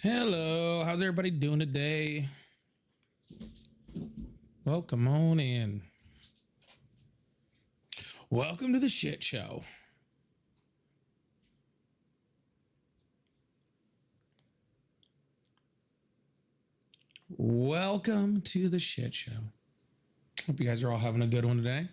Hello, how's everybody doing today? Welcome on in. Welcome to the shit show. Welcome to the shit show. Hope you guys are all having a good one today.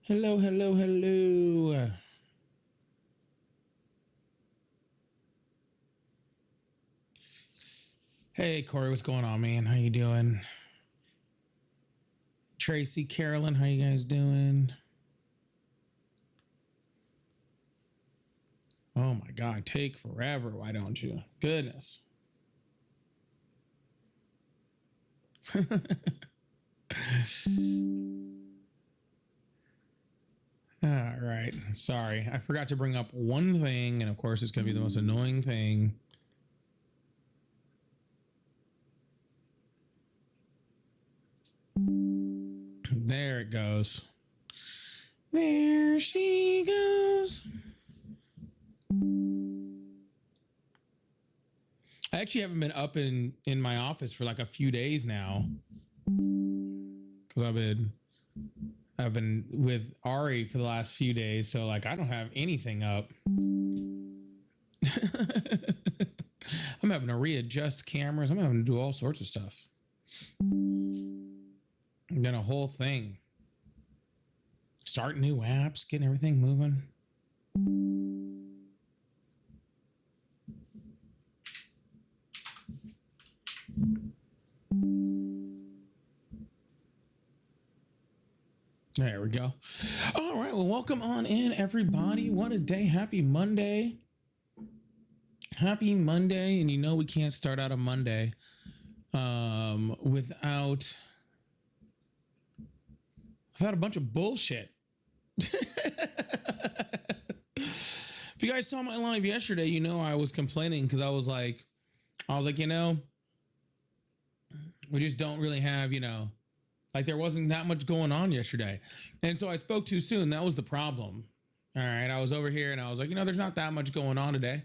Hello, hello, hello. Hey, Corey, what's going on, man? How you doing? Tracy, Carolyn, how you guys doing? Oh my God, take forever. Why don't you? Goodness. All right. Sorry. I forgot to bring up one thing, and of course, it's going to be the most annoying thing. There it goes. There she goes. I actually haven't been up in my office for like a few days now because I've been with Ari for the last few days, so like I don't have anything up. I'm having to readjust cameras. I'm having to do all sorts of stuff. And then a whole thing. Start new apps, getting everything moving. There we go. All right. Well, welcome on in, everybody. What a day. Happy Monday. Happy Monday. And you know we can't start out a Monday without a bunch of bullshit. If you guys saw my live yesterday, you know I was complaining because I was like, you know, we just don't really have, you know, like there wasn't that much going on yesterday. And so I spoke too soon. That was the problem. All right. I was over here and I was like, you know, there's not that much going on today.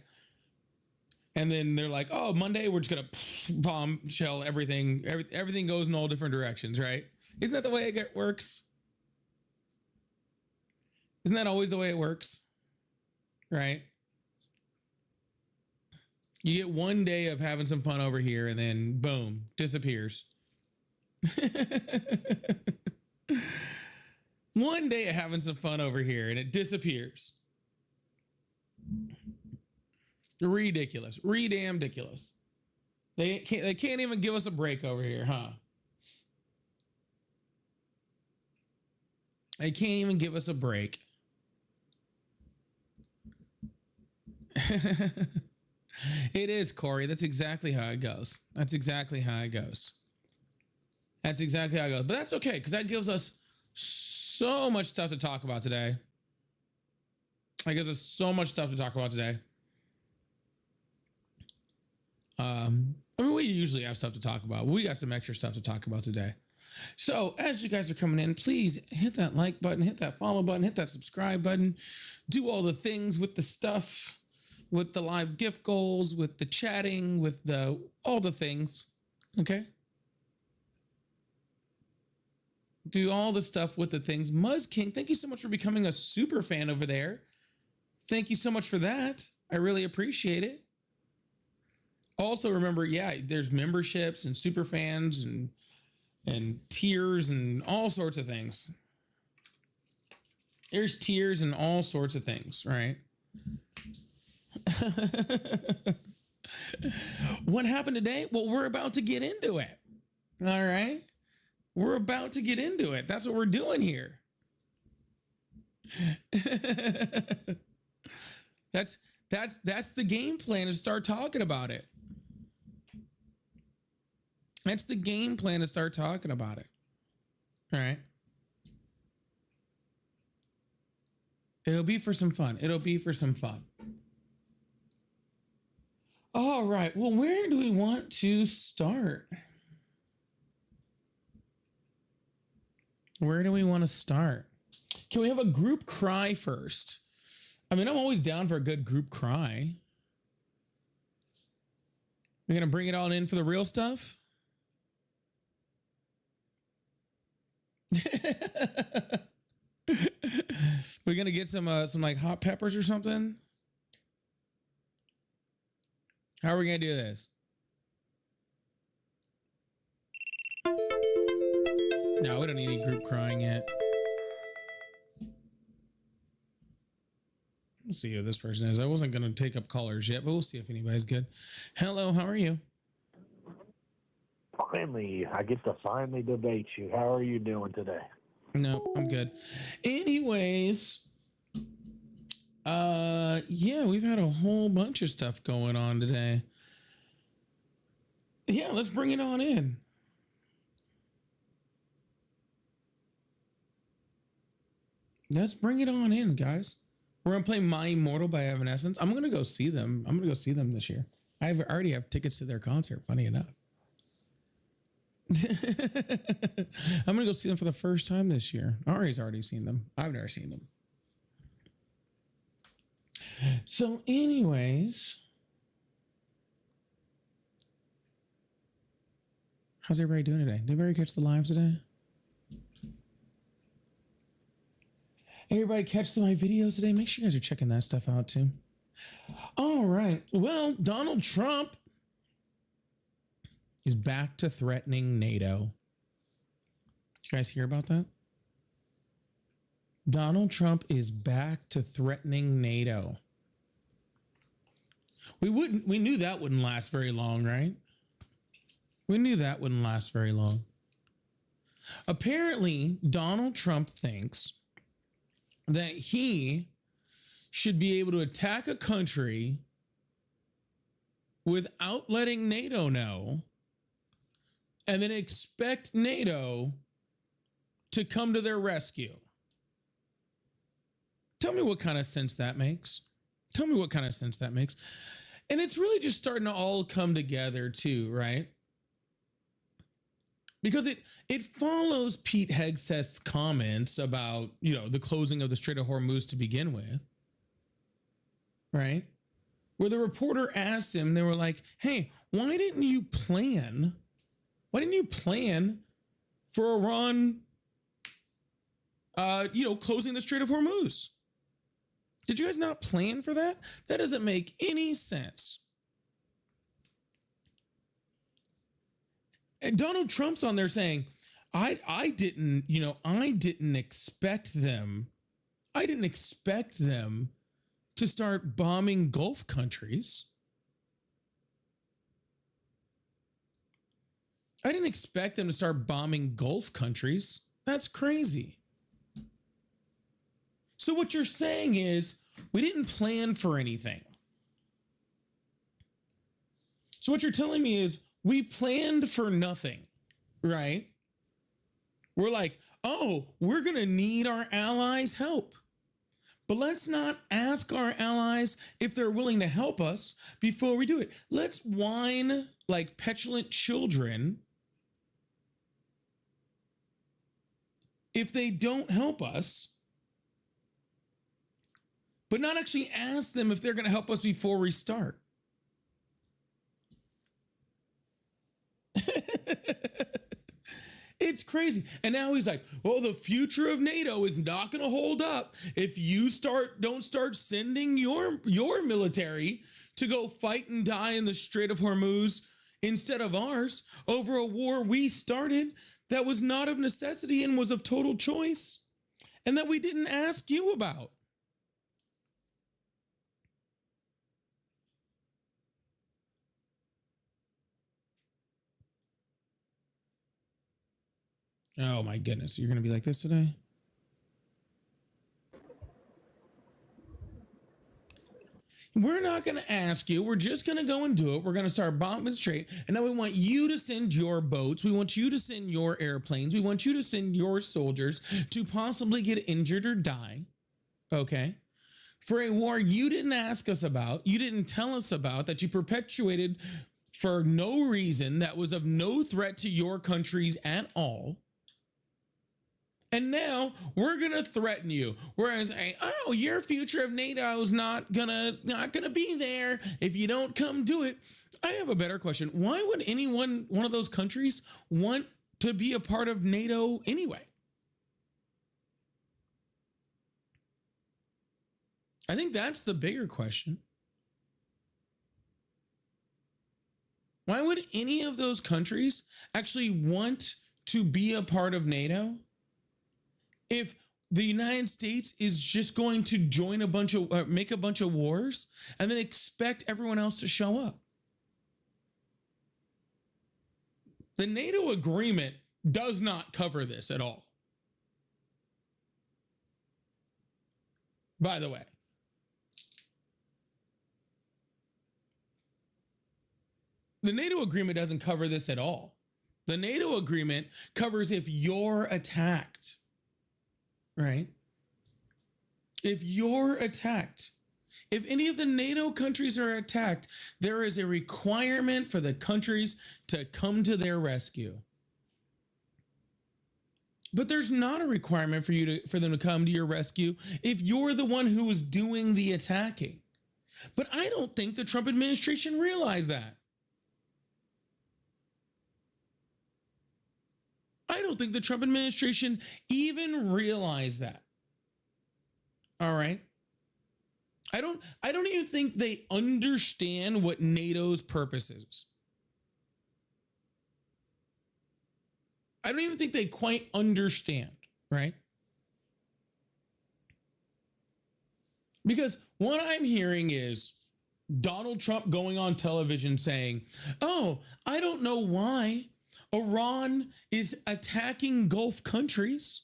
And then they're like, oh, Monday, we're just going to bombshell everything. Everything goes in all different directions, right? Isn't that the way it works? Isn't that always the way it works? Right? You get one day of having some fun over here and then boom, disappears. One day of having some fun over here and it disappears. Ridiculous. Redamn ridiculous. They can't even give us a break over here, huh? They can't even give us a break. It is, Corey. That's exactly how it goes. That's exactly how it goes. That's exactly how it goes. But that's okay, because that gives us so much stuff to talk about today. That gives us so much stuff to talk about today. I mean, we usually have stuff to talk about. We got some extra stuff to talk about today. So as you guys are coming in, please hit that like button, hit that follow button, hit that subscribe button, do all the things with the stuff, with the live gift goals, with the chatting, with all the things. Okay. Do all the stuff with the things. Muzz King, thank you so much for becoming a super fan over there. Thank you so much for that. I really appreciate it. Also remember, yeah, there's memberships and super fans and tiers and all sorts of things. There's tiers and all sorts of things, right? What happened today? Well, we're about to get into it. All right. We're about to get into it. That's what we're doing here. that's that's the game plan, to start talking about it. That's the game plan, to start talking about it. All right. It'll be for some fun. It'll be for some fun. All right. Well, where do we want to start? Where do we want to start? Can we have a group cry first? I mean, I'm always down for a good group cry. We're going to bring it all in for the real stuff? We're going to get some like hot peppers or something? How are we going to do this? No, we don't need any group crying yet. We'll see who this person is. I wasn't going to take up callers yet, but we'll see if anybody's good. Hello, how are you? Finally, I get to finally debate you. How are you doing today? No, I'm good. Anyways, yeah, we've had a whole bunch of stuff going on today. Yeah, let's bring it on in. Let's bring it on in, guys. We're gonna play My Immortal by Evanescence. I'm gonna go see them. I'm gonna go see them this year. I already have tickets to their concert. Funny enough, I'm gonna go see them for the first time this year. Ari's already seen them. I've never seen them. So, anyways, how's everybody doing today? Did everybody catch the lives today? Everybody catch my videos today? Make sure you guys are checking that stuff out too. All right. Well, Donald Trump is back to threatening NATO. Did you guys hear about that? Donald Trump is back to threatening NATO. We knew that wouldn't last very long, right? We knew that wouldn't last very long. Apparently, Donald Trump thinks that he should be able to attack a country without letting NATO know, and then expect NATO to come to their rescue. Tell me what kind of sense that makes. Tell me what kind of sense that makes. And it's really just starting to all come together too, right? Because it follows Pete Hegseth's comments about, the closing of the Strait of Hormuz to begin with, right? Where the reporter asked him, they were like, hey, why didn't you plan for Iran, closing the Strait of Hormuz? Did you guys not plan for that? That doesn't make any sense. And Donald Trump's on there saying, I didn't expect them to start bombing Gulf countries. I didn't expect them to start bombing Gulf countries. That's crazy. So what you're saying is we didn't plan for anything. So what you're telling me is we planned for nothing, right? We're like, oh, we're going to need our allies' help. But let's not ask our allies if they're willing to help us before we do it. Let's whine like petulant children if they don't help us, but not actually ask them if they're going to help us before we start. It's crazy. And now he's like, well, the future of NATO is not going to hold up if you don't start sending your military to go fight and die in the Strait of Hormuz instead of ours over a war we started that was not of necessity and was of total choice and that we didn't ask you about. Oh my goodness. You're going to be like this today? We're not going to ask you. We're just going to go and do it. We're going to start bombing straight. And then we want you to send your boats. We want you to send your airplanes. We want you to send your soldiers to possibly get injured or die. Okay. For a war you didn't ask us about, you didn't tell us about, that you perpetuated for no reason, that was of no threat to your countries at all. And now we're gonna threaten you. Whereas, oh, your future of NATO is not gonna be there if you don't come do it. I have a better question. Why would one of those countries want to be a part of NATO anyway? I think that's the bigger question. Why would any of those countries actually want to be a part of NATO if the United States is just going to join make a bunch of wars and then expect everyone else to show up? The NATO agreement does not cover this at all. By the way, the NATO agreement doesn't cover this at all. The NATO agreement covers if you're attacked, right? If you're attacked, if any of the NATO countries are attacked, there is a requirement for the countries to come to their rescue. But there's not a requirement for them to come to your rescue if you're the one who is doing the attacking. But I don't think the Trump administration realized that. I don't think the Trump administration even realized that. All right. I don't even think they understand what NATO's purpose is. I don't even think they quite understand, right? Because what I'm hearing is Donald Trump going on television saying, oh, I don't know why Iran is attacking Gulf countries.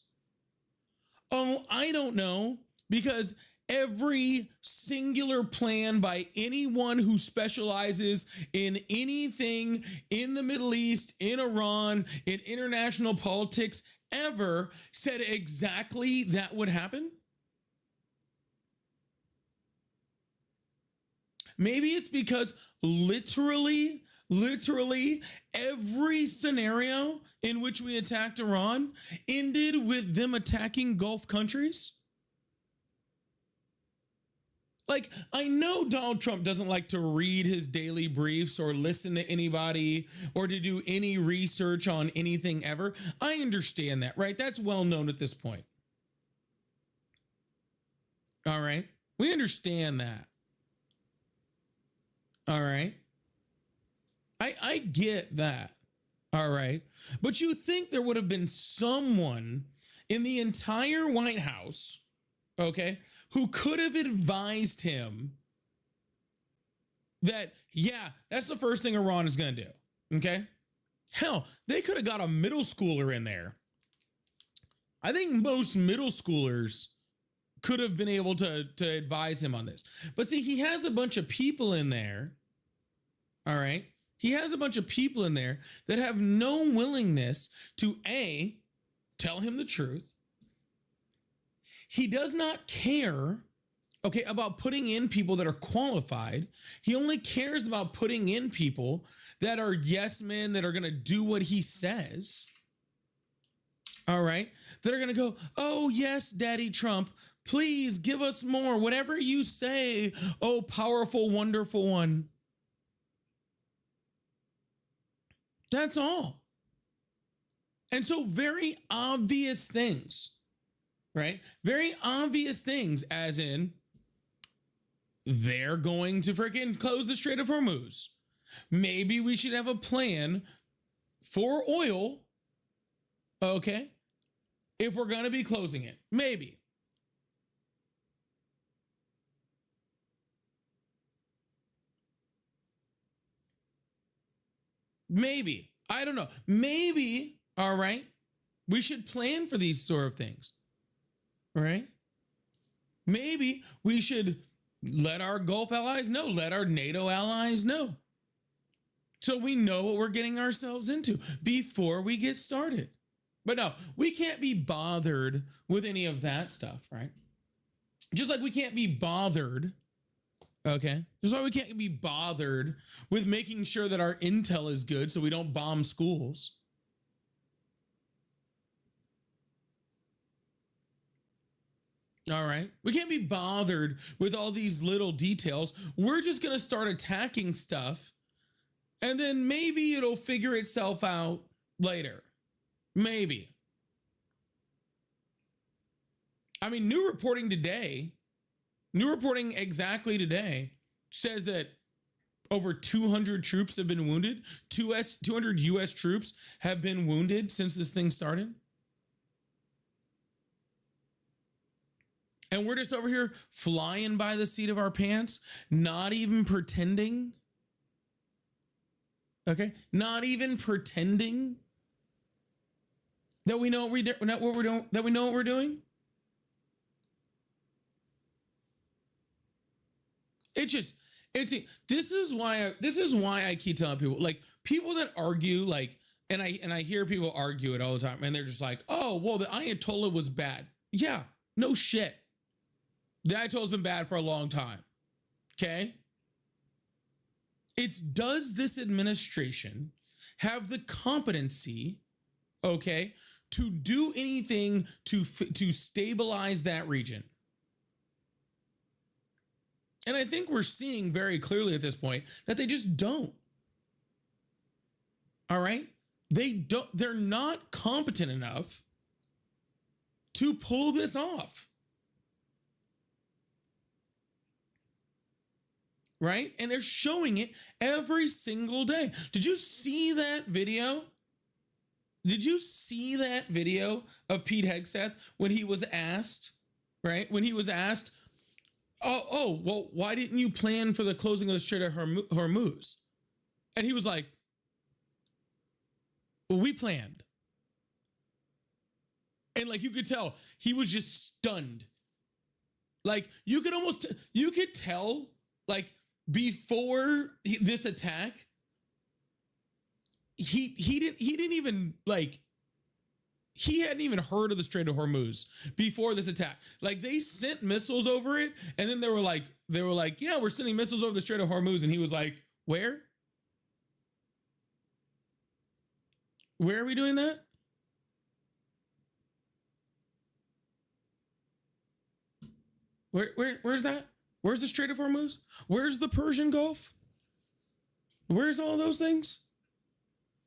Oh, I don't know, because every singular plan by anyone who specializes in anything in the Middle East, in Iran, in international politics ever said exactly that would happen. Maybe it's because literally every scenario in which we attacked Iran ended with them attacking Gulf countries. Like, I know Donald Trump doesn't like to read his daily briefs or listen to anybody or to do any research on anything ever. I understand that, right? That's well known at this point. All right. We understand that. All right. I get that. All right. But you think there would have been someone in the entire White House, okay, who could have advised him that, yeah, that's the first thing Iran is going to do. Okay. Hell, they could have got a middle schooler in there. I think most middle schoolers could have been able to advise him on this. But see, he has a bunch of people in there. All right. He has a bunch of people in there that have no willingness to A, tell him the truth. He does not care, okay, about putting in people that are qualified. He only cares about putting in people that are yes men, that are going to do what he says. All right. That are going to go, oh, yes, Daddy Trump, please give us more. Whatever you say, oh, powerful, wonderful one. That's all. And so very obvious things, right? Very obvious things, as in they're going to freaking close the Strait of Hormuz. Maybe we should have a plan for oil, okay, if we're going to be closing it. Maybe. Maybe. I don't know. Maybe, all right, We should plan for these sort of things, right? Maybe we should let our Gulf allies know, let our NATO allies know. So we know what we're getting ourselves into before we get started. But no, we can't be bothered with any of that stuff, right? Just like we can't be bothered, okay? Just like we can't be bothered with making sure that our intel is good so we don't bomb schools. All right. We can't be bothered with all these little details. We're just going to start attacking stuff and then maybe it'll figure itself out later. Maybe. I mean, new reporting exactly today says that over 200 troops have been wounded. 200 US troops have been wounded since this thing started. And we're just over here flying by the seat of our pants, not even pretending. Okay? Not even pretending that we know what we're doing, that we know what we're doing. This is why I keep telling people, like, people that argue, like, and I hear people argue it all the time, and they're just like, oh, well, the Ayatollah was bad. Yeah, no shit. The Ayatollah's been bad for a long time. Okay? Does this administration have the competency, okay, to do anything to stabilize that region? And I think we're seeing very clearly at this point that they just don't. All right? They're not competent enough to pull this off. Right? And they're showing it every single day. Did you see that video? Did you see that video of Pete Hegseth when he was asked, right? When he was asked, well, why didn't you plan for the closing of the Strait of Hormuz? And he was like, well, we planned. And like, you could tell he was just stunned. Like, you could tell, like, before this attack, he didn't even, like, he hadn't even heard of the Strait of Hormuz before this attack. Like, they sent missiles over it, and then they were like, yeah, we're sending missiles over the Strait of Hormuz, and he was like, where? Where are we doing that? Where's that? Where's the Strait of Hormuz? Where's the Persian Gulf? Where's all those things?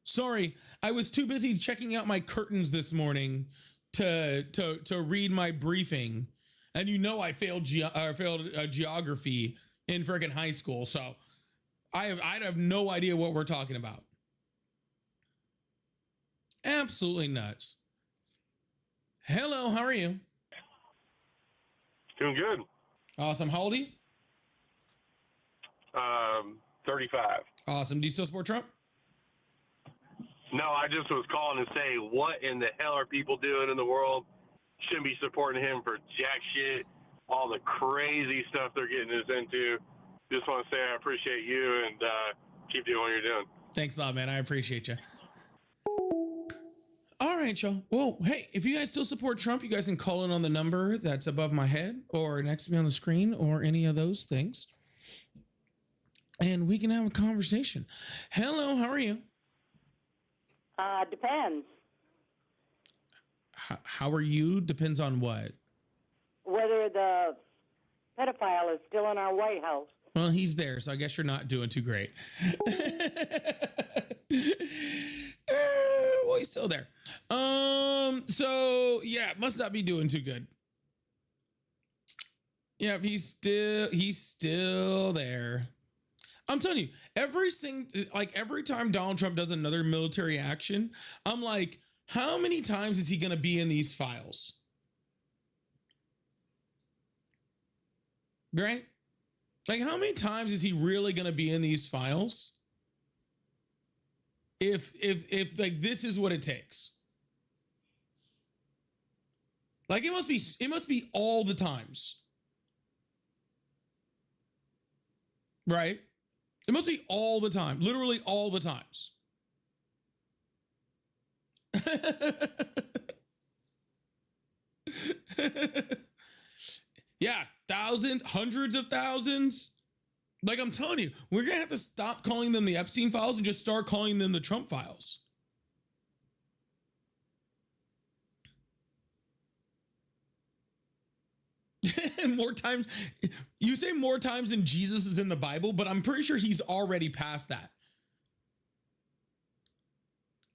Sorry, I was too busy checking out my curtains this morning to read my briefing, and you know I failed geography in freaking high school, so I have no idea what we're talking about. Absolutely nuts. Hello, how are you? Doing good. Awesome. How old are you? 35. Awesome. Do you still support Trump? No, I just was calling to say, what in the hell are people doing in the world? Shouldn't be supporting him for jack shit. All the crazy stuff they're getting us into. Just want to say I appreciate you and keep doing what you're doing. Thanks a lot, man. I appreciate you. All right, y'all. Well, hey, if you guys still support Trump, you guys can call in on the number that's above my head or next to me on the screen or any of those things. And we can have a conversation. Hello, how are you? Depends. How are you? Depends on what? Whether the pedophile is still in our White House. Well, he's there, so I guess you're not doing too great. Well, he's still there. So yeah, must not be doing too good. Yeah, he's still there. I'm telling you, every time Donald Trump does another military action, I'm like, how many times is he going to be in these files? Right? Like, how many times is he really going to be in these files? If like this is what it takes. Like it must be all the times. Right? It must be all the time. Literally all the times. Yeah, thousands, hundreds of thousands. Like I'm telling you, we're gonna have to stop calling them the Epstein files and just start calling them the Trump files. More times, you say more times than Jesus is in the Bible, but I'm pretty sure he's already past that.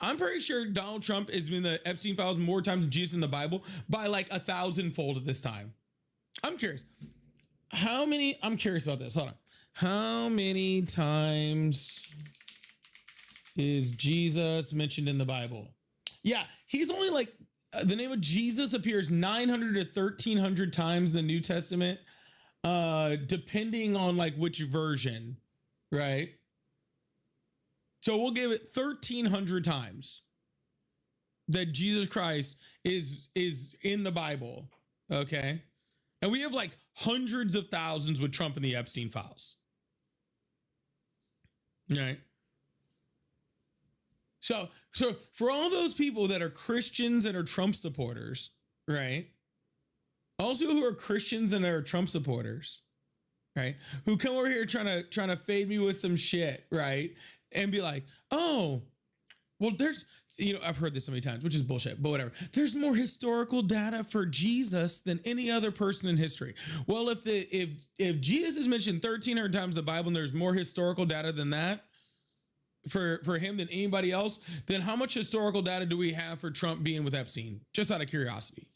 I'm pretty sure Donald Trump has been the Epstein files more times than Jesus in the Bible by like 1,000-fold at this time. I'm curious. I'm curious about this. Hold on. How many times is Jesus mentioned in the Bible? Yeah, he's only like, the name of Jesus appears 900 to 1,300 times in the New Testament, depending on like which version, right? So we'll give it 1,300 times that Jesus Christ is in the Bible, okay? And we have like hundreds of thousands with Trump and the Epstein files, right? So for all those people that are Christians and are Trump supporters, right? All those people who are Christians and are Trump supporters, right? Who come over here trying to fade me with some shit, right? And be like, oh, well, there's, I've heard this so many times, which is bullshit, but whatever. There's more historical data for Jesus than any other person in history. Well, if Jesus is mentioned 1,300 times in the Bible and there's more historical data than that, for him than anybody else, then how much historical data do we have for Trump being with Epstein? Just out of curiosity.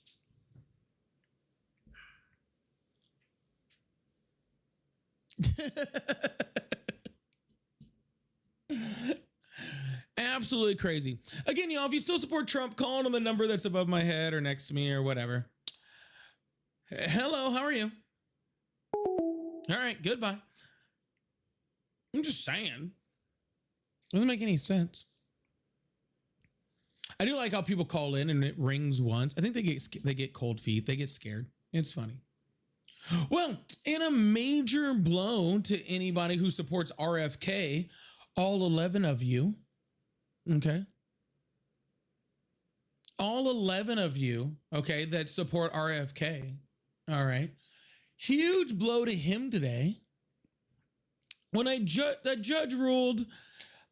Absolutely crazy. Again, if you still support Trump, call on the number that's above my head or next to me or whatever. Hello, how are you? All right, goodbye. I'm just saying. Doesn't make any sense. I do like how people call in and it rings once. I think they get cold feet. They get scared. It's funny. Well, in a major blow to anybody who supports RFK, all 11 of you, okay? All 11 of you, okay, that support RFK, all right? Huge blow to him today when the judge ruled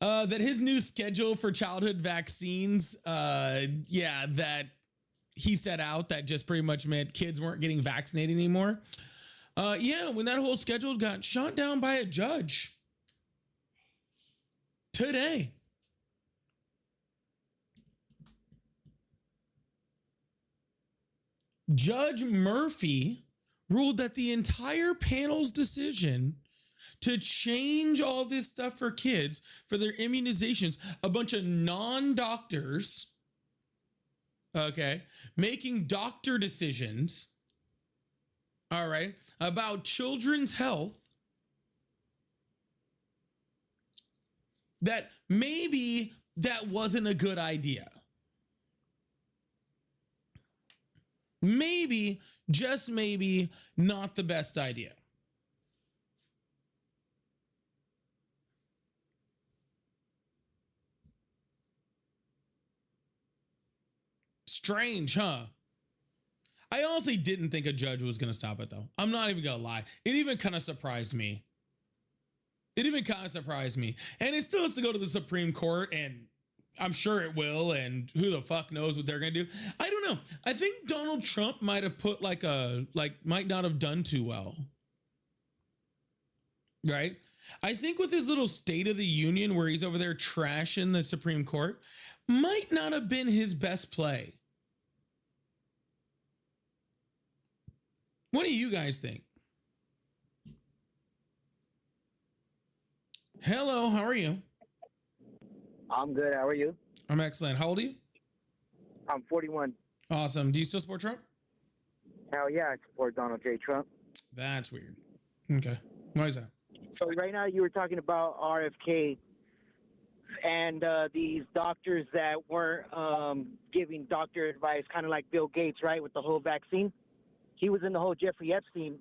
that his new schedule for childhood vaccines, that he set out that just pretty much meant kids weren't getting vaccinated anymore. When that whole schedule got shot down by a judge today. Judge Murphy ruled that the entire panel's decision to change all this stuff for kids, for their immunizations, a bunch of non-doctors, okay, making doctor decisions, all right, about children's health, that maybe that wasn't a good idea. Maybe, just maybe, not the best idea. Strange, huh? I honestly didn't think a judge was going to stop it, though. I'm not even going to lie. It even kind of surprised me. And it still has to go to the Supreme Court, and I'm sure it will, and who the fuck knows what they're going to do. I don't know. I think Donald Trump might have put might not have done too well. Right? I think with his little State of the Union where he's over there trashing the Supreme Court might not have been his best play. What do you guys think? Hello, how are you? I'm good. How are you? I'm excellent. How old are you? I'm 41. Awesome. Do you still support Trump? Hell yeah, I support Donald J. Trump. That's weird. Okay. Why is that? So right now you were talking about RFK. and these doctors that weren't giving doctor advice, kind of like Bill Gates, right, with the whole vaccine. He was in the whole Jeffrey Epstein.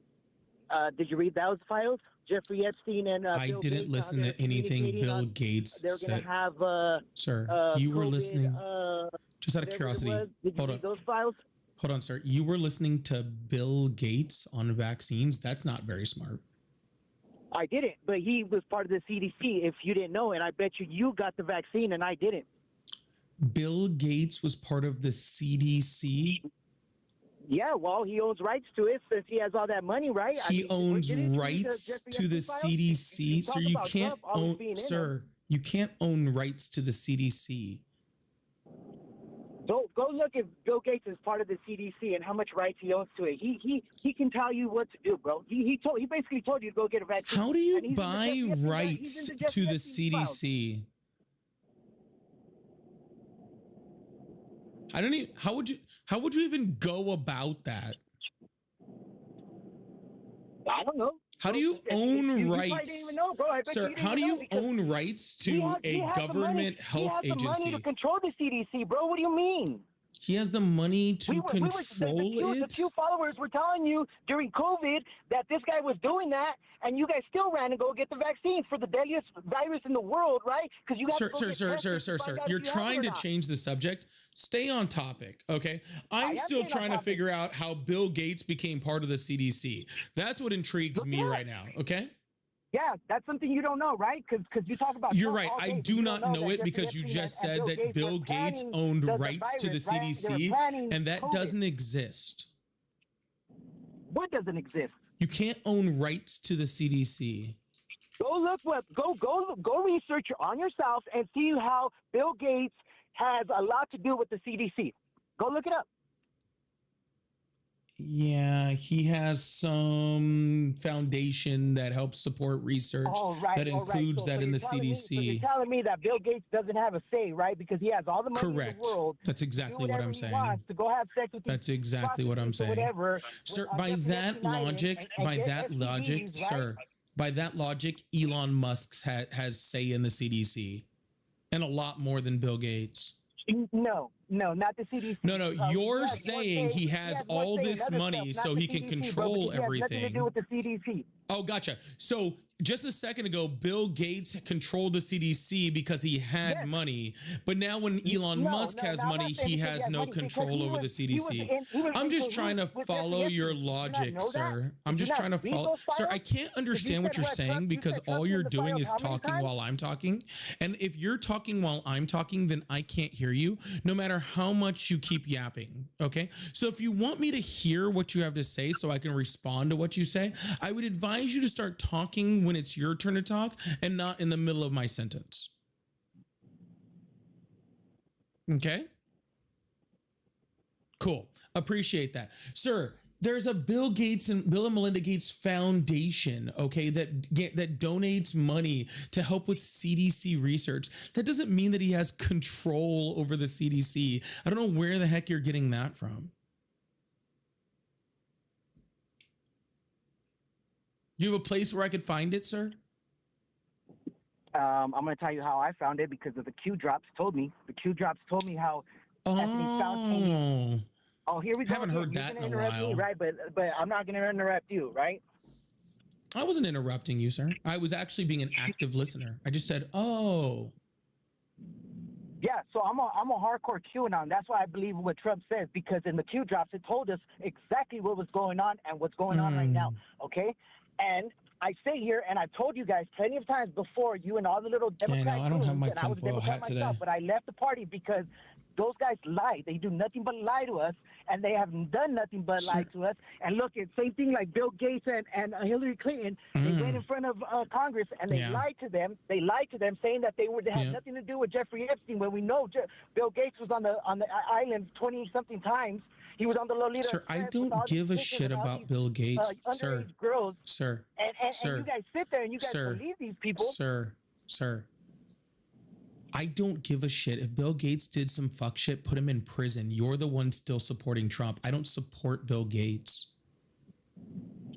Did you read those files? Jeffrey Epstein and I Bill didn't Gates, listen to anything Bill Gates they're going said. to have Sir, you were COVID, listening. Just out of whatever it curiosity. was. Did you Hold read on. those files? Hold on, sir. You were listening to Bill Gates on vaccines. That's not very smart. I didn't, but he was part of the CDC. If you didn't know, and I bet you got the vaccine and I didn't. Bill Gates was part of the CDC. Yeah, well, he owns rights to it since he has all that money, right? He owns rights to the CDC. Sir, you can't own, sir, you can't own rights to the CDC. Go look if Bill Gates is part of the CDC and how much rights he owns to it. He can tell you what to do, bro. He basically told you to go get a vaccine. How do you buy rights to the CDC? I don't even. How would you even go about that? I don't know. How do you own rights? Didn't even know, bro. Sir, how do you own rights to a government health agency? He has the money to control the CDC, bro. What do you mean? He has the money to control it? The few followers were telling you during COVID that this guy was doing that, and you guys still ran to go get the vaccine for the deadliest virus in the world, right? Because you Sir, you're trying to change the subject. Stay on topic, okay? I'm still trying to figure out how Bill Gates became part of the CDC. That's what intrigues me right now, okay? Yeah, that's something you don't know, right? Because you talk about. You're right. I do not know it because you just said that Bill Gates owned rights to the CDC, and that doesn't exist. What doesn't exist? You can't own rights to the CDC. Go research on yourself and see how Bill Gates has a lot to do with the CDC. Go look it up. Yeah, he has some foundation that helps support research that includes that in the CDC. So you're telling me that Bill Gates doesn't have a say, right? Because he has all the money in the world. That's exactly what I'm saying. To go have sex with That's exactly what I'm saying. Whatever, sir, by that logic, sir, by that logic, Elon Musk has say in the CDC, and a lot more than Bill Gates. No, not the CDC. No, you're saying he has all this money so he can control everything. Nothing to do with the CDC. Oh, gotcha. So just a second ago, Bill Gates controlled the CDC because he had money. But now when Elon Musk has money, he has no control over the CDC. I'm just trying to follow your logic, sir. I'm just trying to follow. Sir, I can't understand what you're saying because all you're doing is talking while I'm talking. And if you're talking while I'm talking, then I can't hear you, no matter how much you keep yapping. Okay? So if you want me to hear what you have to say so I can respond to what you say, I would advise you to start talking when it's your turn to talk and not in the middle of my sentence. Okay? Cool. Appreciate that. Sir, there's a Bill Gates and Bill and Melinda Gates Foundation, okay, that donates money to help with CDC research. That doesn't mean that he has control over the CDC. I don't know where the heck you're getting that from. Do you have a place where I could find it, sir? I'm going to tell you how I found it because of the Q drops told me. The Q drops told me how Anthony Fauci. Oh, here we go. Haven't heard that in a while. Me, right, but I'm not going to interrupt you, right? I wasn't interrupting you, sir. I was actually being an active listener. I just said, "Oh." Yeah, so I'm a hardcore QAnon. That's why I believe what Trump says because in the Q drops it told us exactly what was going on and what's going on right now. Okay. And I say here, and I've told you guys plenty of times before, you and all the little Democrats. I don't have my tinfoil hat today. But I left the party because those guys lie. They do nothing but lie to us, and they have done nothing but lie to us. And look, it's same thing like Bill Gates and Hillary Clinton. They went in front of Congress, and they lied to them. They lied to them, saying that they had nothing to do with Jeffrey Epstein. When we know Bill Gates was on the island 20-something times. He was on the Lolita. Sir, I don't give a shit about Bill Gates, sir. Girls. Sir. And you guys sit there and you guys believe these people. Sir. I don't give a shit. If Bill Gates did some fuck shit, put him in prison. You're the one still supporting Trump. I don't support Bill Gates.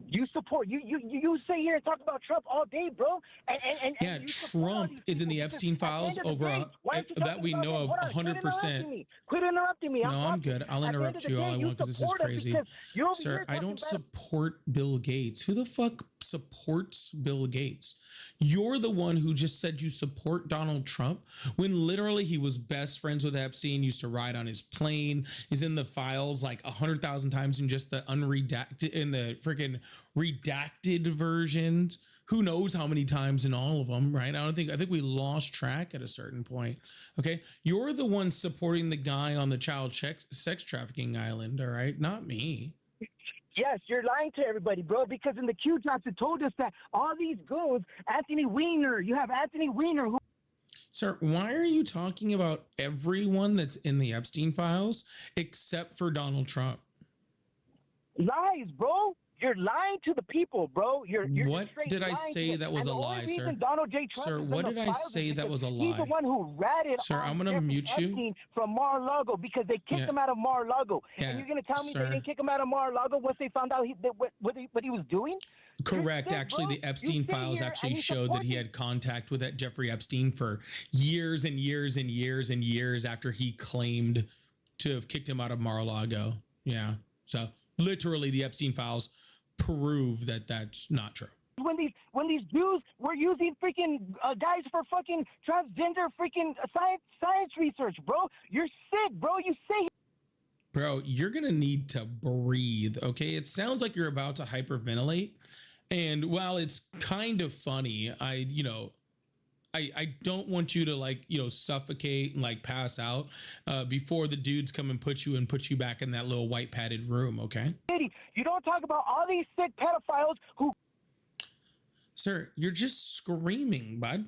You support. You sit here and talk about Trump all day, bro. And Yeah, you support all Trump these is in the people because Epstein at the files end of the over day, why aren't you that talking we about know that? of Hold on, quit 100%. interrupting me. Quit interrupting me. No, I'm good. I'll At the end interrupt of the you all day, I you want because this is support him crazy. because you're over Sir, here I talking don't bad. support Bill Gates. Who the fuck supports Bill Gates? You're the one who just said you support Donald Trump when literally he was best friends with Epstein, used to ride on his plane, is in the files like 100,000 times in just the unredacted, in the freaking redacted versions. Who knows how many times in all of them, right? I think we lost track at a certain point. Okay. You're the one supporting the guy on the child sex trafficking island. All right. Not me. Yes, you're lying to everybody, bro, because in the Q drops it told us that all these goons, Anthony Weiner, you have Anthony Weiner who. Sir, why are you talking about everyone that's in the Epstein files except for Donald Trump? Lies, bro. You're lying to the people, bro. You're What straight did I lying say to them. that was And a the only lie, reason sir? Donald J. Trump Sir, is in what the did I files is say that because was a he's the lie? one who ratted Sir, on I'm gonna Jeffrey mute you. Epstein from Mar-a-Lago because they kicked Yeah. him out of Mar-a-Lago. Yeah, And you're going to tell me sir. they didn't kick him out of Mar-a-Lago once they found out what he was doing? Correct. You're sick, Actually, bro. the Epstein You sit files here actually and you showed that support he this. had contact with that Jeffrey Epstein for years and years and years and years after he claimed to have kicked him out of Mar-a-Lago. Yeah. So literally the Epstein files prove that that's not true. When these Jews were using freaking guys for fucking transgender freaking science research, bro. You're sick, bro. You say Bro, you're going to need to breathe, okay? It sounds like you're about to hyperventilate. And while it's kind of funny, I don't want you to suffocate and like pass out before the dudes come and put you back in that little white padded room, okay? you don't talk about all these sick pedophiles who. Sir, you're just screaming, bud.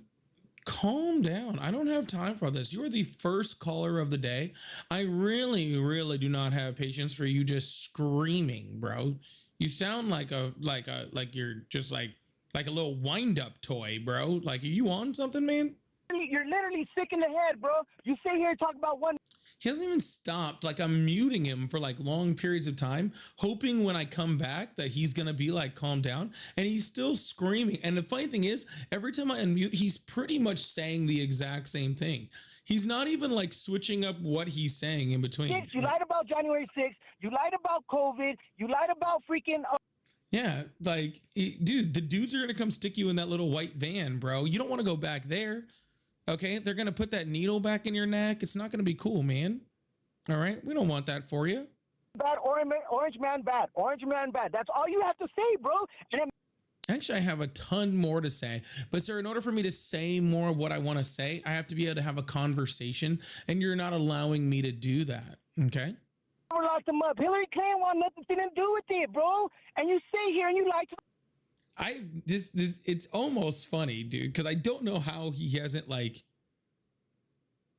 Calm down. I don't have time for this. You're the first caller of the day. I really, really do not have patience for you just screaming, bro. You sound like you're just like a little wind-up toy, bro. Like, are you on something, man? You're literally sick in the head, bro. You sit here and talk about one. He hasn't even stopped. Like, I'm muting him for like long periods of time, hoping when I come back that he's going to be like, calm down. And he's still screaming. And the funny thing is, every time I unmute, he's pretty much saying the exact same thing. He's not even like switching up what he's saying in between. You lied about January 6th. You lied about COVID. You lied about freaking. Yeah, like, dude, the dudes are going to come stick you in that little white van, bro. You don't want to go back there. Okay, they're going to put that needle back in your neck. It's not going to be cool, man. All right, we don't want that for you. Bad, orange man bad. Orange man bad. That's all you have to say, bro. And then Actually, I have a ton more to say. But, sir, in order for me to say more of what I want to say, I have to be able to have a conversation, and you're not allowing me to do that, okay? locked him up. Hillary Clinton want nothing to do with it, bro. And you sit here and you like to. It's almost funny, dude, because I don't know how he hasn't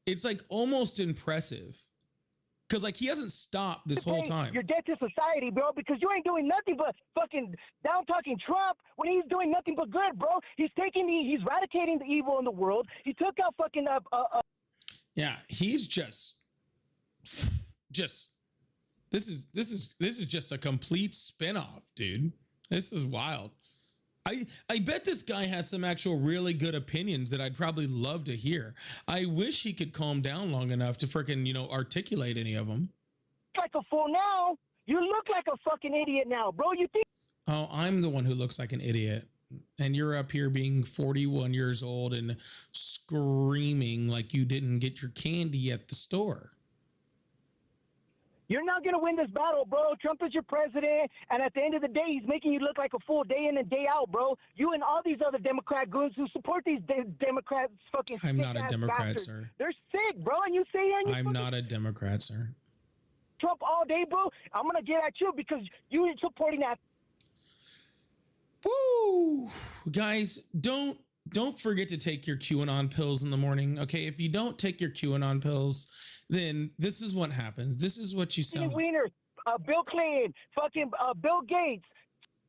it's like almost impressive. Because like he hasn't stopped this whole time. You're dead to society, bro, because you ain't doing nothing but fucking down talking Trump when he's doing nothing but good, bro. He's eradicating the evil in the world. He took out fucking Yeah, he's just this is just a complete spinoff, dude. This is wild. I bet this guy has some actual really good opinions that I'd probably love to hear. I wish he could calm down long enough to freaking, articulate any of them. Like a fool now. You look like a fucking idiot now, bro. You think? Oh, I'm the one who looks like an idiot. And you're up here being 41 years old and screaming like you didn't get your candy at the store. You're not going to win this battle, bro. Trump is your president, and at the end of the day, he's making you look like a fool day in and day out, bro. You and all these other Democrat goons who support these Democrats fucking I'm not a Democrat, bastards. sir. They're sick, bro, and you say here and you I'm not a Democrat, sir. Trump all day, bro. I'm going to get at you because you're supporting that. Woo! Guys, don't forget to take your QAnon pills in the morning, okay? If you don't take your QAnon pills, then this is what happens. This is what you sound like. Wiener, Bill Clinton, fucking Bill Gates.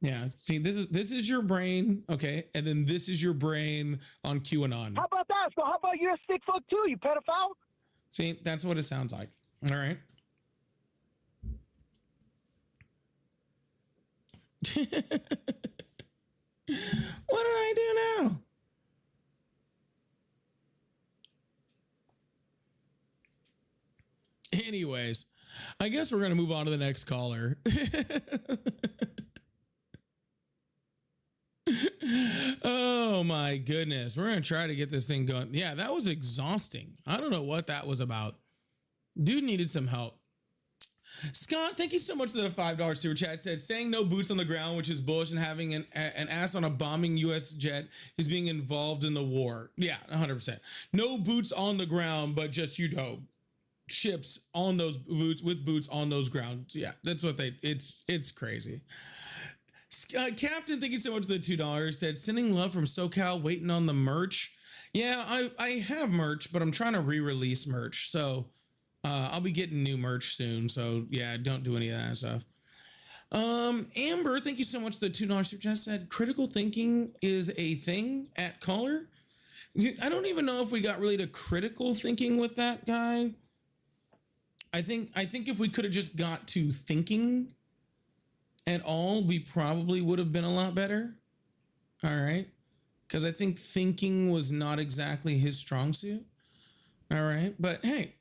Yeah, see, this is your brain, okay? And then this is your brain on QAnon. How about that? So how about you're a sick fuck too, you pedophile? See, that's what it sounds like. All right. What did I do now? Anyways, I guess we're going to move on to the next caller. Oh my goodness. We're going to try to get this thing going. Yeah, that was exhausting. I don't know what that was about. Dude needed some help. Scott, thank you so much for the $5 super chat. Said saying no boots on the ground, which is bullish, and having an ass on a bombing U.S. jet is being involved in the war. Yeah, 100%. No boots on the ground, but just, you know, ships on those boots with boots on those grounds. Yeah, that's what it's crazy. Captain, thank you so much for the $2. Said sending love from SoCal, waiting on the merch. Yeah, I have merch, but I'm trying to re-release merch. So I'll be getting new merch soon. So yeah, don't do any of that stuff. Amber, thank you so much for the $2 super chat. Said critical thinking is a thing at Caller. I don't even know if we got really to critical thinking with that guy. I think if we could have just got to thinking at all, we probably would have been a lot better. All right. Because I think thinking was not exactly his strong suit. All right. But hey,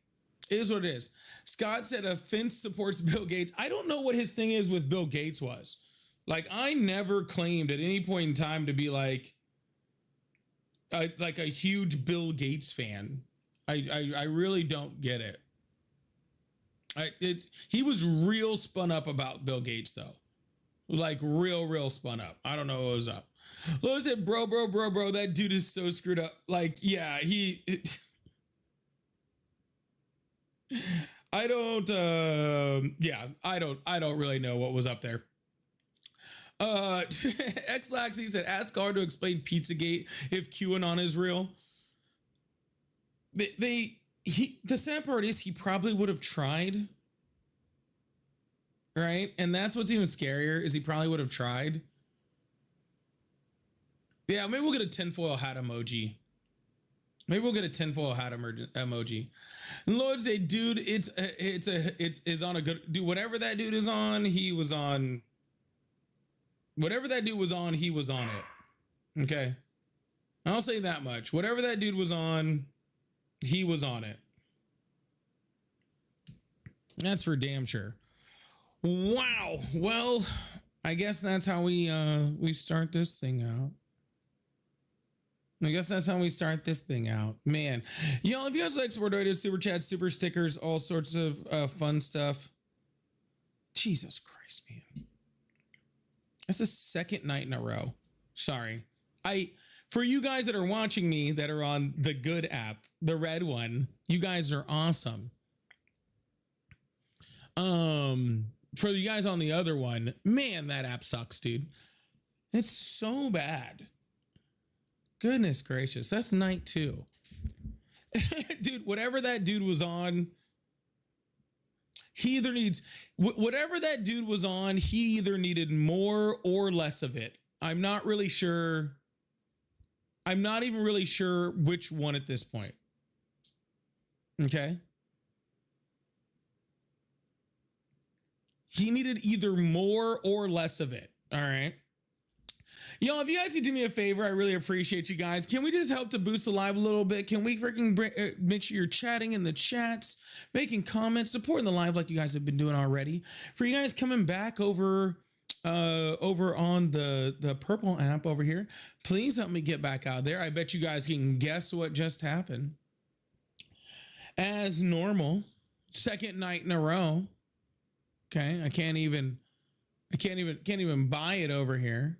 it is what it is. Scott said Finch supports Bill Gates. I don't know what his thing is with Bill Gates was. Like, I never claimed at any point in time to be like a huge Bill Gates fan. I really don't get it. He was real spun up about Bill Gates though. Like real spun up. I don't know what was up. Lo said, bro, that dude is so screwed up. Like, yeah, I don't really know what was up there. X-Laxy said, ask R to explain Pizzagate if QAnon is real. The sad part is he probably would have tried. Right? And that's what's even scarier is he probably would have tried. Yeah, maybe we'll get a tinfoil hat emoji. Maybe we'll get a tinfoil hat emoji. And Lord say, dude, it's on a good dude. Whatever that dude is on, he was on. Whatever that dude was on, he was on it. Okay. I'll say that much. Whatever that dude was on, he was on it. That's for damn sure. Wow. Well, I guess that's how we start this thing out. Man, if you guys like support donated super chats, super stickers, all sorts of fun stuff. Jesus Christ, man. That's the second night in a row. Sorry. For you guys that are watching me that are on the good app, the red one, you guys are awesome. For you guys on the other one, man, that app sucks, dude. It's so bad. Goodness gracious. That's night 2. Dude, whatever that dude was on, he either needs whatever that dude was on, he either needed more or less of it. I'm not really sure. I'm not even really sure which one at this point. Okay. He needed either more or less of it. All right. Y'all, if you guys could do me a favor, I really appreciate you guys. Can we just help to boost the live a little bit? Can we freaking make sure you're chatting in the chats, making comments, supporting the live like you guys have been doing already? For you guys coming back over on the purple app over here, please help me get back out there. I bet you guys can guess what just happened. As normal, second night in a row. Okay, I can't even buy it over here.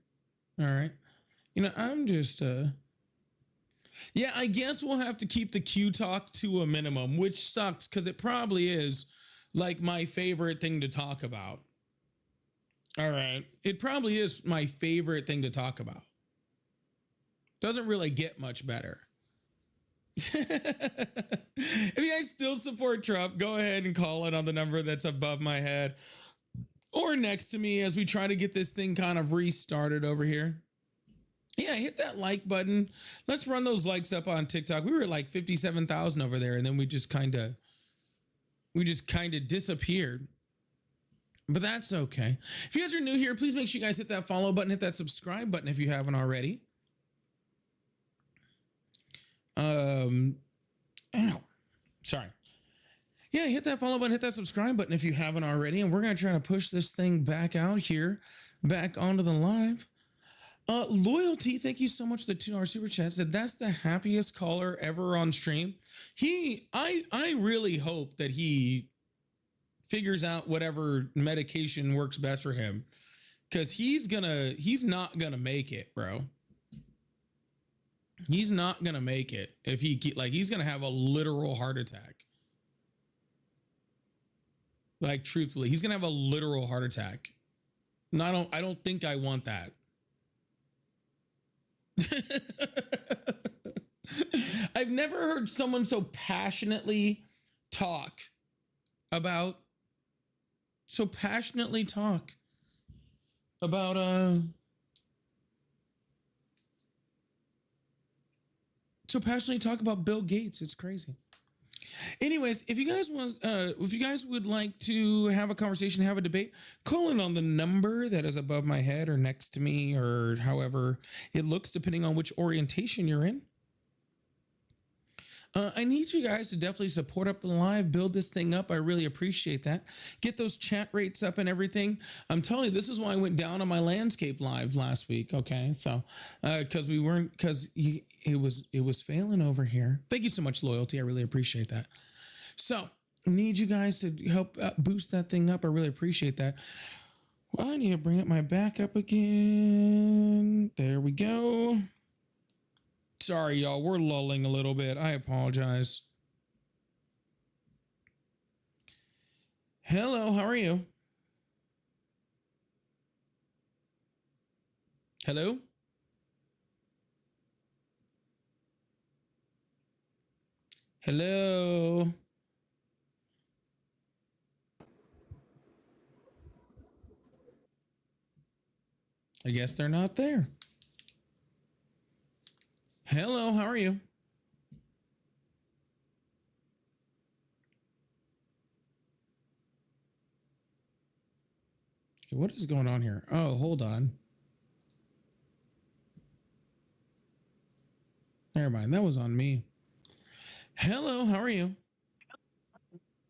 All right. I'm just yeah, I guess we'll have to keep the Q talk to a minimum, which sucks because it probably is like my favorite thing to talk about. All right. It probably is my favorite thing to talk about. Doesn't really get much better. If you guys still support Trump, go ahead and call it on the number that's above my head or next to me as we try to get this thing kind of restarted over here. Yeah, hit that like button. Let's run those likes up on TikTok. We were at like 57,000 over there, and then we just kind of disappeared. But that's okay. If you guys are new here, please make sure you guys hit that follow button, hit that subscribe button if you haven't already. Ow. Sorry. Yeah, hit that follow button, hit that subscribe button if you haven't already. And we're going to try to push this thing back out here, back onto the live. Loyalty, thank you so much for the $2 super chat. Said that's the happiest caller ever on stream. I really hope that he figures out whatever medication works best for him, because he's not gonna make it, bro. He's not gonna make it if he's gonna have a literal heart attack. Like, truthfully, he's gonna have a literal heart attack. And I don't think I want that. I've never heard someone so passionately talk about Bill Gates. It's crazy. Anyways, if you guys would like to have a conversation, have a debate, call in on the number that is above my head or next to me, or however it looks, depending on which orientation you're in. I need you guys to definitely support up the live, build this thing up. I really appreciate that. Get those chat rates up and everything. I'm telling you, this is why I went down on my landscape live last week. Okay, so because it was failing over here. Thank you so much, Loyalty. I really appreciate that. So need you guys to help boost that thing up. I really appreciate that. Well, I need to bring up my backup again. There we go. Sorry, y'all. We're lulling a little bit. I apologize. Hello, how are you? Hello? Hello? I guess they're not there. Hello, how are you? What is going on here? Oh, hold on. Never mind, that was on me. Hello, how are you?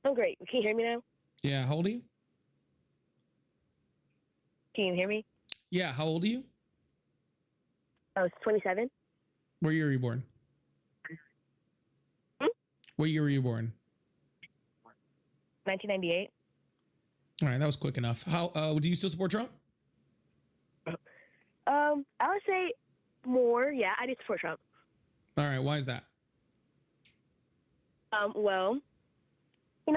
I'm great. Can you hear me now? Yeah, how old are you? Can you hear me? Yeah, how old are you? I was 27. What year were you born? What year were you born? 1998. All right, that was quick enough. How do you still support Trump? I would say more. Yeah, I do support Trump. All right, why is that? Well, he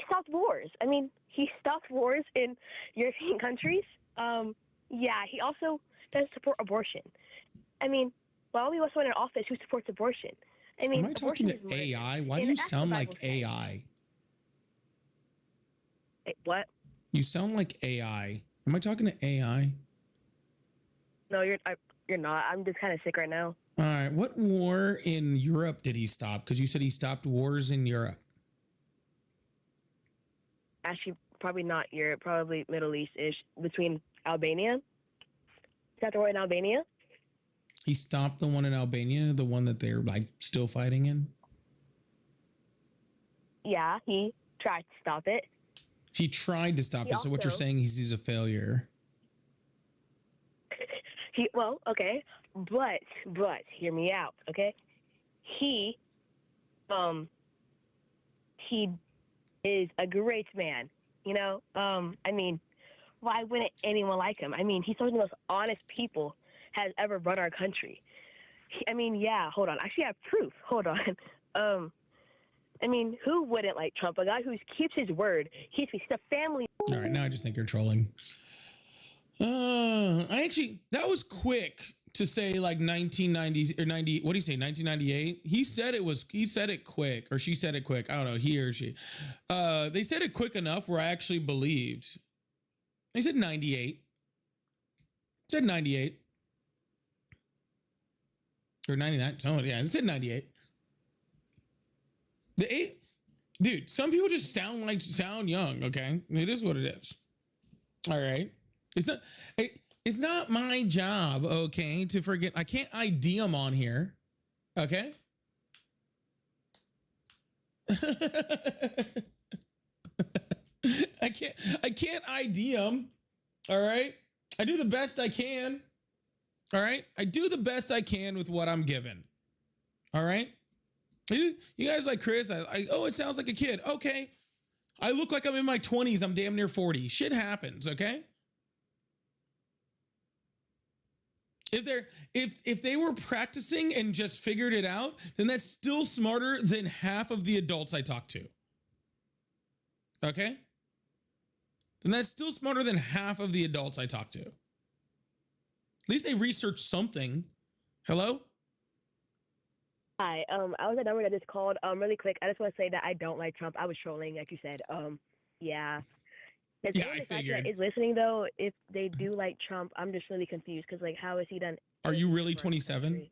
stopped wars. I mean, he stopped wars in European countries. Yeah, he also doesn't support abortion. I mean, while we also in an office who supports abortion. I mean, am I talking to AI? Why do you sound like AI? Wait, what? You sound like AI. Am I talking to AI? No, you're not. I'm just kind of sick right now. All right. What war in Europe did he stop? Because you said he stopped wars in Europe. Actually, probably not Europe. Probably Middle East-ish. Between Albania. Is that the war in Albania? He stopped the one in Albania, the one that they're like still fighting in? Yeah, he tried to stop it. He tried to stop it. So what you're saying is he's a failure. Well, okay, but hear me out, okay? He is a great man, I mean, why wouldn't anyone like him? I mean, he's one of the most honest people has ever run our country. Yeah, hold on. Actually, I have proof. Hold on. I mean, who wouldn't like Trump? A guy who keeps his word. He's a family. All right, now I just think you're trolling. That was quick to say like 1990 or 90. What do you say? 1998. He said it quick, or she said it quick. I don't know. He or she. They said it quick enough where I actually believed. They said 98. Said 98. Or 99. Oh, yeah, it said 98. The 8, dude, some people just sound young, okay? It is what it is. All right. It's not. It's not my job, okay, to forget. I can't ID them on here, okay. I can't ID them. All right. I do the best I can. All right. I do the best I can with what I'm given. All right. You guys like Chris? Oh, it sounds like a kid. Okay. I look like I'm in my 20s. I'm damn near 40. Shit happens. Okay. If they were practicing and just figured it out, then that's still smarter than half of the adults I talk to. Okay? And that's still smarter than half of the adults I talk to. At least they researched something. Hello? Hi, I was a number that just called. Really quick, I just want to say that I don't like Trump. I was trolling, like you said. Yeah. Yeah, I figured. Is listening though. If they do like Trump, I'm just really confused because like, how is he done? Are you really 27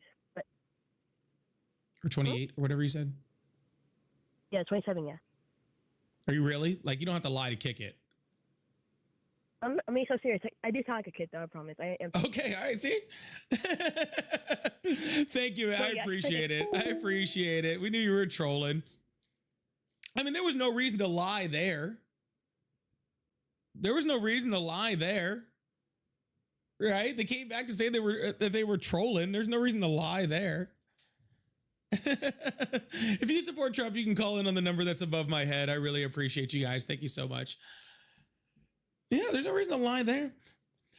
or 28 or whatever you said? Yeah, 27. Yeah. Are you really? Like, you don't have to lie to kick it. I mean, so serious. Like, I do sound like a kid, though. I promise. I am. Okay, all right. See. Thank you. I appreciate it. I appreciate it. We knew you were trolling. I mean, there was no reason to lie there. There was no reason to lie there, right? They came back to say that they were trolling. There's no reason to lie there. If you support Trump, you can call in on the number that's above my head. I really appreciate you guys. Thank you so much. Yeah, there's no reason to lie there.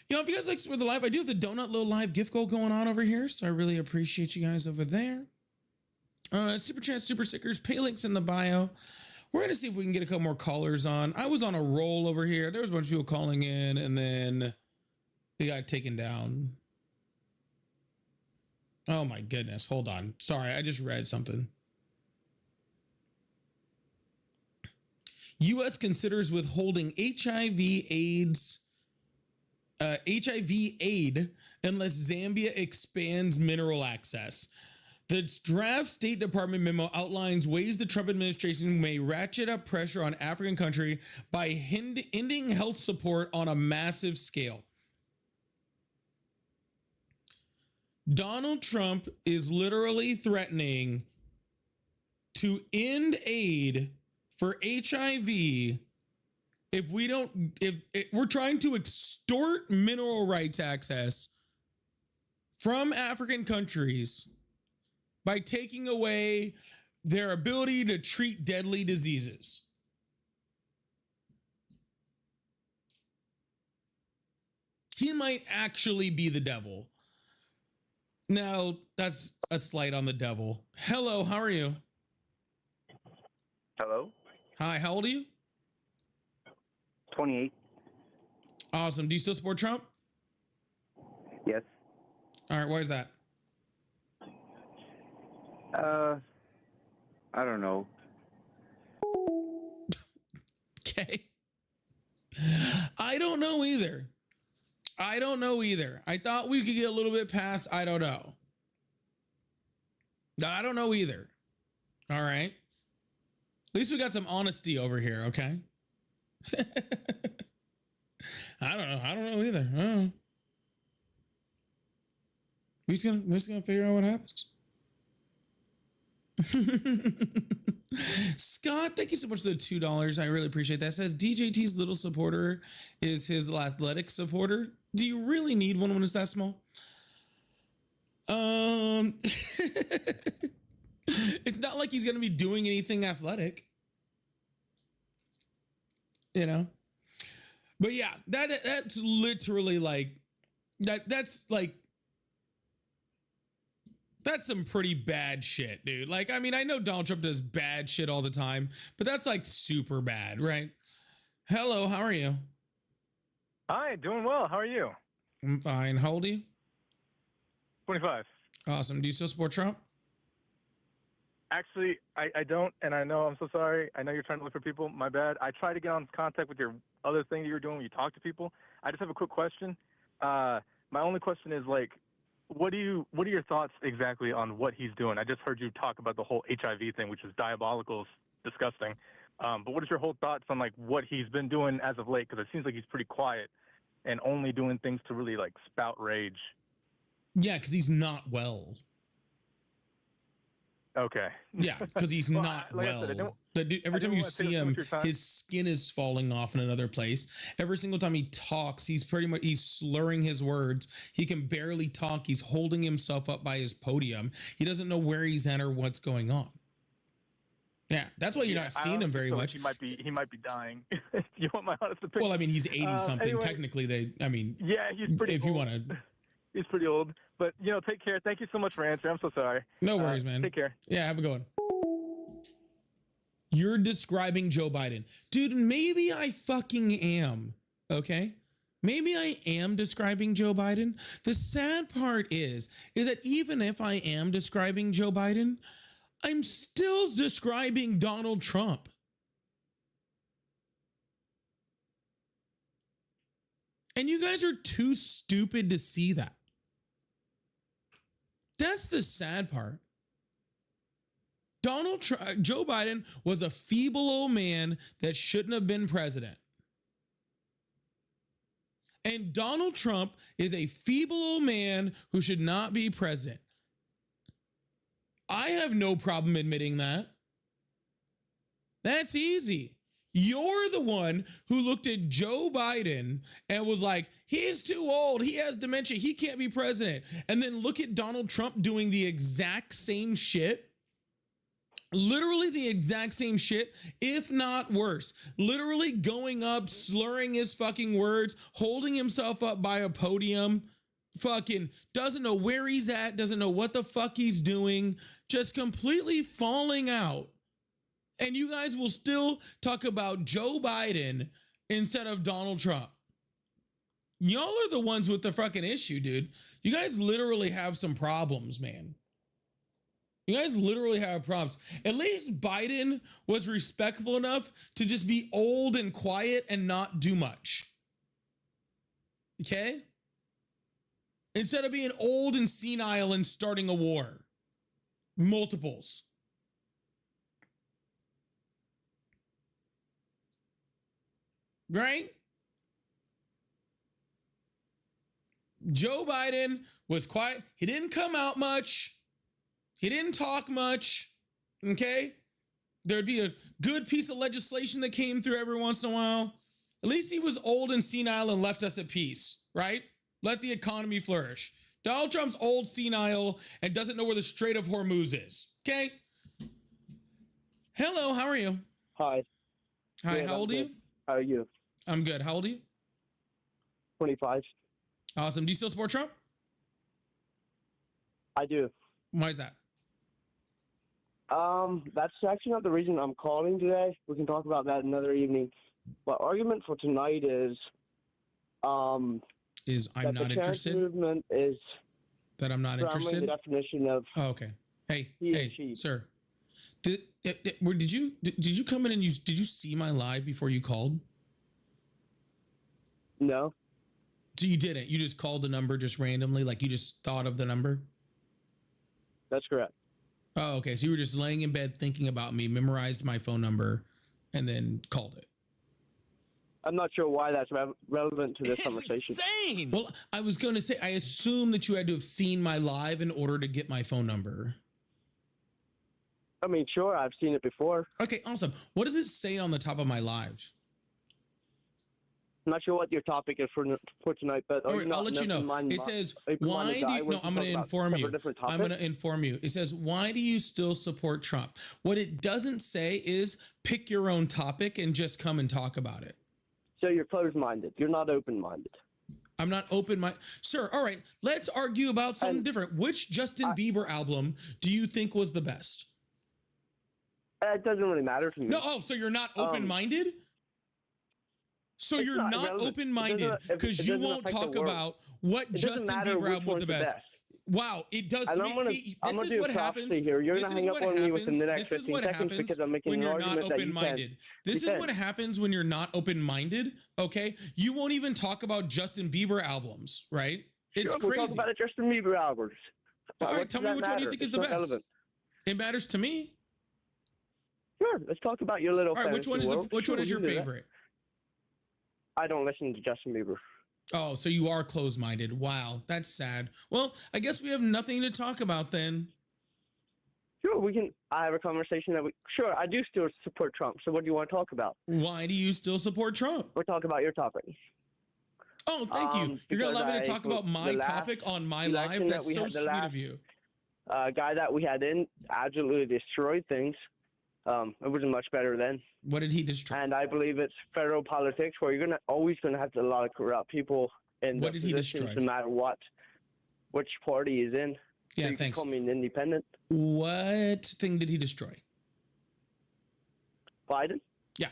You know, if you guys like support the live, I do have the Donut Little Live gift goal going on over here, so I really appreciate you guys over there. Super chat, super stickers, pay links in the bio. We're going to see if we can get a couple more callers on. I was on a roll over here. There was a bunch of people calling in, and then we got taken down. Oh, my goodness. Hold on. Sorry, I just read something. U.S. considers withholding HIV aid unless Zambia expands mineral access. The draft State Department memo outlines ways the Trump administration may ratchet up pressure on African country by ending health support on a massive scale. Donald Trump is literally threatening to end aid for HIV if we're trying to extort mineral rights access from African countries by taking away their ability to treat deadly diseases. He might actually be the devil. Now, that's a slight on the devil. Hello, how are you? Hello? Hi, how old are you? 28. Awesome. Do you still support Trump? Yes. All right, why is that? I don't know. Okay. I don't know either. I thought we could get a little bit past I don't know. I don't know either. All right. At least we got some honesty over here, okay? I don't know either. I don't know. We're just gonna figure out what happens. Scott, thank you so much for the $2. I really appreciate that. It says DJT's little supporter is his athletic supporter. Do you really need one when it's that small? It's not like he's gonna be doing anything athletic, you know. But yeah, that's literally like that's some pretty bad shit, dude. Like, I mean, I know Donald Trump does bad shit all the time, but that's like super bad, right? Hello, how are you? Hi, doing well. How are you? I'm fine. How old are you? 25. Awesome. Do you still support Trump? Actually, I don't, and I know I'm so sorry. I know you're trying to look for people. My bad. I tried to get on contact with your other thing that you were doing when you talk to people. I just have a quick question. My only question is, like, what are your thoughts exactly on what he's doing? I just heard you talk about the whole HIV thing, which is diabolical, disgusting. But what is your whole thoughts on like what he's been doing as of late? Because it seems like he's pretty quiet and only doing things to really like spout rage. Yeah, because he's not well. Okay. Yeah, because he's Well, not like I said, I well. don't- The dude, every I time didn't you wanna take see up too him, much of your time. his skin is falling off in another place. Every single time he talks, he's slurring his words. He can barely talk. He's holding himself up by his podium. He doesn't know where he's at or what's going on. Yeah, that's why you're not I seeing him honestly very feel like much. he might be dying. You want my honest opinion? Well, I mean, he's 80 something. Anyway, Technically, yeah, he's pretty. if old. you want to. He's pretty old. But take care. Thank you so much for answering. I'm so sorry. No worries, man. Take care. Yeah, have a good one. You're describing Joe Biden. Dude, maybe I fucking am. Okay? Maybe I am describing Joe Biden. The sad part is that even if I am describing Joe Biden, I'm still describing Donald Trump. And you guys are too stupid to see that. That's the sad part. Joe Biden was a feeble old man that shouldn't have been president. And Donald Trump is a feeble old man who should not be president. I have no problem admitting that. That's easy. You're the one who looked at Joe Biden and was like, he's too old. He has dementia. He can't be president. And then look at Donald Trump doing the exact same shit. Literally the exact same shit, if not worse. Literally going up, slurring his fucking words, holding himself up by a podium, fucking doesn't know where he's at, doesn't know what the fuck he's doing, just completely falling out. And you guys will still talk about Joe Biden instead of Donald Trump. Y'all are the ones with the fucking issue, dude. You guys literally have some problems, man. You guys literally have problems. At least Biden was respectful enough to just be old and quiet and not do much. Okay? Instead of being old and senile and starting a war. Multiples. Right? Joe Biden was quiet. He didn't come out much. He didn't talk much. Okay? There'd be a good piece of legislation that came through every once in a while. At least he was old and senile and left us at peace, right? Let the economy flourish. Donald Trump's old, senile, and doesn't know where the Strait of Hormuz is. Okay? Hello, how are you? Hi. Hi, Good, how old are you? How are you? I'm good. How old are you? 25. Awesome. Do you still support Trump? I do. Why is that? That's actually not the reason I'm calling today. We can talk about that another evening. My argument for tonight is I'm that not the interested. movement is That I'm not firmly interested. the definition of Oh, okay. Hey, He hey, and she. sir. Did you come in and did you see my live before you called? no. So you didn't. You just called the number just randomly, like you just thought of the number. That's correct. Oh, okay. So you were just laying in bed thinking about me, memorized my phone number, and then called it. I'm not sure why that's relevant to this conversation. Insane. Well, I was going to say, I assume that you had to have seen my live in order to get my phone number. I mean, sure, I've seen it before. Okay, awesome. What does it say on the top of my live? I'm not sure what your topic is for tonight, but All right, I'll let you know. It says, why do you, no, I'm going to inform you. I'm going to inform you. It says, why do you still support Trump? What it doesn't say is pick your own topic and just come and talk about it. So you're closed-minded. You're not open-minded. I'm not open-minded. Sir, all right, let's argue about something different. Which Justin Bieber album do you think was the best? It doesn't really matter to me. No, oh, so you're not open-minded? So you're not open-minded because you won't talk about what Justin Bieber album was the best. Wow, it does to me. See, this is what happens. You're going to hang up on me within the next 15 seconds because I'm making an argument that you can't. This is what happens when you're not open-minded, okay? You won't even talk about Justin Bieber albums, right? It's crazy. We'll talk about Justin Bieber albums. All right, tell me which one you think is the best. It matters to me. Sure, let's talk about your little. All right, which one is your favorite? I don't listen to Justin Bieber. Oh, so you are closed-minded. Wow, that's sad. Well, I guess we have nothing to talk about then. Sure, we can. I have a conversation that we. Sure, I do still support Trump. So what do you want to talk about? Why do you still support Trump? We'll talk about your topic. Oh, thank you. You're going to allow me to talk about my last topic on my live? election that That's we so had, the sweet last- of you. Guy that we had in absolutely destroyed things. It wasn't much better then. What did he destroy? And I believe it's federal politics where you're always gonna have a lot of corrupt people in What the did he positions, destroy? no matter which party he's in. Yeah, so you thanks. Can call me an independent. What thing did he destroy? Biden. Yeah.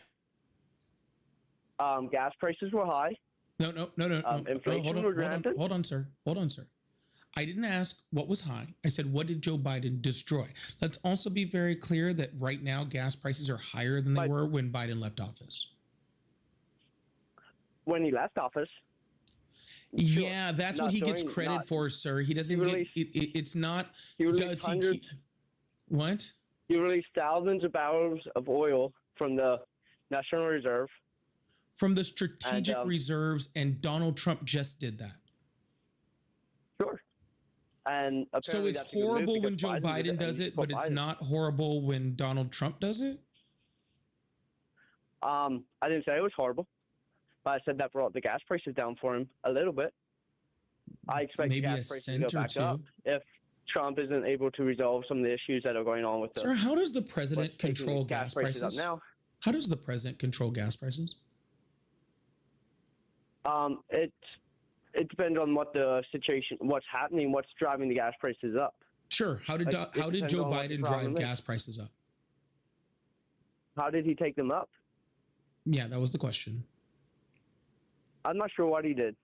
Gas prices were high. No. Inflation was rampant. Hold on, sir. I didn't ask what was high. I said, what did Joe Biden destroy? Let's also be very clear that right now gas prices are higher than they were when Biden left office. When he left office. Yeah, that's Not what he gets during- credit not- for, sir. He doesn't He released- get it. It's not. He released Does hundreds. he? What? He released thousands of barrels of oil from the National Reserve. From the strategic And, reserves, and Donald Trump just did that. Sure. And So apparently it's that's a good move horrible when because Joe Biden Biden does and it, but it's Biden. not horrible when Donald Trump does it? I didn't say it was horrible, but I said that brought the gas prices down for him a little bit. I expect Maybe the a gas prices to cent go or back two. up if Trump isn't able to resolve some of the issues that are going on with the Sir, how does the president what's taking control the gas up prices? now. How does the president control gas prices? It depends on what the situation, what's happening, what's driving the gas prices up. Sure. How did Like, it how did depends Joe on what the Biden problem drive is. gas prices up? How did he take them up? Yeah, that was the question. I'm not sure what he did.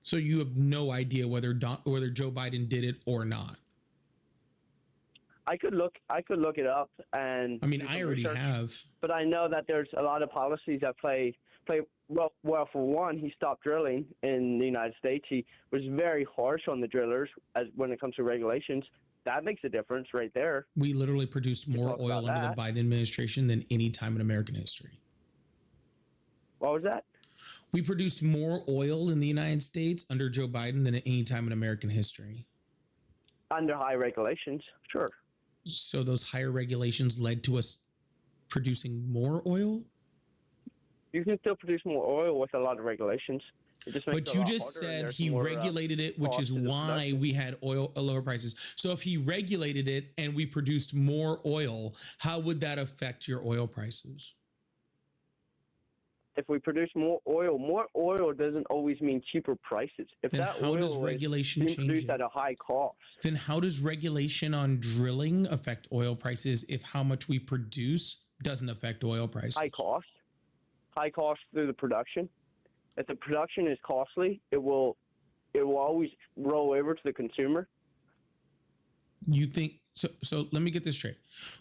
So you have no idea whether Joe Biden did it or not. I could look it up and. I mean, do I some already research, have. But I know that there's a lot of policies that play well. Well, for one, he stopped drilling in the United States. He was very harsh on the drillers as when it comes to regulations. That makes a difference right there. We literally produced more talk oil about under the Biden administration than any time in American history. What was that? We produced more oil in the United States under Joe Biden than at any time in American history. Under high regulations, sure. So those higher regulations led to us producing more oil? You can still produce more oil with a lot of regulations. It just makes But it a you lot just harder and said there's he more, regulated it, which cost is to the why production. we had oil lower prices. So if he regulated it and we produced more oil, how would that affect your oil prices? If we produce more oil doesn't always mean cheaper prices. If Then that how oil does is regulation being change produced it? at a high cost, Then how does regulation on drilling affect oil prices if how much we produce doesn't affect oil prices? high cost through the production. If the production is costly, it will always roll over to the consumer. You think so? So let me get this straight.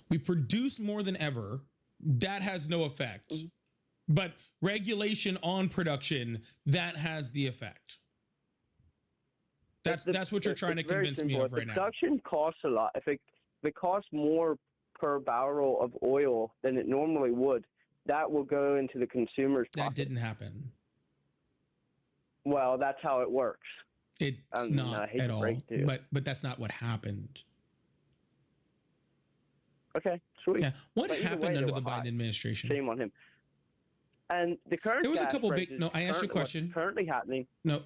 We produce more than ever. That has no effect. Mm-hmm. But regulation on production, that has the effect. That's what you're trying to It's very convince me simple. of If right the now. production costs a lot. If it costs more per barrel of oil than it normally would, that will go into the consumer's That pocket. didn't happen. Well, that's how it works. It's I not hate at to all. break it to you. But that's not what happened. Okay, sweet. Yeah. What But either happened way, under they the were high. Biden administration? Shame on him. And the current There was a gas couple big- prices no, I asked you a what's question. currently happening. No.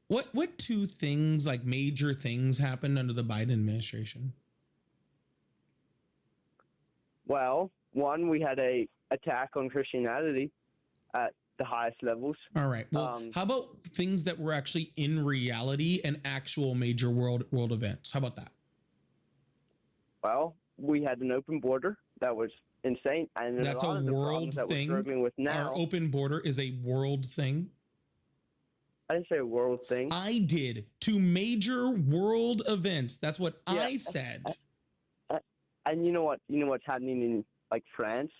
What two things, like major things, happened under the Biden administration? Well, one, we had a attack on Christianity at the highest levels. All right. Well, how about things that were actually in reality and actual major world events? How about that? Well, we had an open border that was insane, and That's a lot a of the world problems that thing. we're struggling with now. Our open border is a world thing. I didn't say a world thing. I did. To major world events. That's what I said. And you know what? You know what's happening in like France,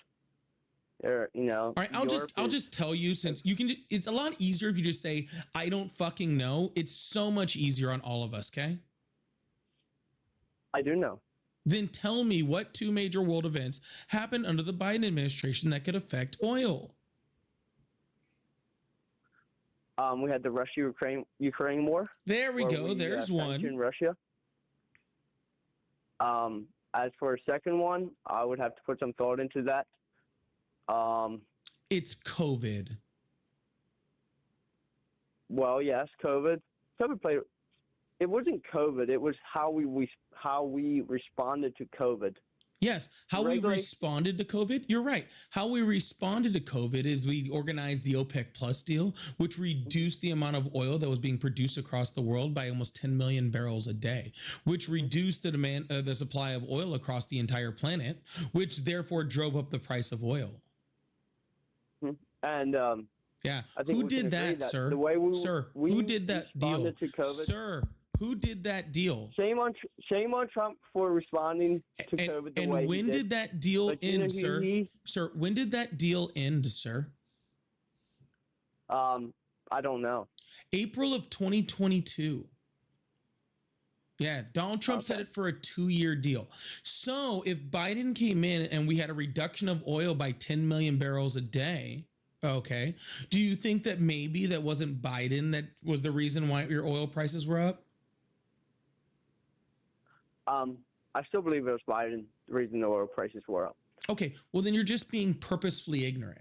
or All right, I'll just tell you, since you can. It's a lot easier if you just say I don't fucking know. It's so much easier on all of us. Okay. I do know. Then tell me what two major world events happened under the Biden administration that could affect oil. We had the Russia-Ukraine war. There we go. There's sanctioned one. Russia. As for a second one, I would have to put some thought into that. It's COVID. Well, yes, COVID. COVID played. It wasn't COVID. It was how we responded to COVID. Yes, how we responded to COVID. You're right. How we responded to COVID is we organized the OPEC Plus deal, which reduced the amount of oil that was being produced across the world by almost 10 million barrels a day, which reduced the demand, the supply of oil across the entire planet, which therefore drove up the price of oil. And yeah, I think who did that, sir? Who did that deal, sir? Who did that deal? Shame on Trump for responding to COVID the way he did. And when did that deal end, sir? Sir, when did that deal end, sir? I don't know. April of 2022. Yeah, Donald Trump said it for a 2-year deal. So if Biden came in and we had a reduction of oil by 10 million barrels a day, okay, do you think that maybe that wasn't Biden that was the reason why your oil prices were up? I still believe it was Biden, the reason the oil prices were up. Okay, well then you're just being purposefully ignorant.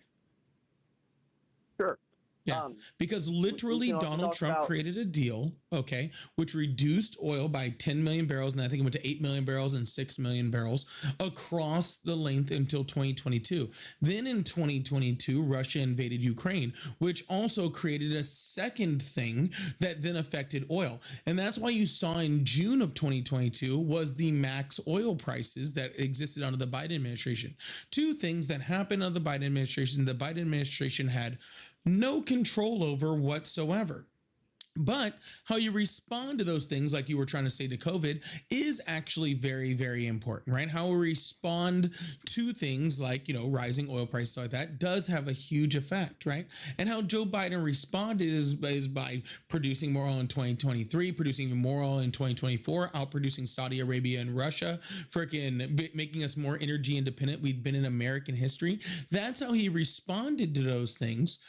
Sure. Yeah, because literally Donald Trump created a deal, okay, which reduced oil by 10 million barrels, and I think it went to 8 million barrels and 6 million barrels across the length until 2022. Then in 2022, Russia invaded Ukraine, which also created a second thing that then affected oil. And that's why you saw in June of 2022 was the max oil prices that existed under the Biden administration. Two things that happened under the Biden administration. The Biden administration had no control over whatsoever. But how you respond to those things, like you were trying to say to COVID, is actually very, very important, right? How we respond to things like, rising oil prices like that does have a huge effect, right? And how Joe Biden responded is by producing more oil in 2023, producing even more oil in 2024, outproducing Saudi Arabia and Russia, freaking making us more energy independent. We've been in American history. That's how he responded to those things,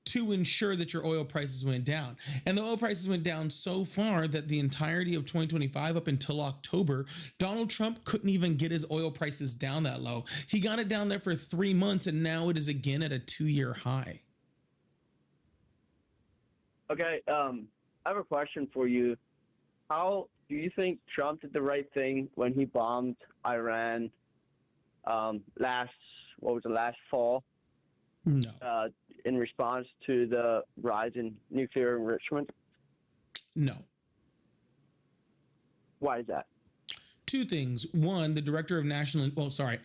to ensure that your oil prices went down. And the oil prices went down so far that the entirety of 2025 up until October, Donald Trump couldn't even get his oil prices down that low. He got it down there for 3 months, and now it is again at a 2-year high. Okay, I have a question for you. How do you think Trump did the right thing when he bombed Iran last fall? No. In response to the rise in nuclear enrichment? No. Why is that? Two things. One, the director of national,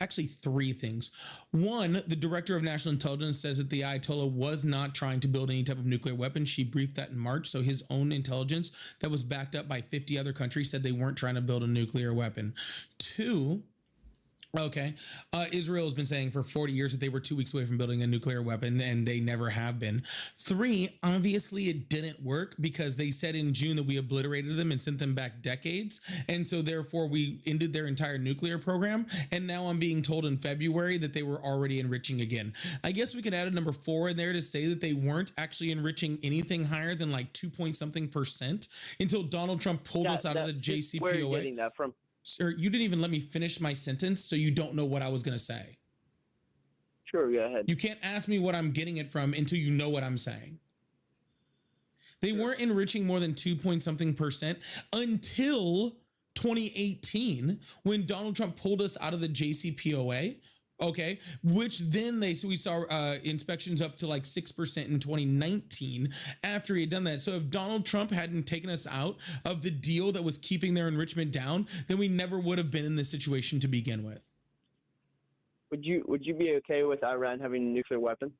actually 3 things. One, the director of national intelligence says that the Ayatollah was not trying to build any type of nuclear weapon. She briefed that in March. So his own intelligence that was backed up by 50 other countries said they weren't trying to build a nuclear weapon. 2, Israel has been saying for 40 years that they were 2 weeks away from building a nuclear weapon, and they never have been. 3, obviously it didn't work because they said in June that we obliterated them and sent them back decades. And so therefore we ended their entire nuclear program. And now I'm being told in February that they were already enriching again. I guess we could add a number 4 in there to say that they weren't actually enriching anything higher than like 2-point-something% until Donald Trump pulled us out of the JCPOA. Where are you getting that from? Sir, you didn't even let me finish my sentence, so you don't know what I was going to say. Sure, go ahead. You can't ask me what I'm getting it from until you know what I'm saying. They weren't enriching more than 2-point-something% until 2018 when Donald Trump pulled us out of the JCPOA. Okay, which then we saw inspections up to like 6% in 2019 after he had done that. So if Donald Trump hadn't taken us out of the deal that was keeping their enrichment down, then we never would have been in this situation to begin with. Would you be okay with Iran having a nuclear weapon?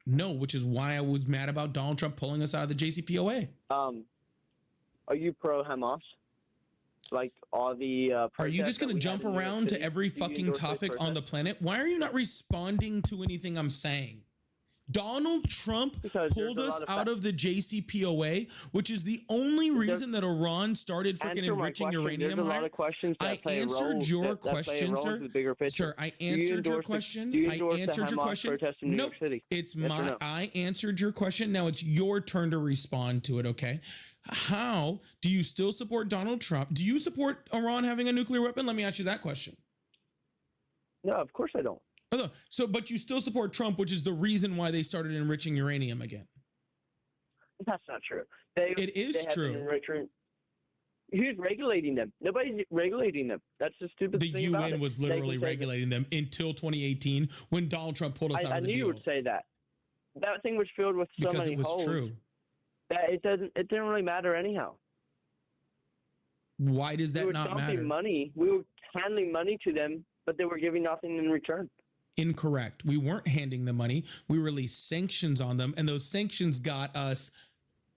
No, which is why I was mad about Donald Trump pulling us out of the JCPOA. Are you pro Hamas? Like all the are you just going to jump around to every fucking topic on the planet? Why are you not responding to anything I'm saying? Donald Trump Because pulled there's a us lot of out of the JCPOA, which is the only reason that Iran started freaking Answer my enriching question. uranium. There's a lot of questions that I play a answered role, your that play a question, role sir. into the bigger picture. Sir, I Do you answered your endorse question. do you I endorse the answered your Hamas question. protests in New Nope. York City? It's Yes or my. no? I answered your question. Now it's your turn to respond to it. Okay. How do you still support Donald Trump? Do you support Iran having a nuclear weapon? Let me ask you that question. No, of course I don't. Oh, so, but you still support Trump, which is the reason why they started enriching uranium again. That's not true. It is true. Who's regulating them? Nobody's regulating them. That's the stupid The thing about it. UN was literally regulating them until 2018 when Donald Trump pulled us out I of the knew deal. you would say that. That thing was filled with so Because many it was holes true. that it didn't really matter anyhow. Why does that not matter? Money. We were handing money to them, but they were giving nothing in return. Incorrect. We weren't handing them money. We released sanctions on them, and those sanctions got us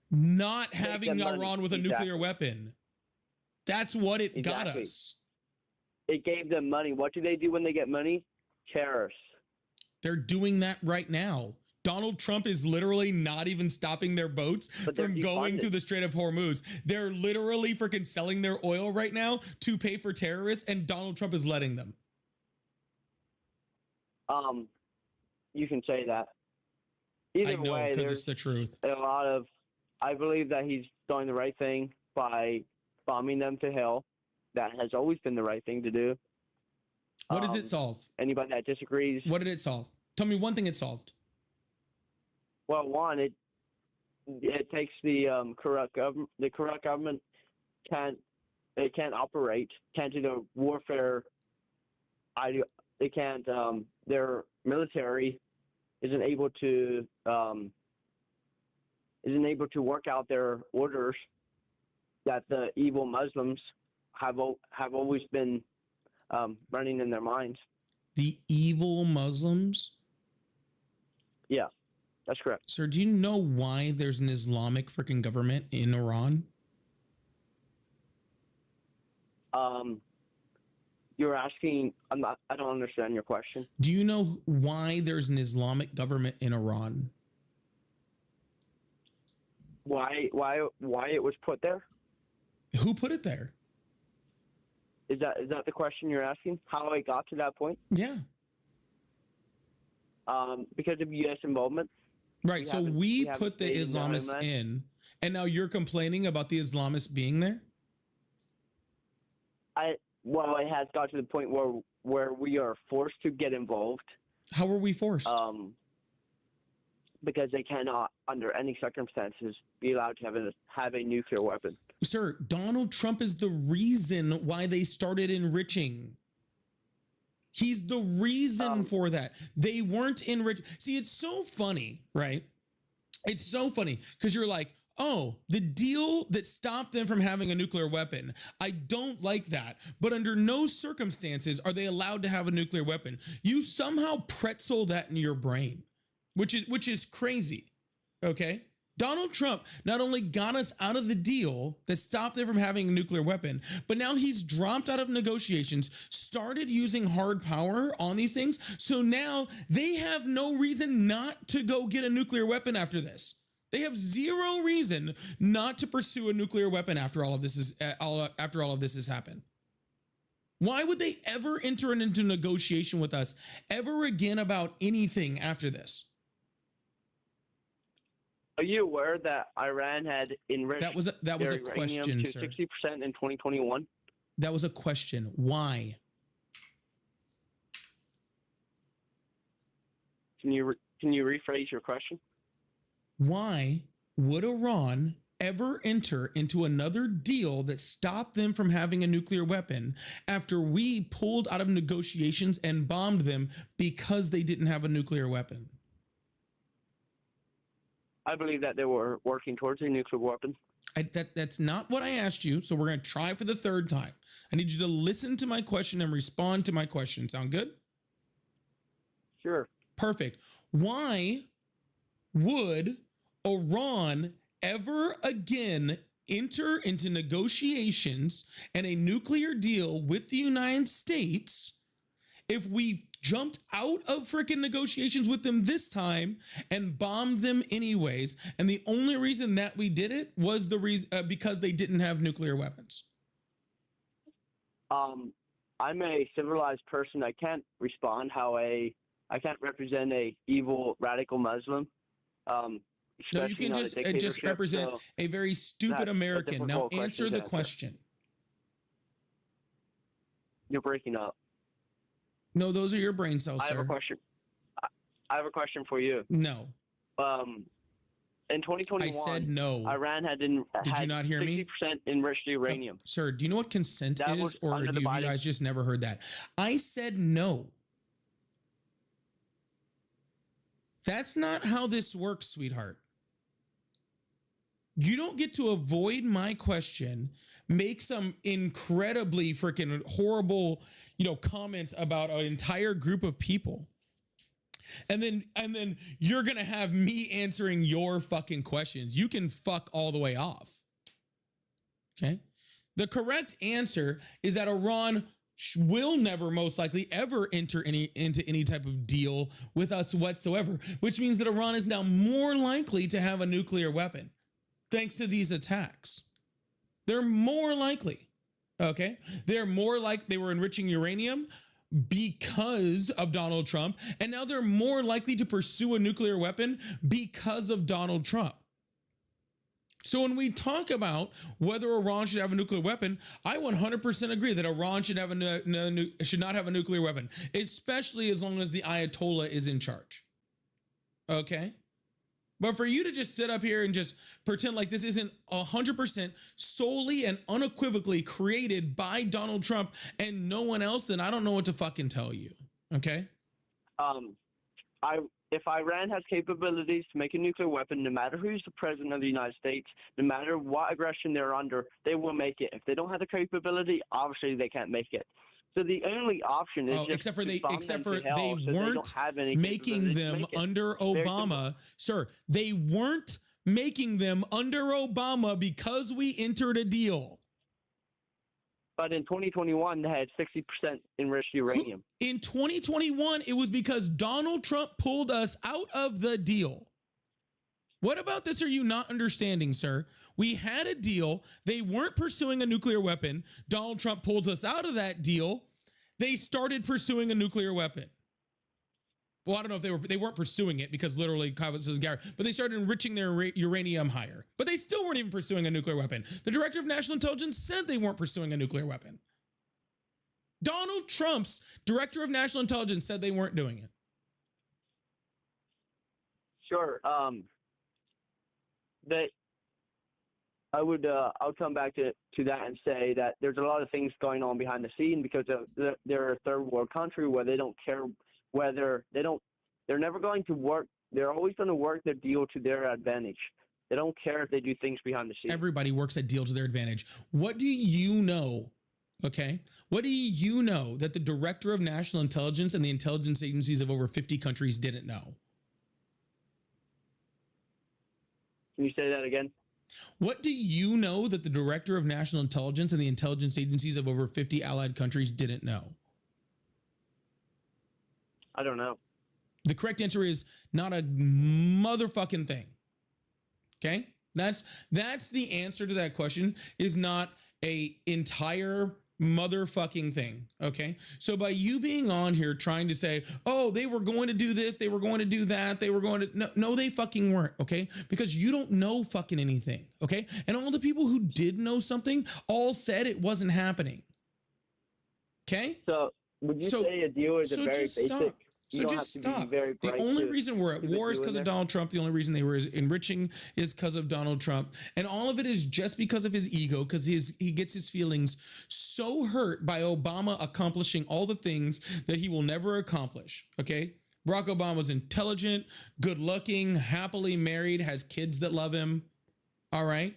not having Iran with a nuclear weapon. That's what it got us. It gave them money. What do they do when they get money? Tariffs. They're doing that right now. Donald Trump is literally not even stopping their boats from going through the Strait of Hormuz. They're literally freaking selling their oil right now to pay for terrorists, and Donald Trump is letting them. You can say that. Either I know, way, because there's it's the truth. a lot of. I believe that he's doing the right thing by bombing them to hell. That has always been the right thing to do. What does it solve? Anybody that disagrees. What did it solve? Tell me one thing it solved. Well, one, it takes the corrupt government. The corrupt government can't operate. Can't do the warfare. They can't. Their military isn't able to work out their orders that the evil Muslims have always been running in their minds. The evil Muslims? Yeah, that's correct. Sir, do you know why there's an Islamic freaking government in Iran? You're asking. I don't understand your question. Do you know why there's an Islamic government in Iran? Why it was put there? Who put it there? Is that the question you're asking? How it got to that point? Yeah. Because of U.S. involvement. Right. So we put the Islamists in, and now you're complaining about the Islamists being there? Well, it has got to the point where we are forced to get involved. How are we forced? Because they cannot, under any circumstances, be allowed to have a nuclear weapon. Sir, Donald Trump is the reason why they started enriching. He's the reason for that. They weren't enriched. See, it's so funny, right? It's so funny because you're like, oh, the deal that stopped them from having a nuclear weapon. I don't like that. But under no circumstances are they allowed to have a nuclear weapon. You somehow pretzel that in your brain, which is crazy. Okay? Donald Trump not only got us out of the deal that stopped them from having a nuclear weapon, but now he's dropped out of negotiations, started using hard power on these things. So now they have no reason not to go get a nuclear weapon after this. They have zero reason not to pursue a nuclear weapon after all of this has happened. Why would they ever enter into negotiation with us ever again about anything after this? Are you aware that Iran had enriched that was a question, to sir. 60% in 2021? That was a question. Why? Can you rephrase your question? Why would Iran ever enter into another deal that stopped them from having a nuclear weapon after we pulled out of negotiations and bombed them because they didn't have a nuclear weapon? I believe that they were working towards a nuclear weapon. That's not what I asked you, so we're going to try for the third time. I need you to listen to my question and respond to my question. Sound good? Sure. Perfect. Why would Iran ever again enter into negotiations and a nuclear deal with the United States if we jumped out of freaking negotiations with them this time and bombed them anyways. And the only reason that we did it was the reason because they didn't have nuclear weapons. I'm a civilized person. I can't respond I can't represent a evil radical Muslim. No, you can just represent a very stupid American. Now answer the question. You're breaking up. No, those are your brain cells, sir. I have a question. I have a question for you. No. In 2021, I said no. Iran had Did you not hear me? 60% enriched uranium. Sir, do you know what consent That is, was or under do the you Biden- guys just never heard that? I said no. That's not how this works, sweetheart. You don't get to avoid my question, make some incredibly freaking horrible, comments about an entire group of people. And then you're going to have me answering your fucking questions. You can fuck all the way off. Okay? The correct answer is that Iran will never most likely ever enter into any type of deal with us whatsoever, which means that Iran is now more likely to have a nuclear weapon thanks to these attacks. They're more likely. Okay? They're more like they were enriching uranium because of Donald Trump, and now they're more likely to pursue a nuclear weapon because of Donald Trump. So when we talk about whether Iran should have a nuclear weapon, I 100% agree that Iran should have should not have a nuclear weapon, especially as long as the Ayatollah is in charge. Okay? But for you to just sit up here and just pretend like this isn't 100% solely and unequivocally created by Donald Trump and no one else, then I don't know what to fucking tell you. Okay? If Iran has capabilities to make a nuclear weapon, no matter who's the president of the United States, no matter what aggression they're under, they will make it. If they don't have the capability, obviously they can't make it. So the only option is except for they they weren't making them under Obama, sir. They weren't making them under Obama because we entered a deal. But in 2021, they had 60% enriched uranium. In 2021, it was because Donald Trump pulled us out of the deal. What about this are you not understanding, sir? We had a deal. They weren't pursuing a nuclear weapon. Donald Trump pulled us out of that deal. They started pursuing a nuclear weapon. Well, I don't know if they weren't pursuing it because literally, but they started enriching their uranium higher. But they still weren't even pursuing a nuclear weapon. The director of national intelligence said they weren't pursuing a nuclear weapon. Donald Trump's director of national intelligence said they weren't doing it. Sure. I'll come back to that and say that there's a lot of things going on behind the scene because they're a third world country where they don't care whether they're never going to work. They're always going to work their deal to their advantage. They don't care if they do things behind the scenes. Everybody works a deal to their advantage. What do you know? Okay. What do you know that the director of national intelligence and the intelligence agencies of over 50 countries didn't know? Can you say that again? What do you know that the director of national intelligence and the intelligence agencies of over 50 allied countries didn't know? I don't know. The correct answer is not a motherfucking thing. Okay? That's the answer to that question, is not a entire motherfucking thing. Okay? So by you being on here trying to say, oh, they were going to do this, they were going to do that, they were going to no, they fucking weren't. Okay? Because you don't know fucking anything. Okay? And all the people who did know something all said it wasn't happening. Okay? So would you say a deal is a very basic? Stop. So just stop. The only reason we're at war is because of Donald Trump. The only reason they were enriching is because of Donald Trump. And all of it is just because of his ego, because he gets his feelings so hurt by Obama accomplishing all the things that he will never accomplish. Okay? Barack Obama's intelligent, good looking, happily married, has kids that love him. All right?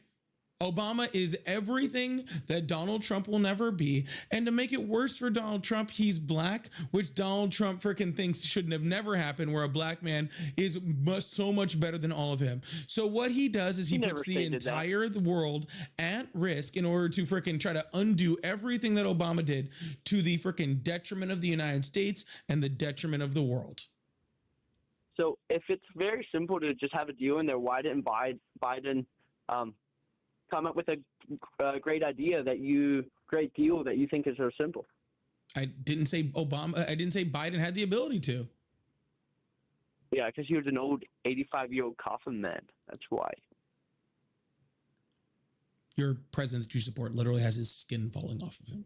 Obama is everything that Donald Trump will never be. And to make it worse for Donald Trump, he's black, which Donald Trump freaking thinks shouldn't have never happened, where a black man is so much better than all of him. So what he does is he puts the entire world at risk in order to freaking try to undo everything that Obama did, to the freaking detriment of the United States and the detriment of the world. So if it's very simple to just have a deal in there, why didn't Biden come up with a great deal that you think is so simple? I didn't say Biden had the ability to. Yeah, because he was an old 85-year-old coffin man. That's why. Your president that you support literally has his skin falling off of him.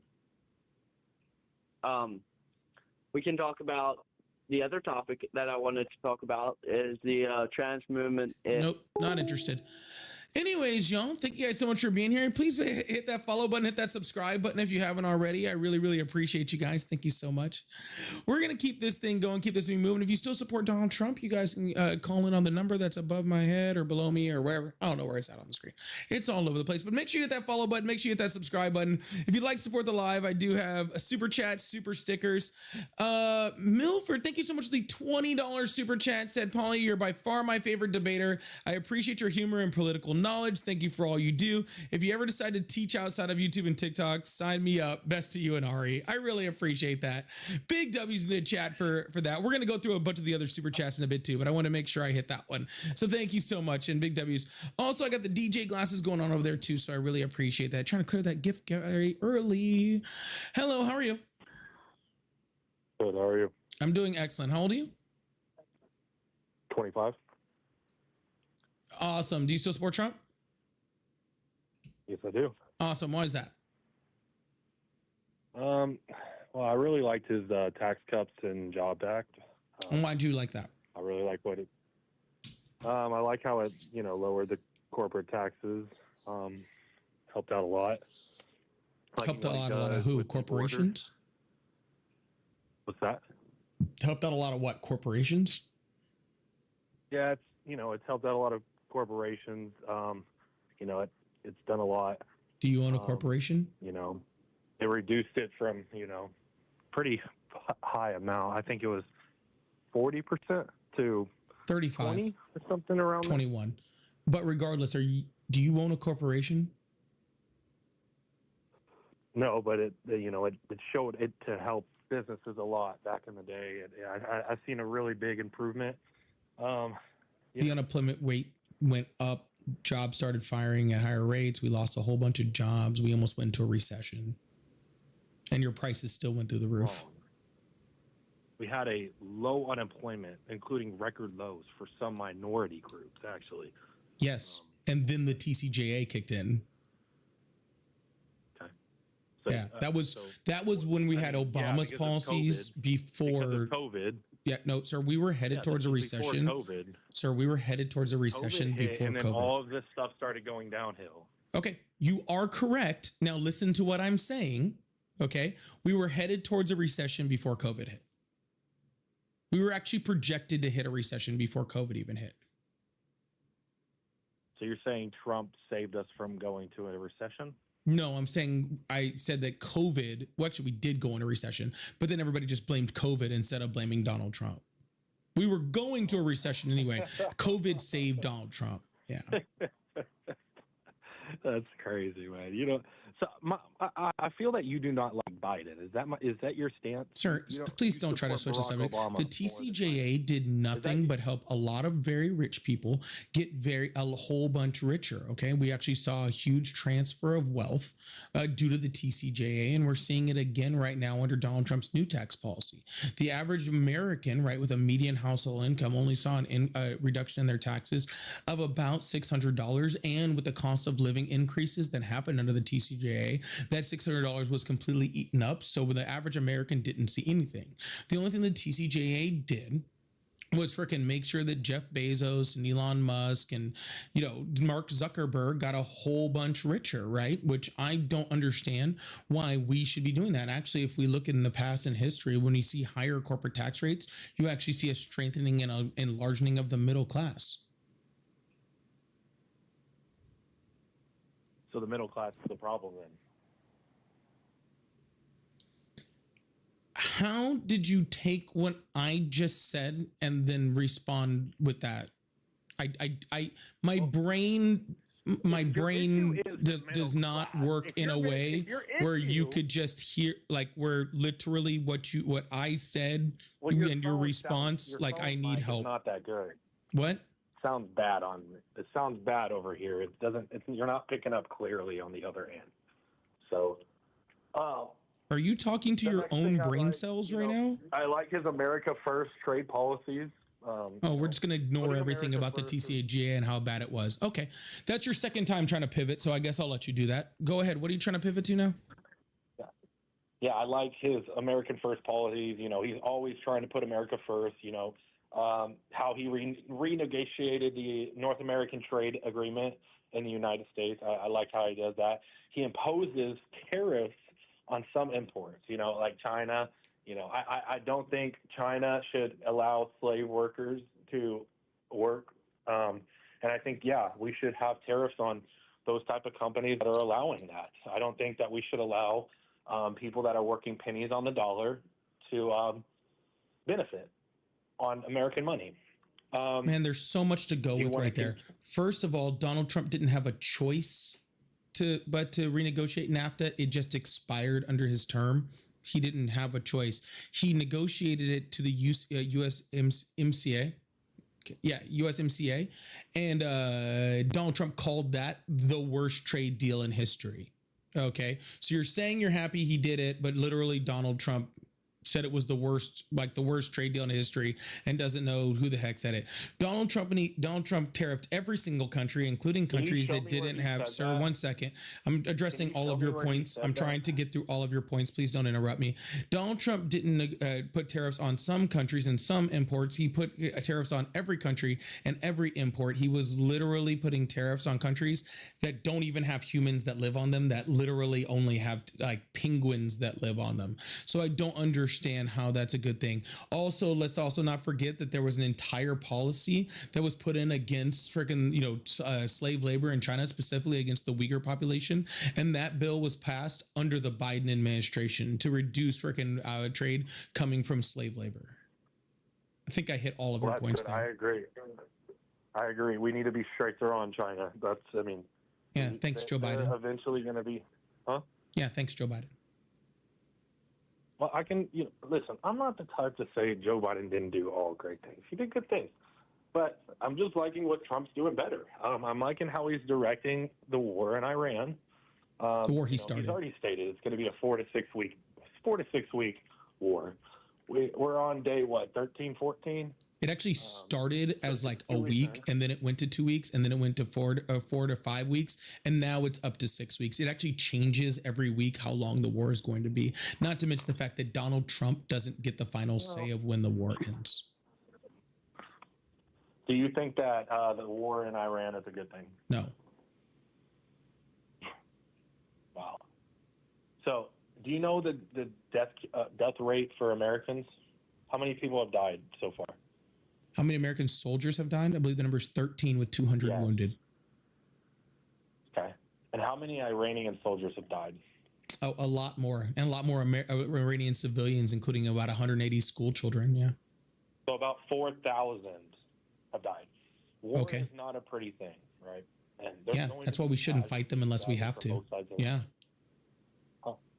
We can talk about the other topic that I wanted to talk about is the trans movement. Nope, not interested. Anyways, y'all, thank you guys so much for being here. Please hit that follow button, hit that subscribe button if you haven't already. I really, really appreciate you guys. Thank you so much. We're going to keep this thing going, keep this thing moving. If you still support Donald Trump, you guys can call in on the number that's above my head or below me or wherever. I don't know where it's at on the screen. It's all over the place. But make sure you hit that follow button. Make sure you hit that subscribe button. If you'd like to support the live, I do have a super chat, super stickers. Milford, thank you so much for the $20 super chat. Said, Polly, you're by far my favorite debater. I appreciate your humor and political knowledge. Thank you for all you do. If you ever decide to teach outside of YouTube and TikTok, sign me up. Best to you and Ari. I really appreciate that. Big W's in the chat for that. We're going to go through a bunch of the other super chats in a bit too, but I want to make sure I hit that one. So thank you so much, and big W's. Also, I got the DJ glasses going on over there too, so I really appreciate that. Trying to clear that gift very early. Hello, how are you? Good, how are you? I'm doing excellent. How old are you? 25. Awesome. Do you still support Trump? Yes, I do. Awesome. Why is that? Well, I really liked his tax cuts and Jobs Act. And why do you like that? I really like what it. I like how it, lowered the corporate taxes. Helped out a lot. Helped out a lot of who? Corporations? What's that? Helped out a lot of what? Corporations? Yeah, it's helped out a lot of corporations. It's done a lot. Do you own a corporation? They reduced it from, pretty high amount. I think it was 40% to 35 20 or something around 21. But regardless, do you own a corporation? No, but it showed it to help businesses a lot back in the day. I've seen a really big improvement. The unemployment rate went up. Jobs started firing at higher rates. We lost a whole bunch of jobs. We almost went into a recession. And your prices still went through the roof. We had a low unemployment, including record lows for some minority groups, actually. Yes. And then the TCJA kicked in. Okay. So, yeah, that was when we had Obama's policies before COVID. Yeah, no, sir, we were headed towards a recession. COVID. Sir, we were headed towards a recession before and then COVID. all of this stuff started going downhill. Okay, you are correct. Now listen to what I'm saying. Okay, we were headed towards a recession before COVID hit. We were actually projected to hit a recession before COVID even hit. So you're saying Trump saved us from going to a recession? No, I said that COVID, well, actually we did go into recession, but then everybody just blamed COVID instead of blaming Donald Trump. We were going to a recession anyway. COVID saved Donald Trump. Yeah. That's crazy, man. So I feel that you do not like Biden. Is that your stance? Sir, please don't try to switch the subject. The TCJA did nothing but help a lot of very rich people get a whole bunch richer. Okay, we actually saw a huge transfer of wealth due to the TCJA, and we're seeing it again right now under Donald Trump's new tax policy. The average American, right, with a median household income only saw a reduction in their taxes of about $600, and with the cost of living increases that happened under the TCJA, that $600 was completely eaten up. So the average American didn't see anything. The only thing the TCJA did was freaking make sure that Jeff Bezos and Elon Musk and, Mark Zuckerberg got a whole bunch richer, right? Which I don't understand why we should be doing that. Actually, if we look in the past in history, when you see higher corporate tax rates, you actually see a strengthening and an enlarging of the middle class. So the middle class is the problem then. How did you take what I just said and then respond with that? My brain does not work in a way where you could just hear, like, where literally what I said and your response, like, I need help. Not that good. What? Sounds bad it sounds bad over here. You're not picking up clearly on the other end. So, are you talking to your own brain cells right now? I like his America First trade policies. We're just going to ignore everything about the TCAGA and how bad it was. Okay. That's your second time trying to pivot, so I guess I'll let you do that. Go ahead. What are you trying to pivot to now? Yeah, I like his American First policies. He's always trying to put America first, how he renegotiated the North American Trade Agreement in the United States. I like how he does that. He imposes tariffs on some imports, like China. I don't think China should allow slave workers to work. And I think, we should have tariffs on those type of companies that are allowing that. I don't think that we should allow people that are working pennies on the dollar to benefit on American money. Man, there's so much to go with right there. First of all, Donald Trump didn't have a choice but to renegotiate NAFTA. It just expired under his term. He didn't have a choice. He negotiated it to the USMCA. Yeah, USMCA. And Donald Trump called that the worst trade deal in history. Okay. So you're saying you're happy he did it, but literally Donald Trump said it was the worst trade deal in history and doesn't know who the heck said it. Donald Trump tariffed every single country, including countries that didn't have. Sir, 1 second. I'm addressing all of your points. I'm trying to get through all of your points. Please don't interrupt me. Donald Trump didn't put tariffs on some countries and some imports. He put tariffs on every country and every import. He was literally putting tariffs on countries that don't even have humans that live on them, that literally only have like penguins that live on them. So I don't understand how that's a good thing. Also, let's also not forget that there was an entire policy that was put in against freaking, slave labor in China, specifically against the Uyghur population. And that bill was passed under the Biden administration to reduce freaking trade coming from slave labor. I think I hit all of your points there. I agree. We need to be straighter on China. Thanks, Joe Biden. Eventually going to be, Yeah, thanks, Joe Biden. Well, I can, listen, I'm not the type to say Joe Biden didn't do all great things. He did good things. But I'm just liking what Trump's doing better. I'm liking how he's directing the war in Iran. The war he started. He's already stated it's going to be a 4 to 6 week war. We're on day, 13, 14? It actually started as like a week, and then it went to 2 weeks, and then it went to 4 to 5 weeks, and now it's up to 6 weeks. It actually changes every week how long the war is going to be. Not to mention the fact that Donald Trump doesn't get the final say of when the war ends. Do you think that the war in Iran is a good thing? No. Wow. So, do you know the death rate for Americans? How many people have died so far? How many American soldiers have died? I believe the number is 13 with 200 wounded. Okay. And how many Iranian soldiers have died? Oh, a lot more. And a lot more Iranian civilians, including about 180 school children. Yeah. So about 4,000 have died. War is not a pretty thing, right? And that's why we shouldn't fight them unless we have to. Yeah.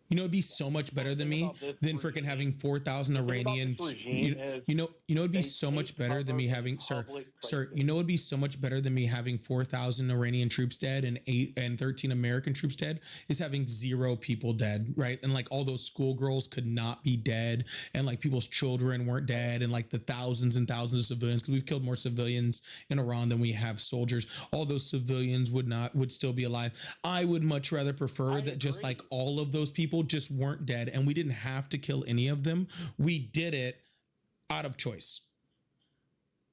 You know, it'd be so much better than freaking having 4,000 Iranian. It'd be so much better than me having, sir. It'd be so much better than me having 4,000 Iranian troops dead and 13 American troops dead is having 0 people dead, right? And like all those schoolgirls could not be dead, and like people's children weren't dead, and like the thousands and thousands of civilians, because we've killed more civilians in Iran than we have soldiers. All those civilians would still be alive. I would much rather prefer that just like all of those people just weren't dead, and we didn't have to kill any of them. We did it out of choice.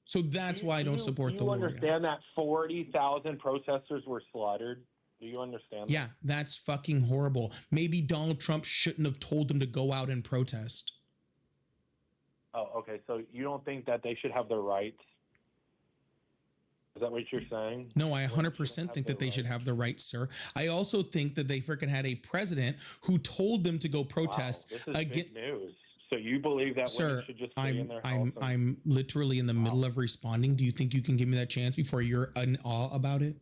So that's why I don't support the war. Do you understand that 40,000 protesters were slaughtered? Do you understand that? Yeah, that's fucking horrible. Maybe Donald Trump shouldn't have told them to go out and protest. Oh, okay. So you don't think that they should have their rights? Is that what you're saying? No, I Women 100% shouldn't think have that they the should right- have the right, sir. I also think that they freaking had a president who told them to go protest Wow, this is against. big news. So you believe that Sir, women should just stay in their house? I'm literally in the middle of responding. Do you think you can give me that chance before you're in awe about it?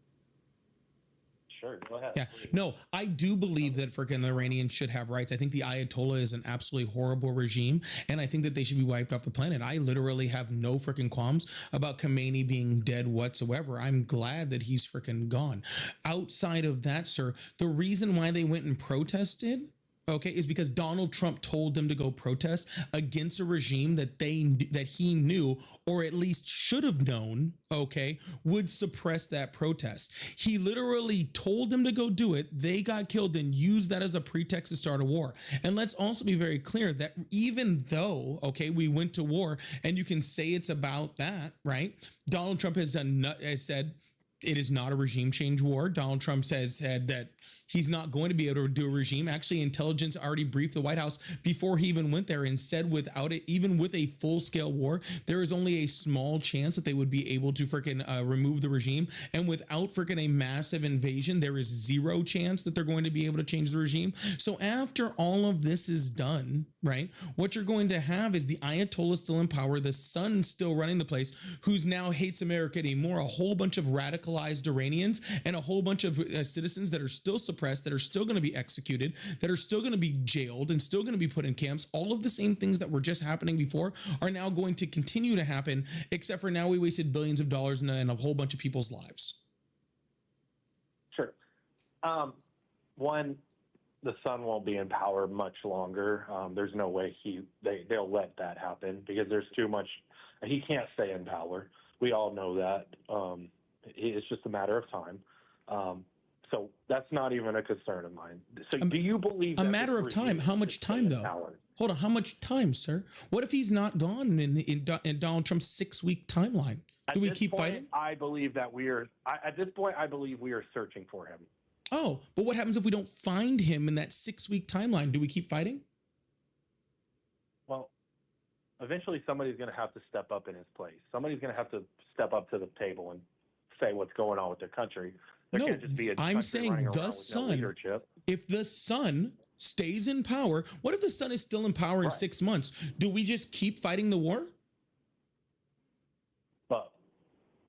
Sure, go ahead. Yeah, please. no, I do believe that freaking the Iranians should have rights. I think the Ayatollah is an absolutely horrible regime, and I think that they should be wiped off the planet. I literally have no freaking qualms about Khomeini being dead whatsoever. I'm glad that he's freaking gone. Outside of that, sir, the reason why they went and protested, okay, is because Donald Trump told them to go protest against a regime that he knew, or at least should have known, okay, would suppress that protest. He literally told them to go do it. They got killed and used that as a pretext to start a war. And let's also be very clear that even though, okay, we went to war, and you can say it's about that, right? Donald Trump has said it is not a regime change war. Donald Trump said that he's not going to be able to do a regime. Actually, intelligence already briefed the White House before he even went there and said without it, even with a full scale war, there is only a small chance that they would be able to freaking remove the regime. And without freaking a massive invasion, there is zero chance that they're going to be able to change the regime. So after all of this is done, right, what you're going to have is the Ayatollah still in power, the son still running the place, who's now hates America anymore, a whole bunch of radicalized Iranians and a whole bunch of citizens that are still suppressed, that are still going to be executed, that are still going to be jailed and still going to be put in camps. All of the same things that were just happening before are now going to continue to happen, except for now we wasted billions of dollars and a whole bunch of people's lives. Sure. One, the son won't be in power much longer. There's no way they'll let that happen because there's too much. He can't stay in power. We all know that. It's just a matter of time. So that's not even a concern of mine. So do you believe a that matter of time? How much time though? Hold on, how much time, sir? What if he's not gone in Donald Trump's 6-week timeline? Do we keep fighting? I believe that at this point, I believe we are searching for him. Oh, but what happens if we don't find him in that 6-week timeline? Do we keep fighting? Well, eventually somebody's going to have to step up in his place. Somebody's going to have to step up to the table and say what's going on with their country. There can't just be a I'm saying running around the with no son. leadership. If the son stays in power, what if the son is still in power in 6 months? Do we just keep fighting the war? But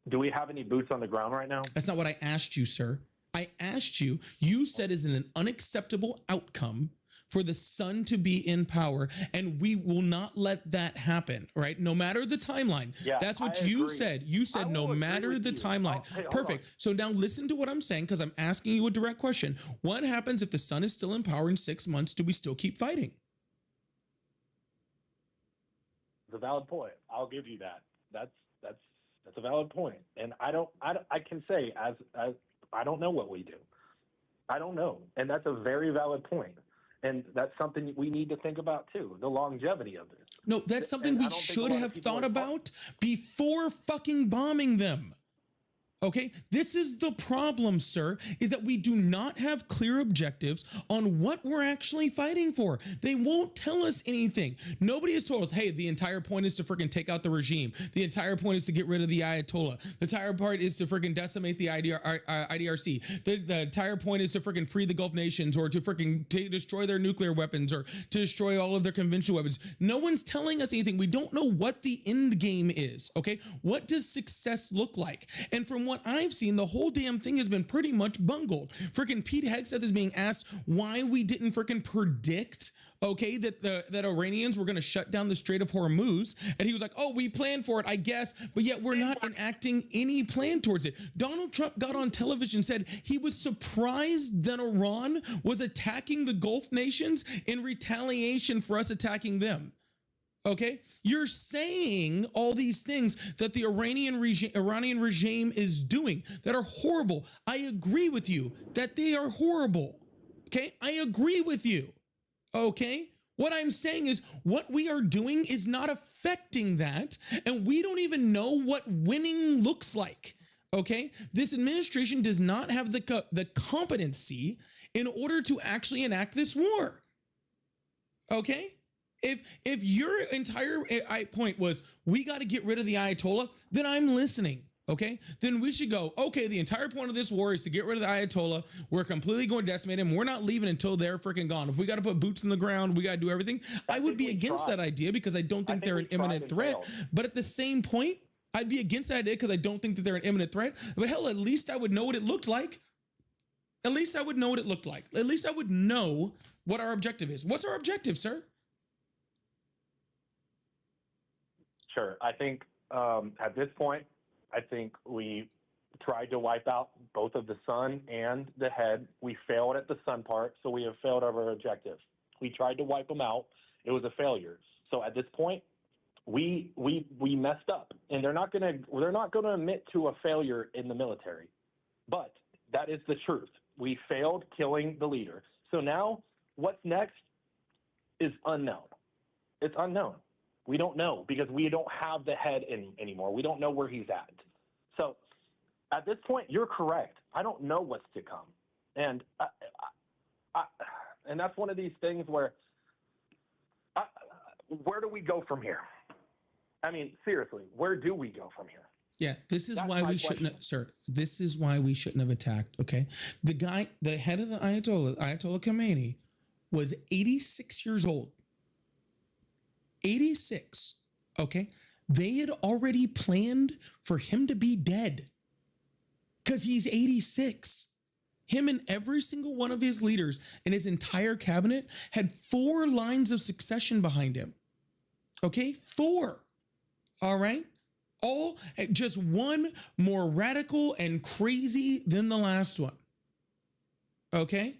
do we have any boots on the ground right now? That's not what I asked you, sir. I asked you, you said is an unacceptable outcome for the son to be in power, and we will not let that happen, right? No matter the timeline. Yeah, that's what I you agree. said. You said no matter the timeline. Hey, hold Perfect. So now listen to what I'm saying, because I'm asking you a direct question. What happens if the son is still in power in 6 months? Do we still keep fighting? It's a valid point. I'll give you that. That's a valid point. And I can say as I don't know what we do. I don't know. And that's a very valid point. And that's something we need to think about too, the longevity of this. No, that's something we should have thought about before fucking bombing them. Okay, this is the problem, sir, is that we do not have clear objectives on what we're actually fighting for. They won't tell us anything. Nobody has told us, hey, the entire point is to freaking take out the regime. The entire point is to get rid of the Ayatollah. The entire part is to freaking decimate the IDRC. The entire point is to freaking free the Gulf nations, or to freaking destroy their nuclear weapons, or to destroy all of their conventional weapons. No one's telling us anything. We don't know what the end game is, okay? What does success look like? And from what I've seen, the whole damn thing has been pretty much bungled. Freaking Pete Hegseth is being asked why we didn't freaking predict, okay, that Iranians were going to shut down the Strait of Hormuz, and he was like, "Oh, we planned for it, I guess, but yet we're not enacting any plan towards it." Donald Trump got on television and said he was surprised that Iran was attacking the Gulf nations in retaliation for us attacking them. Okay, you're saying all these things that the Iranian regime is doing that are horrible. I agree with you that they are horrible. Okay, I agree with you. Okay, what I'm saying is what we are doing is not affecting that, and we don't even know what winning looks like. Okay, this administration does not have the competency in order to actually enact this war. Okay. If your entire point was we got to get rid of the Ayatollah, then I'm listening. okay, then we should go, okay, the entire point of this war is to get rid of the Ayatollah. We're completely going to decimate him. We're not leaving until they're freaking gone. If we got to put boots in the ground, we got to do everything. I would be against that idea because I don't think they're an imminent threat. But at the same point, I'd be against that idea because I don't think that they're an imminent threat. But hell, at least I would know what it looked like. At least I would know what it looked like. At least I would know what our objective is. What's our objective, sir? Sure. I think at this point, I think we tried to wipe out both of the sun and the head. We failed at the sun part, so we have failed our objective. We tried to wipe them out. It was a failure. So at this point, we messed up, and they're not gonna admit to a failure in the military, but that is the truth. We failed killing the leader. So now what's next is unknown. It's unknown. We don't know because we don't have the head anymore. We don't know where he's at. So at this point, you're correct. I don't know what's to come. And and that's one of these things where where do we go from here? I mean, seriously, where do we go from here? Yeah, this is why we shouldn't have, sir. This is why we shouldn't have attacked. Okay, the head of the Ayatollah Khomeini, was 86 years old. 86. Okay, they had already planned for him to be dead because he's 86. Him and every single one of his leaders and his entire cabinet had 4 lines of succession behind him. Okay, 4. All right. All just one more radical and crazy than the last one. Okay.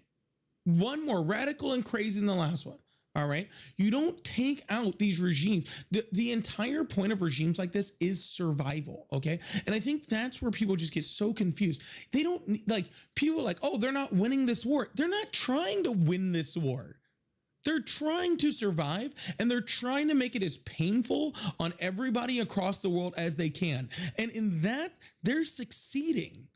One more radical and crazy than the last one. All right. You don't take out these regimes. The entire point of regimes like this is survival. Okay. And I think that's where people just get so confused. They don't like people are like, oh, they're not winning this war. They're not trying to win this war. They're trying to survive, and they're trying to make it as painful on everybody across the world as they can. And in that, they're succeeding.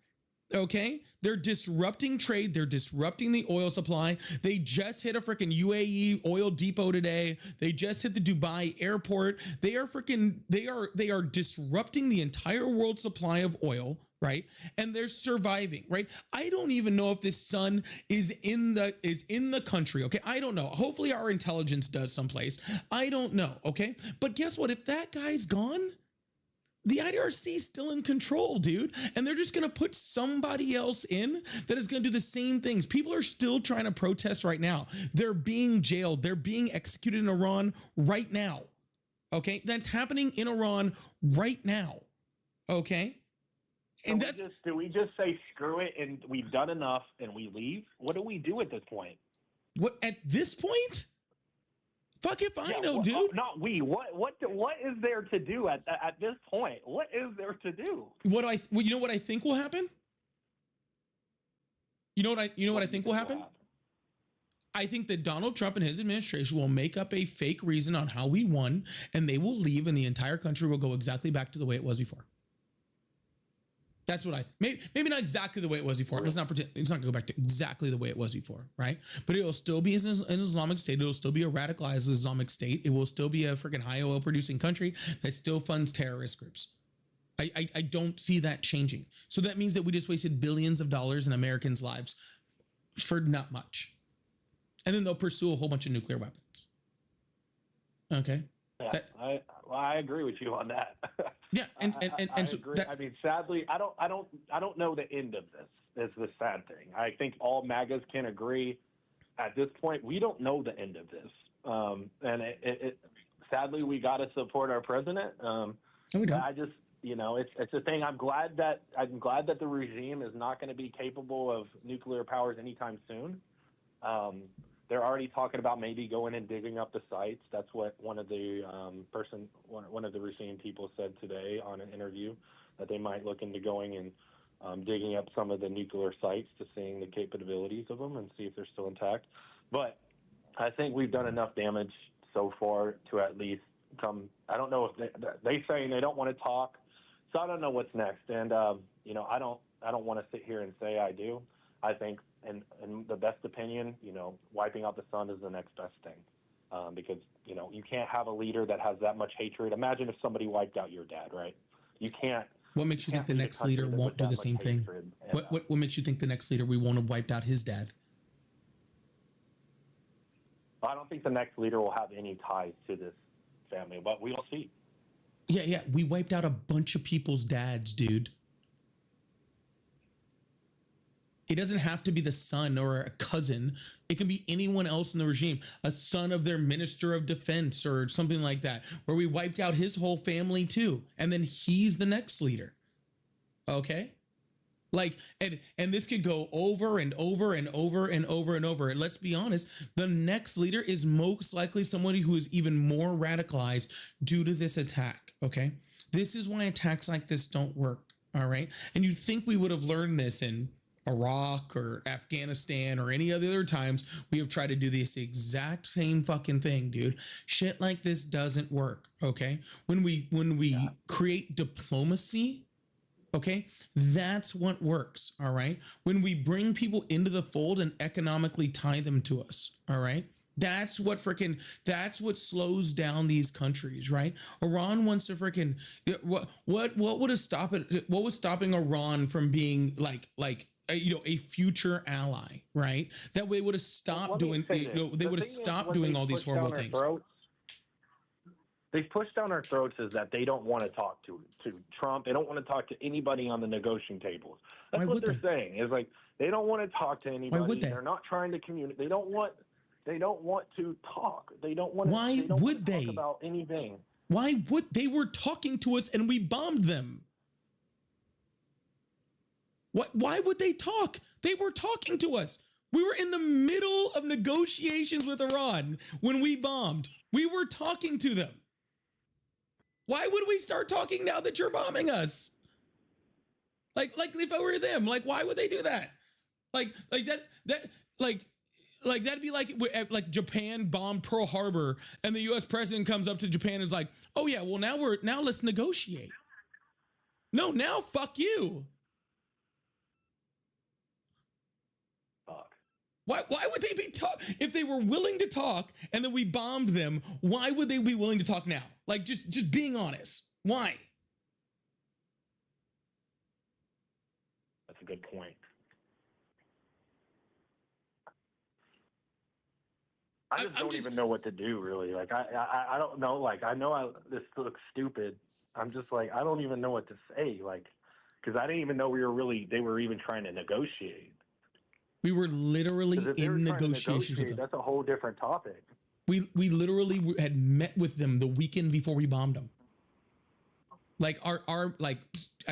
Okay, they're disrupting trade. They're disrupting the oil supply. They just hit a freaking UAE oil depot today. They just hit the Dubai airport. They are disrupting the entire world supply of oil, right? And they're surviving, right? I don't even know if this son is in the country, okay? I don't know. Hopefully our intelligence does someplace. I don't know, okay? But guess what? If that guy's gone, the IDRC is still in control, dude. And they're just going to put somebody else in that is going to do the same things. People are still trying to protest right now. They're being jailed. They're being executed in Iran right now. Okay. That's happening in Iran right now. Okay. And do we just say screw it and we've done enough and we leave? What do we do at this point? What at this point? Fuck if I know, dude. Not we. What is there to do at this point? What is there to do? You know what I think will happen? You know what I think will happen? I think that Donald Trump and his administration will make up a fake reason on how we won, and they will leave, and the entire country will go exactly back to the way it was before. That's what maybe not exactly the way it was before. Let's not pretend it's not gonna go back to exactly the way it was before, right? But it'll still be an Islamic state. It'll still be a radicalized Islamic state. It will still be a freaking high oil producing country that still funds terrorist groups. I don't see that changing. So that means that we just wasted billions of dollars in Americans' lives for not much. And then they'll pursue a whole bunch of nuclear weapons. Okay. Yeah, I agree with you on that. Yeah, and so agree. I mean, sadly, I don't know the end of this. Is the sad thing. I think all MAGAs can agree. At this point, we don't know the end of this, and sadly, we got to support our president. We don't. I just, it's a thing. I'm glad that the regime is not going to be capable of nuclear powers anytime soon. They're already talking about maybe going and digging up the sites. That's what one of the one of the regime people said today on an interview, that they might look into going and digging up some of the nuclear sites to seeing the capabilities of them and see if they're still intact. But I think we've done enough damage so far to at least come. I don't know if they saying they don't want to talk, so I don't know what's next. And I don't want to sit here and say I do. I think, in the best opinion, wiping out the sun is the next best thing, because you can't have a leader that has that much hatred. Imagine if somebody wiped out your dad, right? You can't What makes you think the next leader won't do the same thing? What makes you think the next leader we won't have wiped out his dad? I don't think the next leader will have any ties to this family, but we'll see. Yeah. We wiped out a bunch of people's dads, dude. It doesn't have to be the son or a cousin. It can be anyone else in the regime, a son of their minister of defense or something like that, where we wiped out his whole family too. And then he's the next leader. Okay. Like, and this could go over and over and over and over and over. And let's be honest, the next leader is most likely somebody who is even more radicalized due to this attack. Okay. This is why attacks like this don't work. All right. And you'd think we would have learned this in Iraq or Afghanistan or any other times we have tried to do this exact same fucking thing, dude. Shit like this doesn't work. Okay. When we create diplomacy, okay, that's what works. All right. When we bring people into the fold and economically tie them to us. All right. That's what slows down these countries, right? Iran wants to what would have stopped it? What was stopping Iran from being like a future ally, right? That way would have stopped doing, they would have stopped doing all these horrible things. They've pushed down our throats is that they don't want to talk to Trump. They don't want to talk to anybody on the negotiating tables. That's what they're saying. Is like they don't want to talk to anybody. Why would they? They're not trying to communicate. They don't want to talk. They don't want to. Why would they? Talk about anything. Why would they? Were talking to us and we bombed them. Why would they talk? They were talking to us. We were in the middle of negotiations with Iran when we bombed. We were talking to them. Why would we start talking now that you're bombing us? Like if I were them, like why would they do that? Like that'd be like Japan bombed Pearl Harbor and the US president comes up to Japan and is like, "Oh yeah, well now let's negotiate." No, now fuck you. Why would they be if they were willing to talk and then we bombed them? Why would they be willing to talk now? Like just being honest. Why? That's a good point. I don't even know what to do really. Like I don't know. Like I know this looks stupid. I'm just like I don't even know what to say. Like because I didn't even know they were even trying to negotiate. We were literally in negotiations with them. That's a whole different topic. We literally had met with them the weekend before we bombed them. Like our I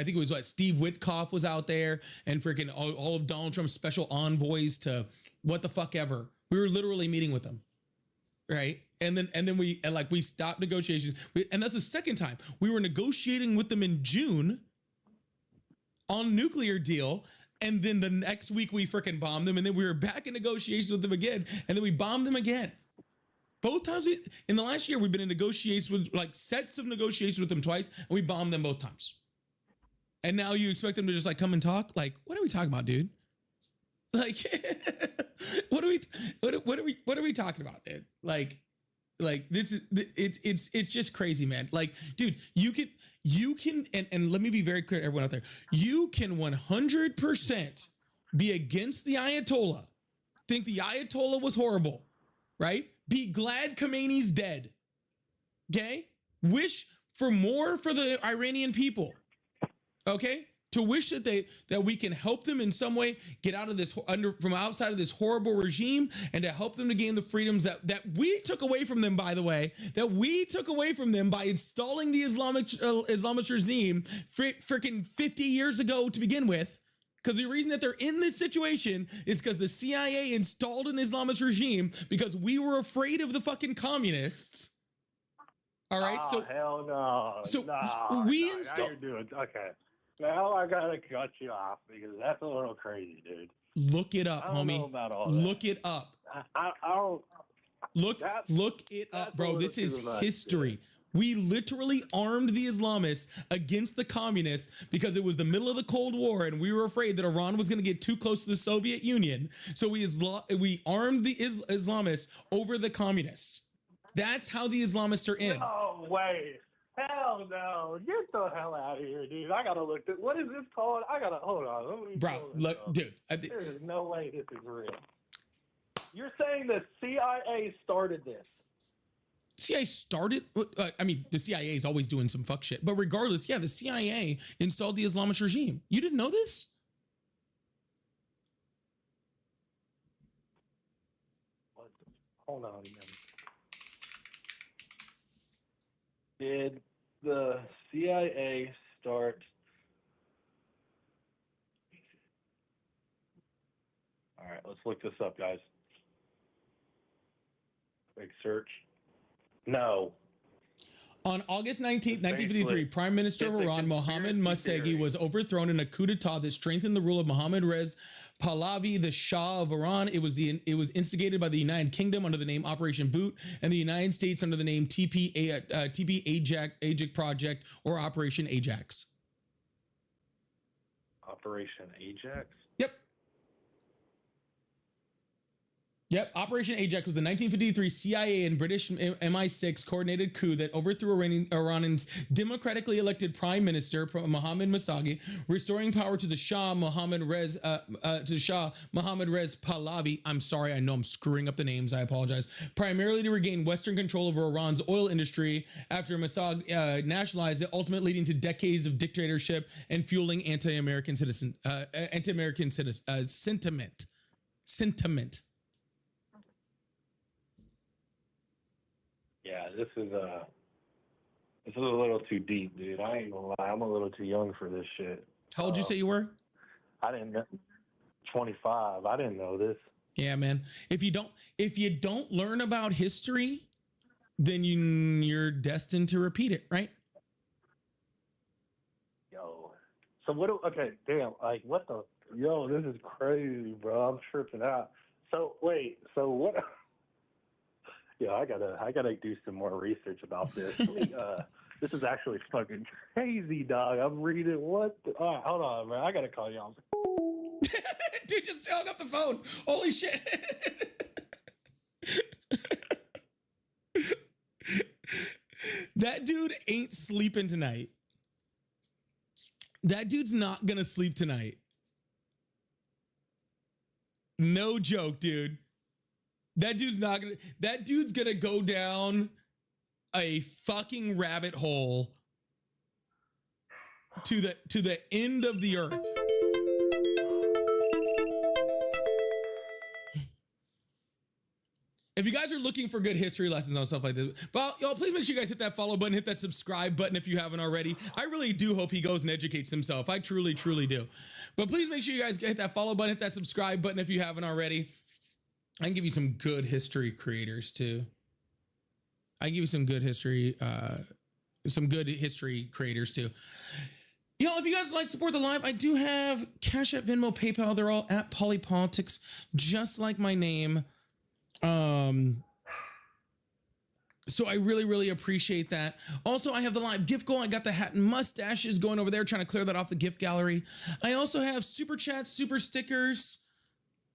think it was Steve Witkoff was out there and freaking all of Donald Trump's special envoys to what the fuck ever. We were literally meeting with them. Right. And then we stopped negotiations. And that's the second time we were negotiating with them in June on nuclear deal. And then the next week we freaking bombed them. And then we were back in negotiations with them again. And then we bombed them again. Both times in the last year, we've been in negotiations with sets of negotiations with them twice. And we bombed them both times. And now you expect them to just come and talk? Like, what are we talking about, dude? Like, what are we talking about, dude? Like this is, it's just crazy, man. Like, dude, you can, and let me be very clear to everyone out there. You can 100% be against the Ayatollah, think the Ayatollah was horrible, right? Be glad Khomeini's dead. Okay? Wish for more for the Iranian people. Okay? To wish that we can help them in some way get out of this from outside of this horrible regime and to help them to gain the freedoms that we took away from them, by the way, that we took away from them by installing the Islamist regime freaking 50 years ago to begin with. Because the reason that they're in this situation is because the CIA installed an Islamist regime because we were afraid of the fucking communists. All right. Oh, so hell no. So no, we no, installed. You're doing okay. Now I gotta cut you off because that's a little crazy, dude. Look it up, I don't homie. know about all Look that. it up. I don't. Look it up, bro. This is history. We literally armed the Islamists against the communists because it was the middle of the Cold War and we were afraid that Iran was going to get too close to the Soviet Union. So we armed the Islamists over the communists. That's how the Islamists are in. No way. Hell no. Get the hell out of here, dude. I gotta look. What is this called? I gotta hold on. Let me Bro, pull this look, up. dude. There is no way this is real. You're saying the CIA started this? CIA started. I mean, the CIA is always doing some fuck shit. But regardless, yeah, the CIA installed the Islamist regime. You didn't know this? Hold on a minute. Did the CIA start? All right, let's look this up, guys. Quick search. No. On August 19th, 1953, Prime Minister of Iran, Mohammad Mossadegh, was overthrown in a coup d'etat that strengthened the rule of Mohammad Reza Pahlavi, the Shah of Iran. It was instigated by the United Kingdom under the name Operation Boot and the United States under the name TP Ajax Project or Operation Ajax. Operation Ajax? Yep, Operation Ajax was the 1953 CIA and British MI6 coordinated coup that overthrew Iran's democratically elected Prime Minister Mohammad Mossadegh, restoring power to the Shah Mohammad Reza Pahlavi. I'm sorry, I know I'm screwing up the names. I apologize. Primarily to regain Western control over Iran's oil industry after Mossadegh nationalized it, ultimately leading to decades of dictatorship and fueling anti-American sentiment. Yeah, this is a little too deep, dude. I ain't gonna lie. I'm a little too young for this shit. How old did you say you were? I didn't know. 25. I didn't know this. Yeah, man. If you don't learn about history, then you're destined to repeat it, right? Yo. So what? Okay, damn. Like, what the? Yo, this is crazy, bro. I'm tripping out. So wait. So what? Yeah, I gotta do some more research about this. This is actually fucking crazy, dog. I'm reading what? All right, hold on, man. I gotta call y'all. Dude, just hung up the phone. Holy shit. That dude ain't sleeping tonight. That dude's not gonna sleep tonight. No joke, dude. That dude's gonna go down a fucking rabbit hole to the end of the earth. If you guys are looking for good history lessons on stuff like this, well, y'all, please make sure you guys hit that follow button, hit that subscribe button if you haven't already. I really do hope he goes and educates himself. I truly, truly do. But please make sure you guys hit that follow button, hit that subscribe button if you haven't already. I can give you some good history creators too. I can give you some good history creators too. Y'all, if you guys like support the live, I do have Cash App, Venmo, PayPal. They're all at Polypolitics, just like my name. So I really, really appreciate that. Also, I have the live gift goal. I got the hat and mustaches going over there, trying to clear that off the gift gallery. I also have super chats, super stickers,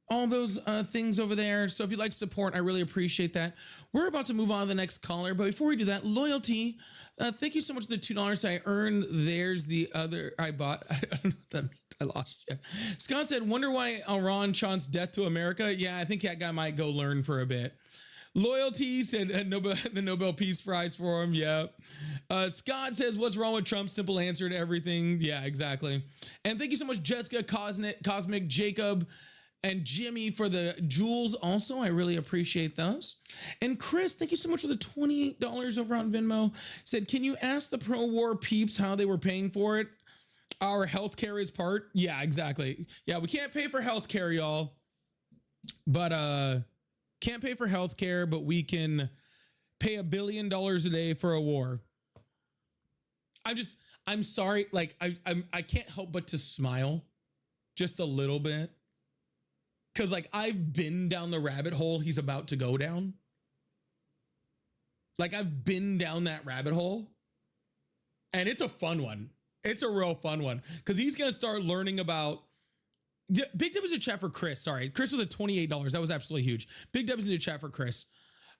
all those things over there. So if you'd like support, I really appreciate that. We're about to move on to the next caller, but before we do that, loyalty. Thank you so much for the $2 I earned. There's the other I bought. I don't know what that means. I lost you. Scott said, wonder why Iran chants death to America. Yeah, I think that guy might go learn for a bit. Loyalty said the Nobel Peace Prize for him. Yep. Scott says, what's wrong with Trump? Simple answer to everything. Yeah, exactly. And thank you so much, Jessica, Cosmic, Jacob, and Jimmy for the jewels. Also, I really appreciate those. And Chris, thank you so much for the $28 over on Venmo. Said, can you ask the pro-war peeps how they were paying for it? Our healthcare is part. Yeah, exactly. Yeah, we can't pay for healthcare, y'all. But can't pay for healthcare, but we can pay $1 billion a day for a war. I'm sorry. Like I can't help but to smile just a little bit. Cause like I've been down the rabbit hole he's about to go down. Like I've been down that rabbit hole. And it's a fun one. It's a real fun one. Cause he's gonna start learning about Big Dubs in the chat for Chris. Sorry. Chris with a $28. That was absolutely huge. Big Dubs in the chat for Chris.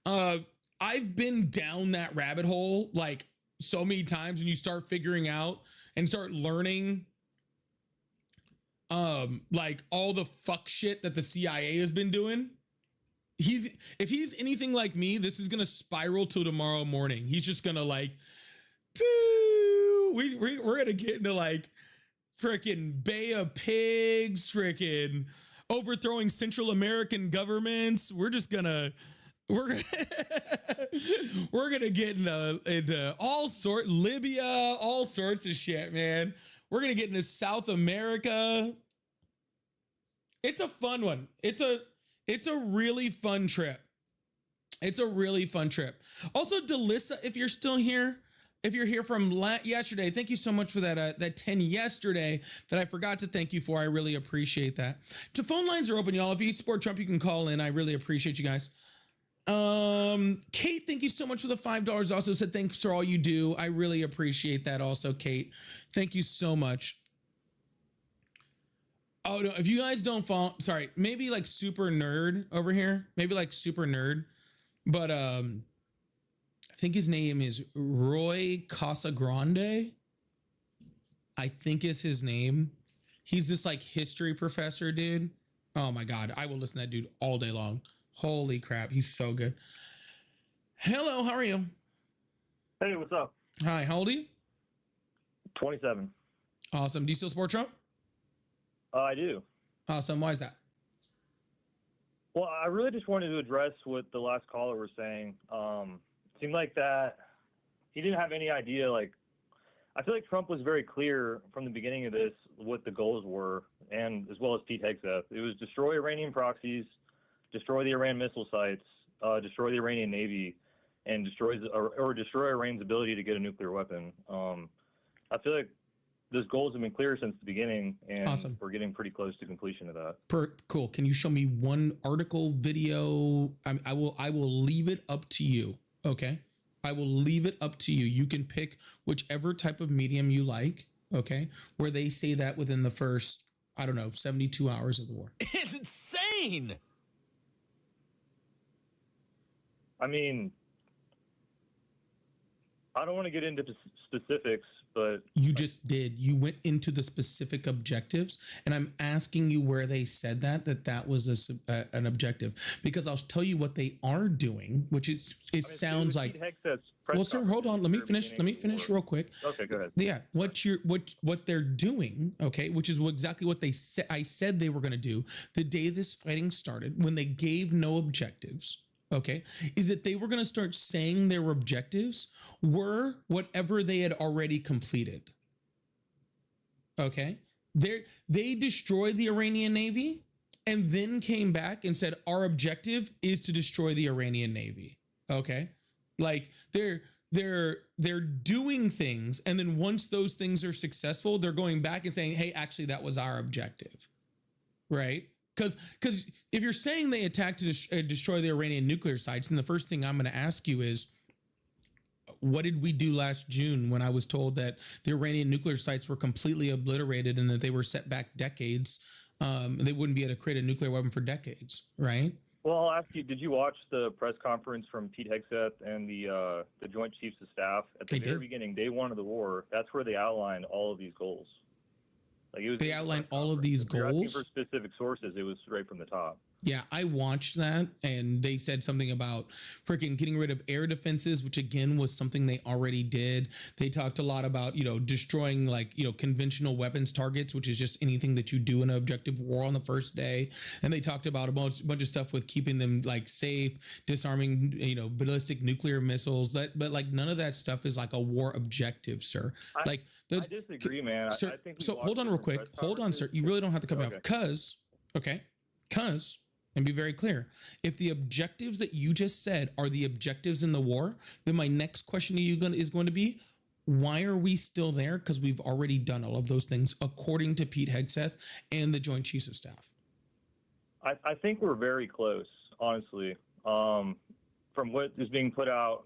I've been down that rabbit hole like so many times and you start figuring out and start learning like all the fuck shit that the CIA has been doing. If he's anything like me, this is gonna spiral till tomorrow morning. He's just gonna like, we're gonna get into like freaking Bay of Pigs, freaking overthrowing Central American governments. We're gonna get into Libya, all sorts of shit, man. We're gonna get into South America. It's a fun one. It's a really fun trip. It's a really fun trip. Also, Delissa, if you're still here, if you're here from yesterday, thank you so much for that 10 yesterday that I forgot to thank you for. I really appreciate that. The phone lines are open, y'all. If you support Trump, you can call in. I really appreciate you guys. Kate, thank you so much for the $5. Also said thanks for all you do. I really appreciate that also, Kate. Thank you so much. Oh no, if you guys don't follow, sorry, maybe like super nerd over here, maybe like super nerd, but I think his name is Roy Casagrande. I think is his name. He's this like history professor, dude. Oh my God, I will listen to that dude all day long. Holy crap, he's so good. Hello, how are you? Hey, what's up? Hi, how old are you? 27. Awesome. Do you still support Trump? I do. Awesome. Why is that? Well, I really just wanted to address what the last caller was saying. It seemed like that he didn't have any idea. Like, I feel like Trump was very clear from the beginning of this what the goals were, and as well as Pete Hegseth. It was destroy Iranian proxies, destroy the Iran missile sites, destroy the Iranian Navy, and destroy Iran's ability to get a nuclear weapon. I feel like those goals have been clear since the beginning, and awesome. We're getting pretty close to completion of that. Cool. Can you show me one article, video? I will leave it up to you. Okay. I will leave it up to you. You can pick whichever type of medium you like. Okay. Where they say that within the first, I don't know, 72 hours of the war. It's insane. I mean, I don't want to get into specifics, but you just did. You went into the specific objectives, and I'm asking you where they said that was an objective, because I'll tell you what they are doing, which sounds like. Well, sir, hold on. Let me finish. Let me finish real quick. Okay, go ahead. Yeah, what they're doing, okay, which is exactly what they said. I said they were going to do the day this fighting started, when they gave no objectives. Okay, is that they were going to start saying their objectives were whatever they had already completed. Okay, they destroyed the Iranian Navy and then came back and said our objective is to destroy the Iranian Navy. Okay, like they're doing things, and then once those things are successful, they're going back and saying, hey, actually that was our objective, right? Because if you're saying they attacked to destroy the Iranian nuclear sites, then the first thing I'm going to ask you is, what did we do last June when I was told that the Iranian nuclear sites were completely obliterated and that they were set back decades? They wouldn't be able to create a nuclear weapon for decades, right? Well, I'll ask you, did you watch the press conference from Pete Hegseth and the Joint Chiefs of Staff at the very beginning, day one of the war? That's where they outlined all of these goals. Like they outlined all of these goals. Asking for specific sources, it was right from the top. Yeah, I watched that, and they said something about freaking getting rid of air defenses, which again was something they already did. They talked a lot about, destroying conventional weapons targets, which is just anything that you do in an objective war on the first day. And they talked about a bunch of stuff with keeping them like safe, disarming, ballistic nuclear missiles. But like none of that stuff is like a war objective, sir. I disagree, man. Sir, I think so hold on real quick. Hold on, sir. You really don't have to cut me off because, and be very clear, if the objectives that you just said are the objectives in the war, then my next question to you is going to be, why are we still there? Because we've already done all of those things, according to Pete Hegseth and the Joint Chiefs of Staff. I think we're very close, honestly. From what is being put out,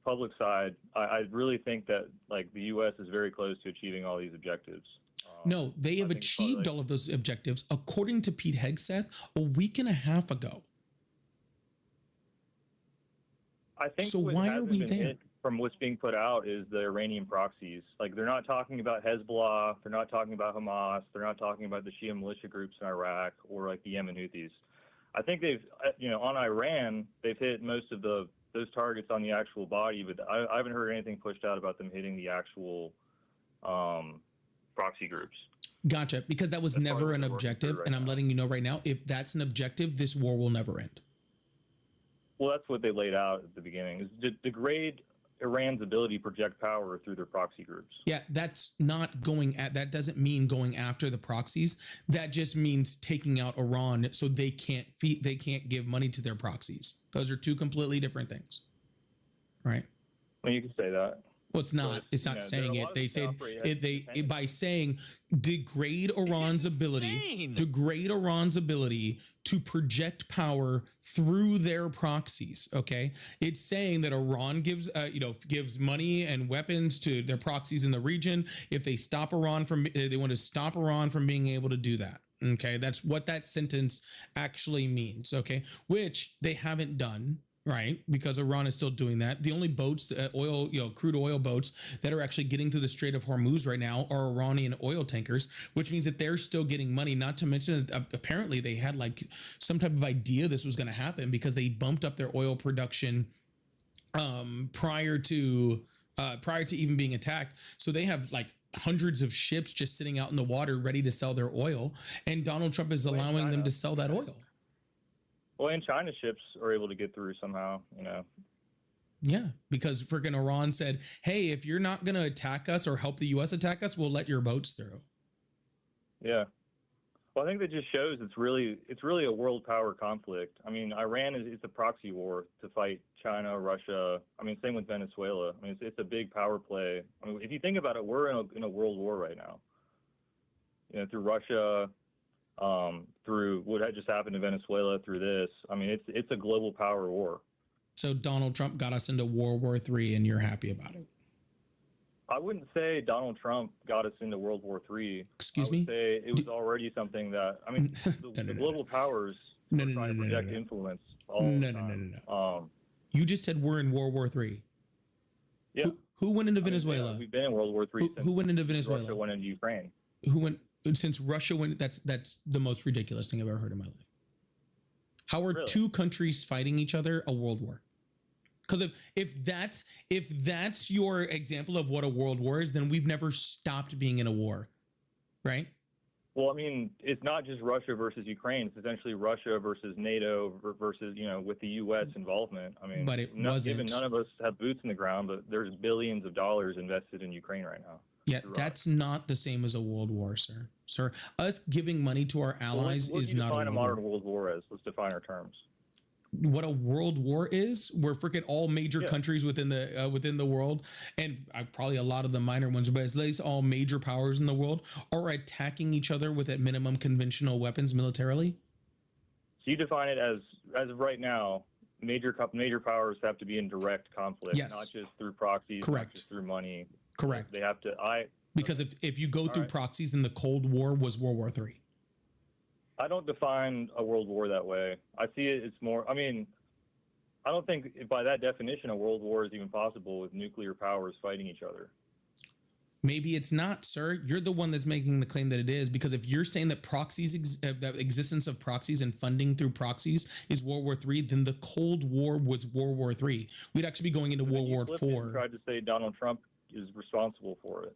public side, I really think that like the U.S. is very close to achieving all these objectives. No, they have achieved all of those objectives, according to Pete Hegseth, a week and a half ago. I think so. Why are we there? from what's being put out is the Iranian proxies. Like, they're not talking about Hezbollah, they're not talking about Hamas, they're not talking about the Shia militia groups in Iraq or like the Yemen Houthis. I think they've, on Iran, they've hit most of those targets on the actual body, but I haven't heard anything pushed out about them hitting the actual proxy groups. Gotcha. Because that was never an objective. Right and I'm now. letting you know right now, if that's an objective, this war will never end. Well, that's what they laid out at the beginning, is to degrade Iran's ability to project power through their proxy groups. Yeah, that's not that doesn't mean going after the proxies. That just means taking out Iran so they can't give money to their proxies. Those are two completely different things. Right? Well, you can say that. Well, it's not. But, It's not saying it. They said by saying degrade Iran's ability to project power through their proxies. Okay, it's saying that Iran gives money and weapons to their proxies in the region. If they stop Iran they want to stop Iran from being able to do that. Okay, that's what that sentence actually means. Okay, which they haven't done. Right, because Iran is still doing that. The only boats, crude oil boats that are actually getting through the Strait of Hormuz right now are Iranian oil tankers, which means that they're still getting money. Not to mention, apparently they had like some type of idea this was going to happen because they bumped up their oil production prior to even being attacked. So they have like hundreds of ships just sitting out in the water ready to sell their oil, and Donald Trump is allowing them to sell that oil. Well, and China ships are able to get through somehow, Yeah, because freaking Iran said, hey, if you're not going to attack us or help the U.S. attack us, we'll let your boats through. Yeah. Well, I think that just shows it's really a world power conflict. I mean, Iran is a proxy war to fight China, Russia. I mean, same with Venezuela. I mean, it's a big power play. I mean, if you think about it, we're in a world war right now. Through Russia, through what had just happened in Venezuela, through this. I mean, it's a global power war. So Donald Trump got us into World War III, and you're happy about it? I wouldn't say Donald Trump got us into World War III. Excuse me? I would say it was already something that, I mean, the global powers are trying to project influence all the time. No. You just said we're in World War III. Yeah. Who went into Venezuela? Yeah, we've been in World War III. Who went into Venezuela? Russia went into Ukraine. Since Russia went, that's the most ridiculous thing I've ever heard in my life. How are two countries fighting each other a world war? Because if that's your example of what a world war is, then we've never stopped being in a war, right? Well, I mean, it's not just Russia versus Ukraine. It's essentially Russia versus NATO versus, with the U.S. involvement. I mean, but it wasn't. Given none of us have boots in the ground, but there's billions of dollars invested in Ukraine right now. Yeah, that's not the same as a world war, sir. Sir, us giving money to our allies is not a define a modern world war as. Let's define our terms. What a world war is, we're freaking all major countries within the world, and probably a lot of the minor ones, but at least all major powers in the world are attacking each other with at minimum conventional weapons militarily. So you define it as of right now, major powers have to be in direct conflict, not just through proxies, not just through money. Correct. They have to. Because if you go through proxies, then the Cold War was World War III. I don't define a world war that way. I see it's more, I mean, I don't think by that definition a world war is even possible with nuclear powers fighting each other. Maybe it's not, sir. You're the one that's making the claim that it is, because if you're saying that the existence of proxies and funding through proxies is World War III, then the Cold War was World War III. We'd actually be going into World War IV. Tried to say Donald Trump is responsible for it.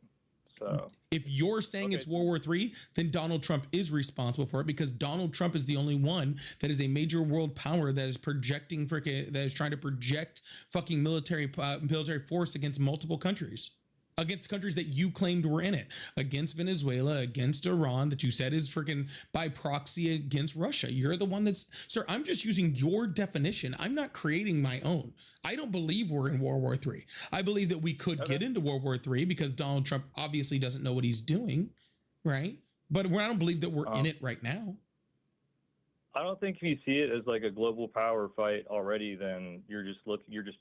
So if you're saying it's World War III, then Donald Trump is responsible for it, because Donald Trump is the only one that is a major world power that is trying to project fucking military force against multiple countries. Against countries that you claimed were in it, against Venezuela, against Iran, that you said is freaking by proxy against Russia. You're the one that's, sir, I'm just using your definition. I'm not creating my own. I don't believe we're in World War III. I believe that we could get into World War III because Donald Trump obviously doesn't know what he's doing, right? But I don't believe that we're in it right now. I don't think if you see it as like a global power fight already, then you're just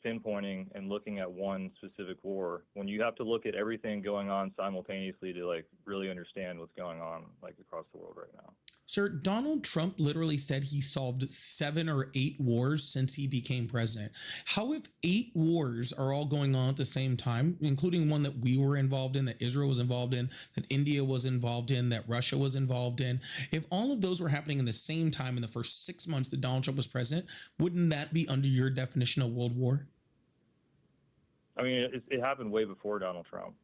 pinpointing and looking at one specific war, when you have to look at everything going on simultaneously to like really understand what's going on like across the world right now. Sir, Donald Trump literally said he solved 7 or 8 wars since he became president. How if 8 wars are all going on at the same time, including one that we were involved in, that Israel was involved in, that India was involved in, that Russia was involved in? If all of those were happening in the same time in the first 6 months that Donald Trump was president, wouldn't that be under your definition of world war? I mean, it happened way before Donald Trump.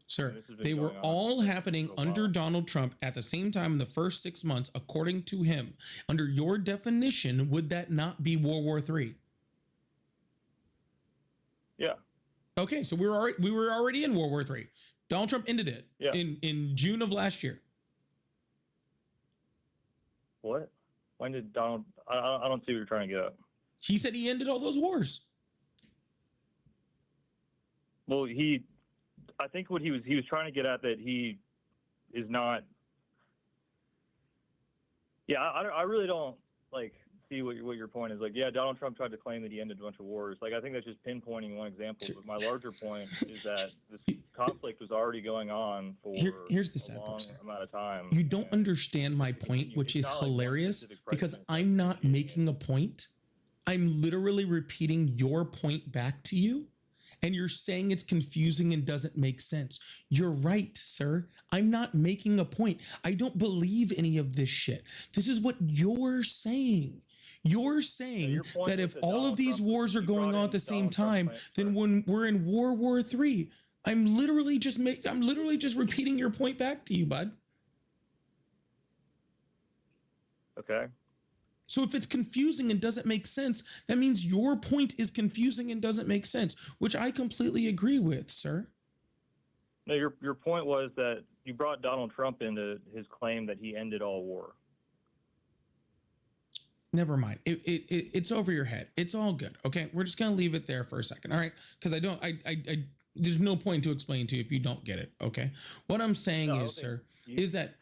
Sir, they were all happening under Donald Trump at the same time in the first 6 months, according to him. Under your definition, would that not be World War III? Yeah. Okay, so we were already in World War III. Donald Trump ended it in June of last year. What? When did Donald? I don't see what you're trying to get at. He said he ended all those wars. Well, I think what he was trying to get at that he is not. Yeah, I really don't see what your point is. Like, yeah, Donald Trump tried to claim that he ended a bunch of wars. Like, I think that's just pinpointing one example. But my larger point is that this conflict was already going on for here's the a long amount of time. You don't understand my point, which is hilarious because I'm not making a point. I'm literally repeating your point back to you. And you're saying it's confusing and doesn't make sense. You're right, sir. I'm not making a point. I don't believe any of this shit. This is what you're saying. You're saying that if all of these wars are going on at the same time, then when we're in World War III, I'm literally just repeating your point back to you, bud. Okay. So if it's confusing and doesn't make sense, that means your point is confusing and doesn't make sense, which I completely agree with, sir. No, your point was that you brought Donald Trump into his claim that he ended all war. Never mind. It's over your head. It's all good. Okay, we're just gonna leave it there for a second. All right, because I there's no point to explain to you if you don't get it. Okay, what I'm saying is, sir, is that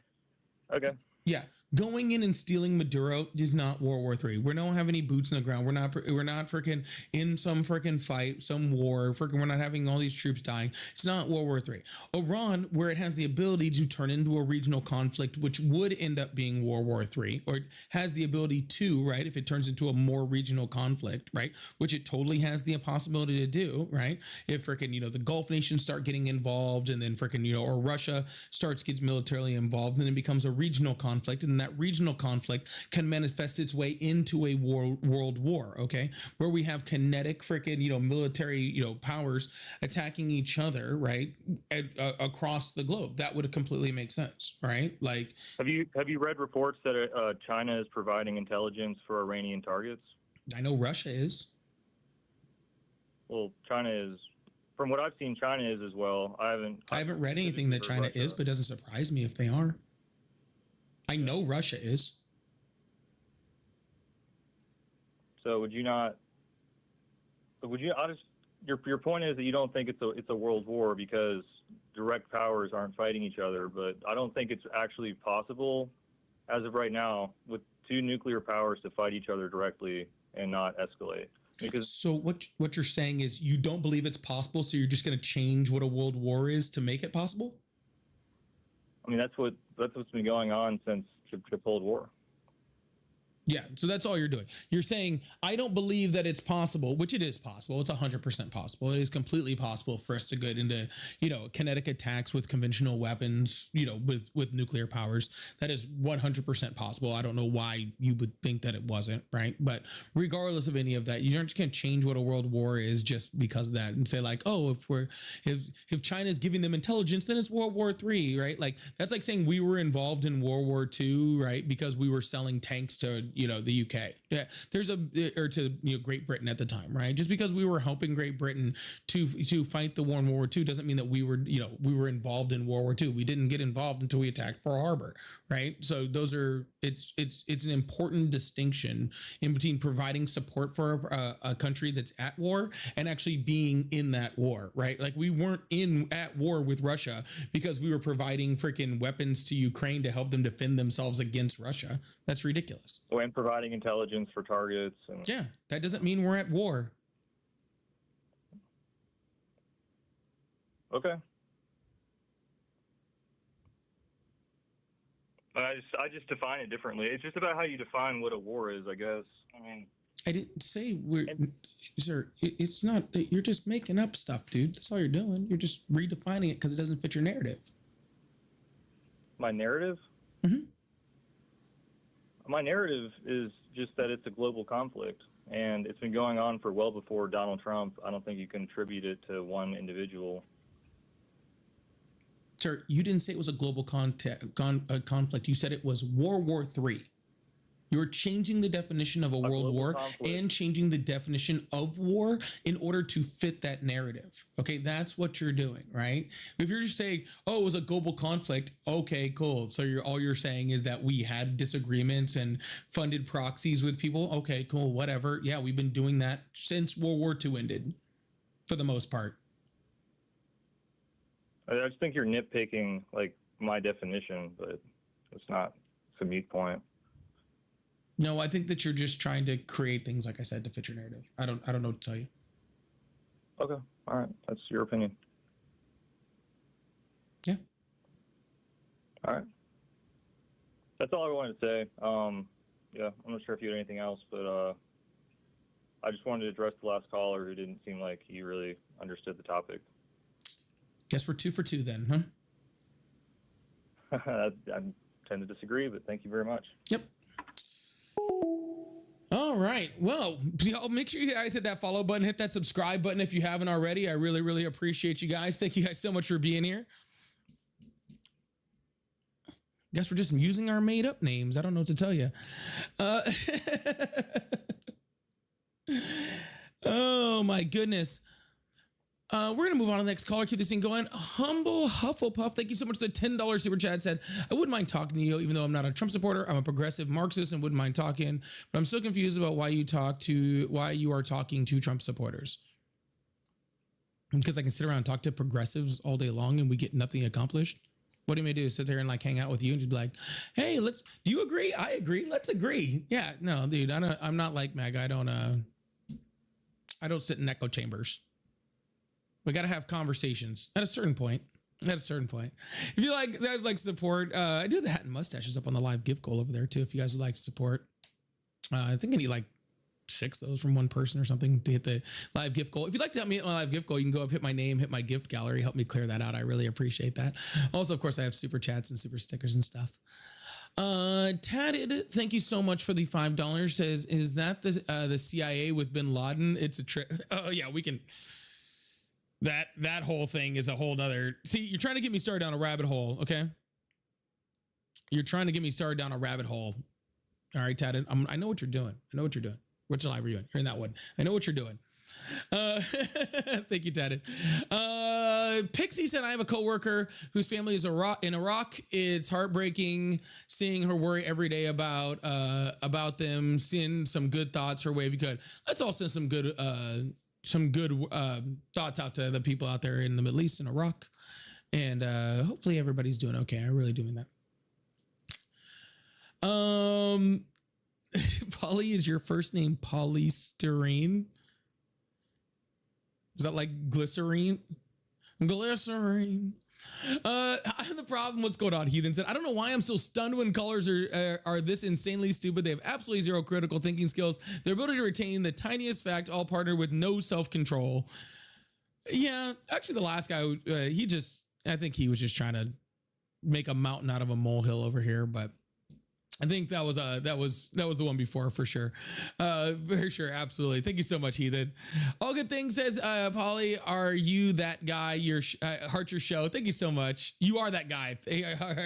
okay? Yeah. Going in and stealing Maduro is not World War III. We don't have any boots in the ground. We're not freaking in some freaking fight, some war. We're not having all these troops dying. It's not World War III. Iran, where it has the ability to turn into a regional conflict, which would end up being World War III, or has the ability to, right, if it turns into a more regional conflict, right, which it totally has the possibility to do, right? If freaking, the Gulf nations start getting involved, and then freaking, or Russia starts getting militarily involved, then it becomes a regional conflict, and that regional conflict can manifest its way into a world war, okay, where we have kinetic freaking military powers attacking each other, right, across the globe. That would completely make sense, right? Like, have you read reports that China is providing intelligence for Iranian targets? I know Russia is. Well, China is, from what I've seen, China is as well. I haven't read anything that China is, but it doesn't surprise me if they are. I know Russia is. So would you not? Your point is that you don't think it's a world war because direct powers aren't fighting each other, but I don't think it's actually possible as of right now with 2 nuclear powers to fight each other directly and not escalate. Because so what you're saying is you don't believe it's possible, so you're just going to change what a world war is to make it possible? I mean, that's what's been going on since the Cold War. Yeah, so that's all you're doing. You're saying, I don't believe that it's possible, which it is possible. It's 100% possible. It is completely possible for us to get into, kinetic attacks with conventional weapons, with nuclear powers. That is 100% possible. I don't know why you would think that it wasn't, right? But regardless of any of that, you aren't just going to change what a world war is just because of that and say like, oh, if China is giving them intelligence, then it's World War III, right? Like, that's like saying we were involved in World War II, right? Because we were selling tanks to the UK. Yeah, to Great Britain at the time, right? Just because we were helping Great Britain to fight the war in World War II doesn't mean that we were involved in World War II. We didn't get involved until we attacked Pearl Harbor, right? So it's an important distinction in between providing support for a country that's at war and actually being in that war, right? Like, we weren't at war with Russia because we were providing freaking weapons to Ukraine to help them defend themselves against Russia. That's ridiculous. And providing intelligence for targets. Yeah, that doesn't mean we're at war. Okay. I just define it differently. It's just about how you define what a war is, I guess. I mean, I didn't say sir. It's not. You're just making up stuff, dude. That's all you're doing. You're just redefining it because it doesn't fit your narrative. my narrative? Mm-hmm. My narrative is just that it's a global conflict, and it's been going on for well before Donald Trump. I don't think you can attribute it to one individual. Sir, you didn't say it was a global conflict. You said it was World War III. You're changing the definition of a world war conflict and changing the definition of war in order to fit that narrative. Okay, that's what you're doing, right? If you're just saying, oh, it was a global conflict, okay, cool. So all you're saying is that we had disagreements and funded proxies with people. Okay, cool, whatever. Yeah, we've been doing that since World War II ended, for the most part. I just think you're nitpicking like my definition, but it's not. It's a moot point. No, I think that you're just trying to create things, like I said, to fit your narrative. I don't know what to tell you. Okay, all right, that's your opinion. Yeah. All right. That's all I wanted to say. Yeah, I'm not sure if you had anything else, but I just wanted to address the last caller who didn't seem like he really understood the topic. Guess we're 2 for 2 then, huh? I tend to disagree, but thank you very much. Yep. All right. Well, y'all make sure you guys hit that follow button, hit that subscribe button if you haven't already. I really, really appreciate you guys. Thank you guys so much for being here. Guess we're just using our made up names. I don't know what to tell you. Oh my goodness. We're going to move on to the next caller. Keep this thing going. Humble Hufflepuff, thank you so much for the $10 super chat. Said, I wouldn't mind talking to you, even though I'm not a Trump supporter. I'm a progressive Marxist and wouldn't mind talking. But I'm so confused about why you are talking to Trump supporters. Because I can sit around and talk to progressives all day long and we get nothing accomplished. What do you mean do? Sit there and like hang out with you and just be like, hey, do you agree? I agree. Let's agree. Yeah, no, dude, I'm not like MAGA. I don't sit in echo chambers. We got to have conversations at a certain point. If you guys like support, I do the hat and mustaches up on the live gift goal over there too. If you guys would like to support, I think I need like 6 of those from one person or something to hit the live gift goal. If you'd like to help me hit my live gift goal, you can go up, hit my name, hit my gift gallery, help me clear that out. I really appreciate that. Also, of course, I have super chats and super stickers and stuff. Tatted, thank you so much for the $5. Says, is that the CIA with bin Laden? It's a trick. Oh yeah, we can. That whole thing is a whole nother. See, you're trying to get me started down a rabbit hole, okay? You're trying to get me started down a rabbit hole. All right, Tatted, I know what you're doing. Which live are you in? You're in that one. I know what you're doing. Thank you, Tatted. Pixie said, I have a coworker whose family is in Iraq. It's heartbreaking seeing her worry every day about them. Send some good thoughts her way if you could. Let's all send some good thoughts out to the people out there in the Middle East and Iraq, and hopefully everybody's doing okay. I really do mean that. Polly, is your first name polystyrene? Is that like glycerine? Glycerine. The problem, what's going on, Heathen said, I don't know why I'm so stunned when callers are this insanely stupid. They have absolutely zero critical thinking skills. Their ability to retain the tiniest fact, all partnered with no self-control. Yeah, actually the last guy, I think he was just trying to make a mountain out of a molehill over here, but I think that was the one before for sure. For sure, absolutely. Thank you so much, Heathen. All good things, says Polly. Are you that guy? Heart your show. Thank you so much. You are that guy.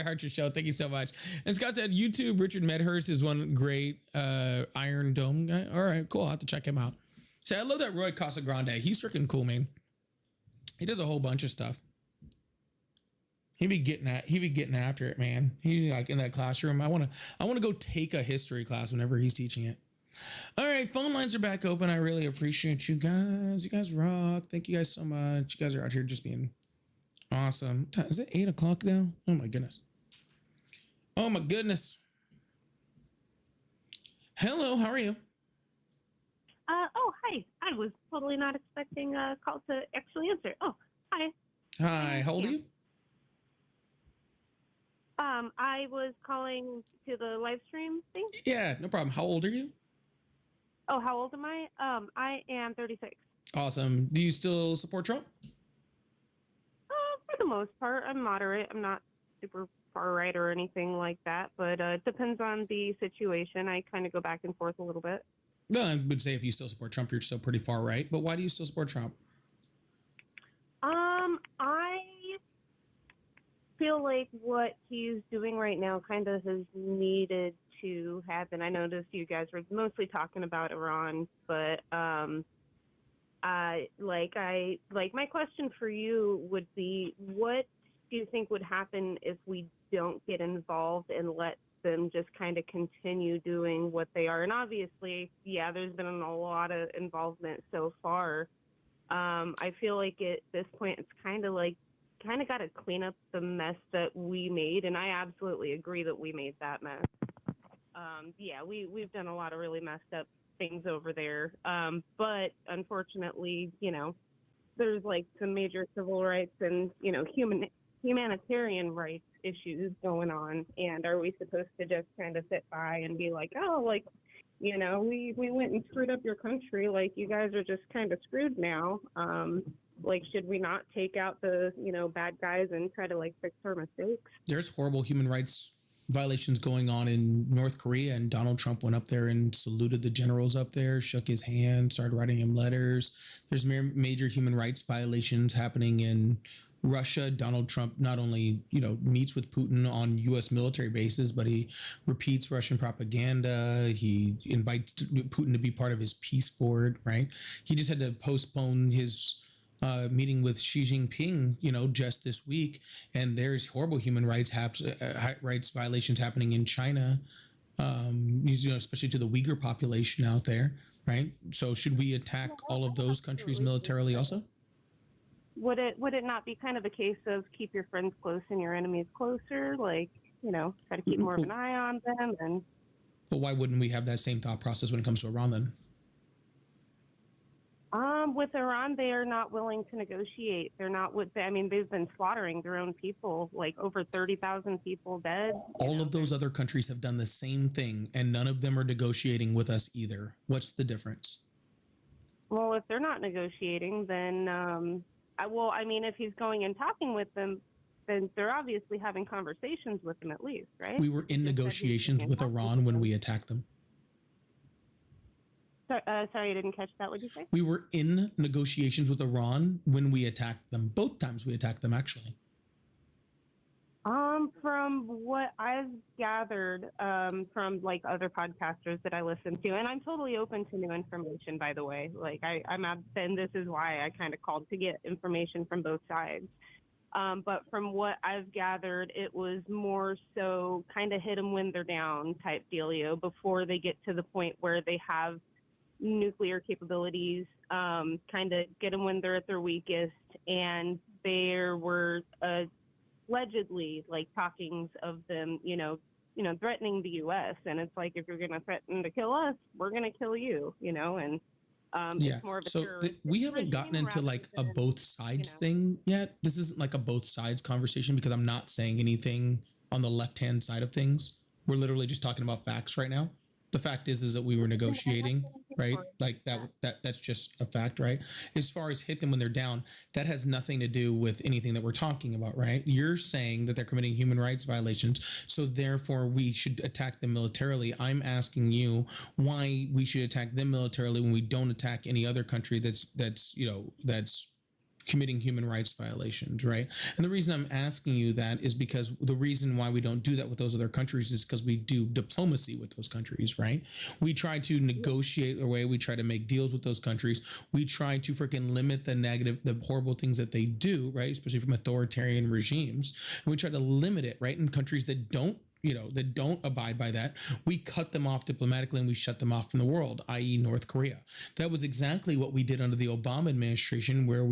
Heart your show. Thank you so much. And Scott said YouTube. Richard Medhurst is one great Iron Dome guy. All right, cool. I'll have to check him out. Say, I love that Roy Casagrande. He's freaking cool, man. He does a whole bunch of stuff. He be getting after it, man. He's like in that classroom. I want to go take a history class whenever he's teaching it. All right, phone lines are back open. I really appreciate you guys. You guys rock. Thank you guys so much. You guys are out here just being awesome. Is it 8 o'clock now? Oh my goodness. Oh my goodness. Hello, how are you? Oh, hi. I was totally not expecting a call to actually answer. Oh, hi. Hi, how old are you? I was calling to the live stream thing. Yeah, no problem. How old are you? Oh, how old am I? I am 36. Awesome. Do you still support Trump? For the most part, I'm moderate. I'm not super far right or anything like that, but it depends on the situation. I kind of go back and forth a little bit. No, I would say if you still support Trump, you're still pretty far right. But why do you still support Trump? I feel like what he's doing right now kind of has needed to happen. I noticed you guys were mostly talking about Iran, but my question for you would be, what do you think would happen if we don't get involved and let them just kind of continue doing what they are? And obviously, yeah, there's been a lot of involvement so far. I feel like at this point, it's kind of got to clean up the mess that we made, and I absolutely agree that we made that mess. Yeah, we've done a lot of really messed up things over there, but unfortunately, there's like some major civil rights and humanitarian rights issues going on. And are we supposed to just kind of sit by and be like, oh, like, we went and screwed up your country, like you guys are just kind of screwed now? Like, should we not take out the bad guys and try to like fix our mistakes? There's horrible human rights violations going on in North Korea, and Donald Trump went up there and saluted the generals up there, shook his hand, started writing him letters. There's major human rights violations happening in Russia. Donald Trump not only, meets with Putin on U.S. military bases, but he repeats Russian propaganda. He invites Putin to be part of his peace board, right? He just had to postpone his meeting with Xi Jinping, just this week, and there's horrible human rights violations happening in China, especially to the Uyghur population out there, right? So should we attack all of those countries militarily also? Would it not be kind of a case of keep your friends close and your enemies closer? Like, try to keep more of an eye on them. And well, why wouldn't we have that same thought process when it comes to Iran then? With Iran, they are not willing to negotiate. They're not they've been slaughtering their own people, like over 30,000 people dead. All of those other countries have done the same thing, and none of them are negotiating with us either. What's the difference? Well, if they're not negotiating, then, if he's going and talking with them, then they're obviously having conversations with them at least, right? We were in negotiations with Iran when we attacked them. Sorry, I didn't catch that. What did you say? We were in negotiations with Iran when we attacked them. Both times we attacked them, actually. From what I've gathered from like other podcasters that I listen to, and I'm totally open to new information, by the way. Like and this is why I kind of called to get information from both sides. But from what I've gathered, it was more so kind of hit them when they're down type dealio before they get to the point where they have nuclear capabilities, kind of get them when they're at their weakest. And there were allegedly like talkings of them, threatening the U.S. And it's like, if you're going to threaten to kill us, we're going to kill you, and it's more of a so we haven't gotten into like a both sides thing yet. This isn't like a both sides conversation because I'm not saying anything on the left-hand side of things. We're literally just talking about facts right now. The fact is that we were negotiating, right? Like that's just a fact, right? As far as hit them when they're down, that has nothing to do with anything that we're talking about, right? You're saying that they're committing human rights violations, so therefore we should attack them militarily. I'm asking you why we should attack them militarily when we don't attack any other country that's committing human rights violations, right? And the reason I'm asking you that is because the reason why we don't do that with those other countries is because we do diplomacy with those countries, right? We try to negotiate our way. We try to make deals with those countries. We try to freaking limit the horrible things that they do, right? Especially from authoritarian regimes. And we try to limit it, right? In countries that don't abide by that, we cut them off diplomatically and we shut them off from the world, i.e. North Korea. That was exactly what we did under the Obama administration, where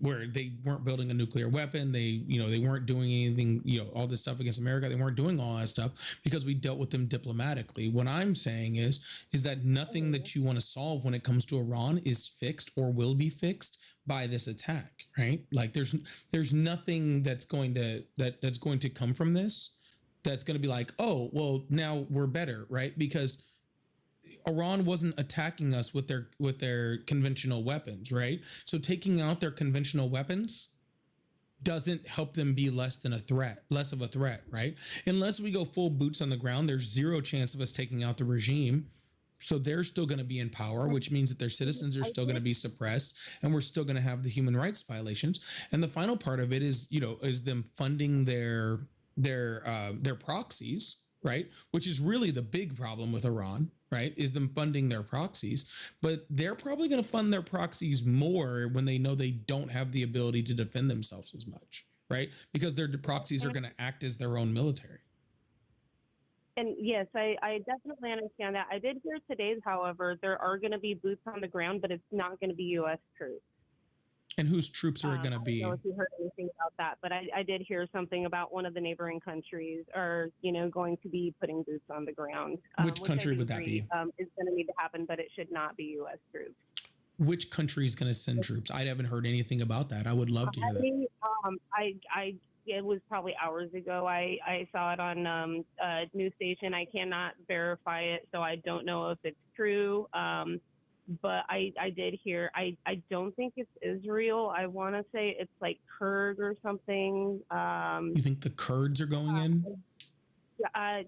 where they weren't building a nuclear weapon. They weren't doing anything, all this stuff against America. They weren't doing all that stuff because we dealt with them diplomatically. What I'm saying is that nothing that you want to solve when it comes to Iran is fixed or will be fixed by this attack, right? Like there's nothing that's going to come from this that's going to be like, oh, well, now we're better, right? Because Iran wasn't attacking us with their conventional weapons, right? So taking out their conventional weapons doesn't help them be less of a threat, right? Unless we go full boots on the ground, there's zero chance of us taking out the regime. So they're still going to be in power, which means that their citizens are still going to be suppressed, and we're still going to have the human rights violations. And the final part of it is, is them funding their proxies, right? Which is really the big problem with Iran, right? Is them funding their proxies, but they're probably going to fund their proxies more when they know they don't have the ability to defend themselves as much, right? Because their proxies are going to act as their own military. And yes, I definitely understand that. I did hear today, however, there are going to be boots on the ground, but it's not going to be U.S. troops. And whose troops are it going to be? I don't know if you heard anything about that, but I did hear something about one of the neighboring countries are, going to be putting boots on the ground. Which country would that be? It's going to need to happen, but it should not be U.S. troops. Which country is going to send troops? I haven't heard anything about that. I would love to hear that. It was probably hours ago. I saw it on a news station. I cannot verify it, so I don't know if it's true. But I did hear. I don't think it's Israel. I want to say it's like Kurd or something. You think the Kurds are going in? I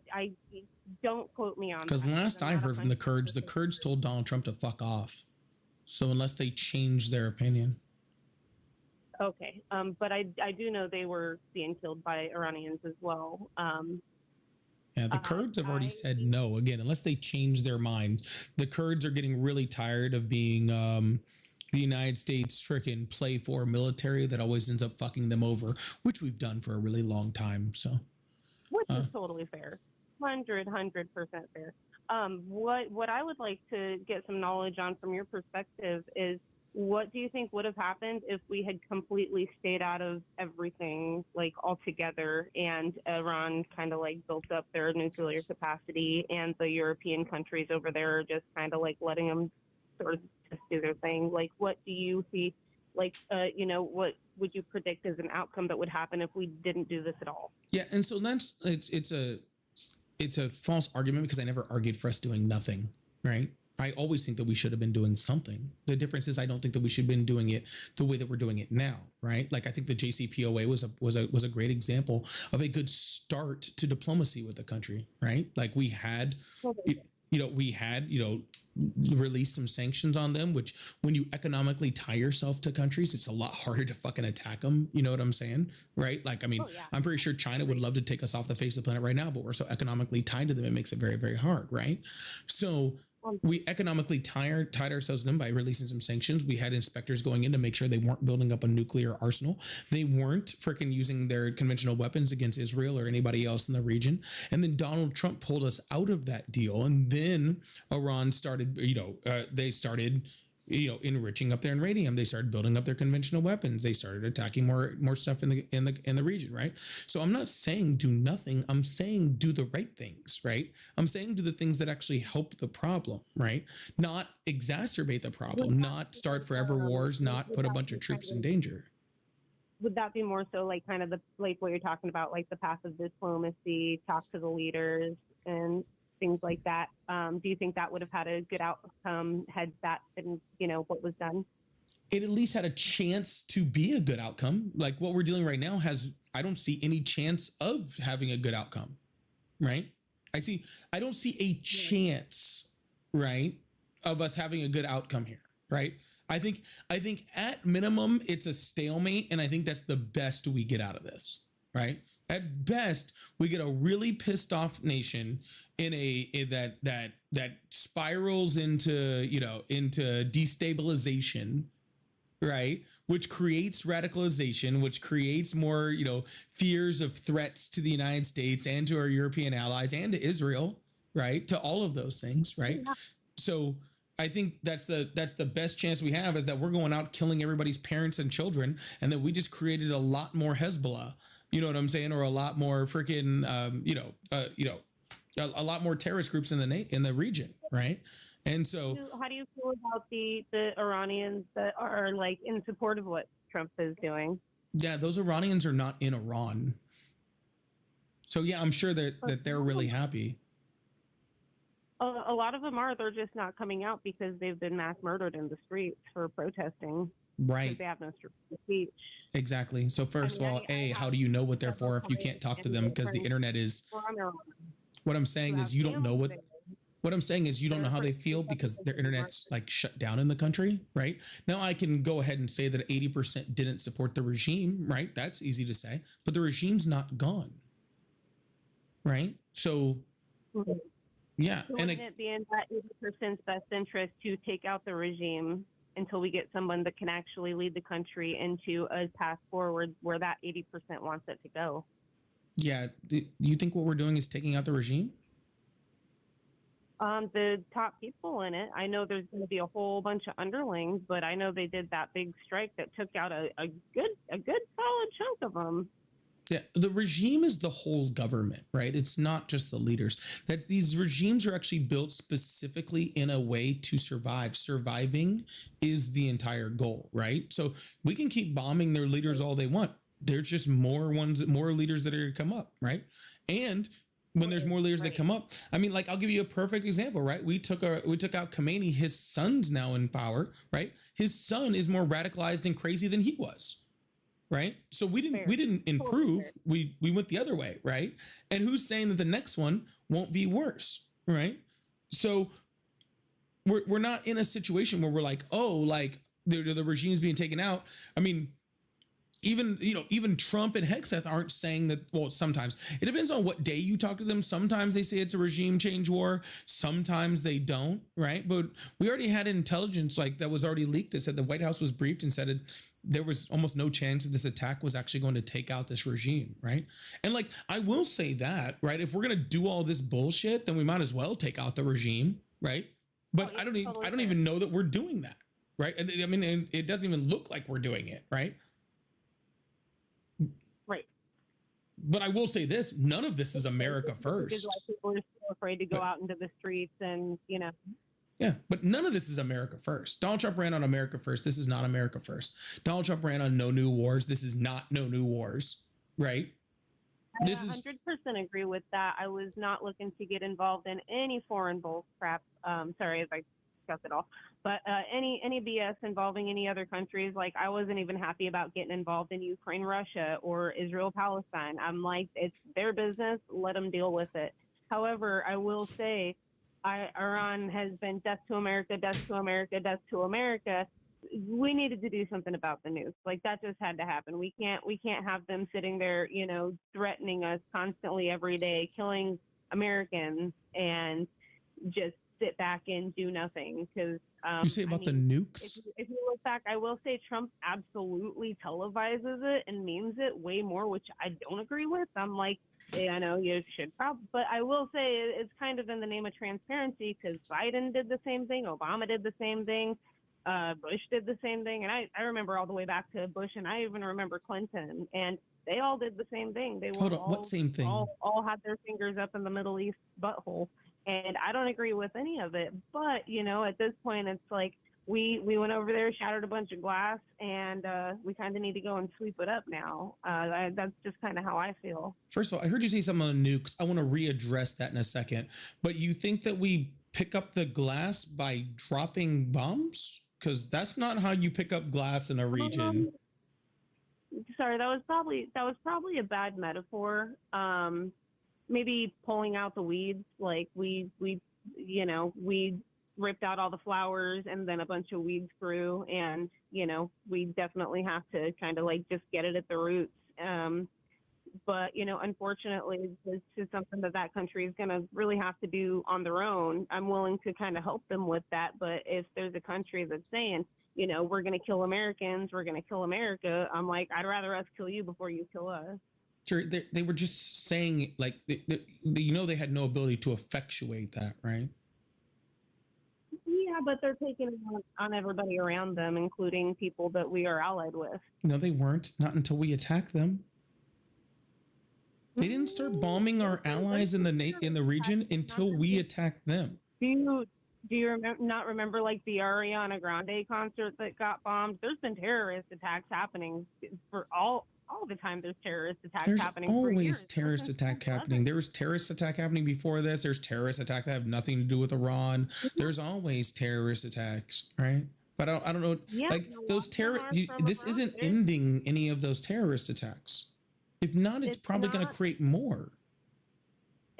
don't quote me on that. Because last I heard from the Kurds told Donald Trump to fuck off. So unless they change their opinion. Okay, but I do know they were being killed by Iranians as well. Yeah, the Kurds have already said no. Again, unless they change their mind. The Kurds are getting really tired of being the United States freaking play for military that always ends up fucking them over, which we've done for a really long time. So, which is totally fair, 100% fair. What I would like to get some knowledge on from your perspective is, what do you think would have happened if we had completely stayed out of everything, like altogether, and Iran kind of like built up their nuclear capacity, and the European countries over there are just kind of like letting them sort of just do their thing? Like, what do you see? Like, what would you predict as an outcome that would happen if we didn't do this at all? Yeah, and so it's a false argument, because I never argued for us doing nothing, right? I always think that we should have been doing something. The difference is I don't think that we should have been doing it the way that we're doing it now, right? Like, I think the JCPOA was a great example of a good start to diplomacy with the country, right? Like, we had released some sanctions on them, which when you economically tie yourself to countries, it's a lot harder to fucking attack them. You know what I'm saying? Right? Like, I mean, I'm pretty sure China would love to take us off the face of the planet right now, but we're so economically tied to them, it makes it very, very hard, right? So we economically tied ourselves to them by releasing some sanctions. We had inspectors going in to make sure they weren't building up a nuclear arsenal. They weren't freaking using their conventional weapons against Israel or anybody else in the region. And then Donald Trump pulled us out of that deal. And then Iran started, they started enriching up their uranium. They started building up their conventional weapons. They started attacking more stuff in the region, right? So I'm not saying do nothing. I'm saying do the right things, right? I'm saying do the things that actually help the problem, right? Not exacerbate the problem, not start forever wars, not put a bunch of troops in danger. Would that be more so like kind of like what you're talking about, like the path of diplomacy, talk to the leaders and things like that? Do you think that would have had a good outcome had that been, what was done? It at least had a chance to be a good outcome. Like what we're dealing right now I don't see any chance of having a good outcome, right? I don't see a chance, right, of us having a good outcome here, right? I think at minimum it's a stalemate, and I think that's the best we get out of this, right? At best, we get a really pissed off nation that spirals into destabilization, right? Which creates radicalization, which creates more, fears of threats to the United States and to our European allies and to Israel, right? To all of those things, right? Yeah. So I think that's the best chance we have, is that we're going out killing everybody's parents and children, and that we just created a lot more Hezbollah. You know what I'm saying? Or a lot more freaking, a lot more terrorist groups in the region, right? And so, How do you feel about the Iranians that are like in support of what Trump is doing? yeah, those Iranians are not in Iran. So yeah, I'm sure that they're really happy. A lot of them are. They're just not coming out because they've been mass murdered in the streets for protesting. Right. They have no speech. Exactly. So first of all, how do you know what they're for if you can't talk to them because the internet is? What I'm saying is you don't know what. What I'm saying is you don't know how they feel because their internet's like shut down in the country, right? Now I can go ahead and say that 80% didn't support the regime, right? That's easy to say, but the regime's not gone, right? So, yeah. So wouldn't it be in that 80%'s best interest to take out the regime until we get someone that can actually lead the country into a path forward where that 80% wants it to go? Yeah. Do you think what we're doing is taking out the regime? The top people in it. I know there's going to be a whole bunch of underlings, but I know they did that big strike that took out a good solid chunk of them. Yeah, the regime is the whole government, right? It's not just the leaders. These regimes are actually built specifically in a way to survive. Surviving is the entire goal, right? So we can keep bombing their leaders all they want. There's just more leaders that are going to come up, right? And when there's more leaders that come up, I mean, like I'll give you a perfect example, right? We took out Khomeini. His son's now in power, right? His son is more radicalized and crazy than he was, right? So we didn't improve. We went the other way, right? And who's saying that the next one won't be worse, right? So we're not in a situation where we're like, oh, like the regime's being taken out. I mean, even Trump and Hegseth aren't saying that. Well, sometimes it depends on what day you talk to them. Sometimes they say it's a regime change war. Sometimes they don't. Right. But we already had intelligence like that was already leaked that said the White House was briefed and said there was almost no chance that this attack was actually going to take out this regime. Right. And like, I will say that, right, if we're going to do all this bullshit, then we might as well take out the regime. Right. But I don't even know that we're doing that. Right. I mean, it doesn't even look like we're doing it. Right. Right. But I will say this, none of this is America first. Because like people are so afraid to go out into the streets and, Yeah, but none of this is America first. Donald Trump ran on America first. This is not America first. Donald Trump ran on no new wars. This is not no new wars, right? I 100% agree with that. I was not looking to get involved in any foreign bull crap. Sorry if I discussed it all. But any BS involving any other countries, like I wasn't even happy about getting involved in Ukraine, Russia, or Israel, Palestine. I'm like, it's their business. Let them deal with it. However, I will say, Iran has been death to America, death to America, death to America. We needed to do something about the nukes. Like that just had to happen. We can't have them sitting there, threatening us constantly every day, killing Americans, and just sit back and do nothing. Because you say about the nukes. If you look back, I will say Trump absolutely televises it and means it way more, which I don't agree with. I'm like, yeah, I know you should probably, but I will say it's kind of in the name of transparency because Biden did the same thing, Obama did the same thing, Bush did the same thing, and I remember all the way back to Bush, and I even remember Clinton, and they all did the same thing. They were what same thing? All had their fingers up in the Middle East butthole. And I don't agree with any of it. But, at this point, it's like we went over there, shattered a bunch of glass, and we kind of need to go and sweep it up now. That's just kind of how I feel. First of all, I heard you say something on nukes. I want to readdress that in a second. But you think that we pick up the glass by dropping bombs? Because that's not how you pick up glass in a region. Sorry, that was probably a bad metaphor. Maybe pulling out the weeds, like we ripped out all the flowers and then a bunch of weeds grew, and we definitely have to kind of like just get it at the roots. But unfortunately, this is something that country is going to really have to do on their own. I'm willing to kind of help them with that, but if there's a country that's saying, we're going to kill Americans, we're going to kill America, I'm like, I'd rather us kill you before you kill us. Sure, they were just saying like they had no ability to effectuate that, right? Yeah, but they're taking it on everybody around them, including people that we are allied with. No, they weren't. Not until we attacked them. They didn't start bombing our allies in the region until we attacked them. Do Do you not remember like the Ariana Grande concert that got bombed? There's been terrorist attacks happening for all the time. There's terrorist attacks There's happening always for years. terrorist attack happening. There was terrorist attack happening before this. There's terrorist attack that have nothing to do with Iran. There's always terrorist attacks, right? But I don't know, Yeah, like those terrorist. This Iran, isn't ending any of those terrorist attacks. If not, it's probably going to create more.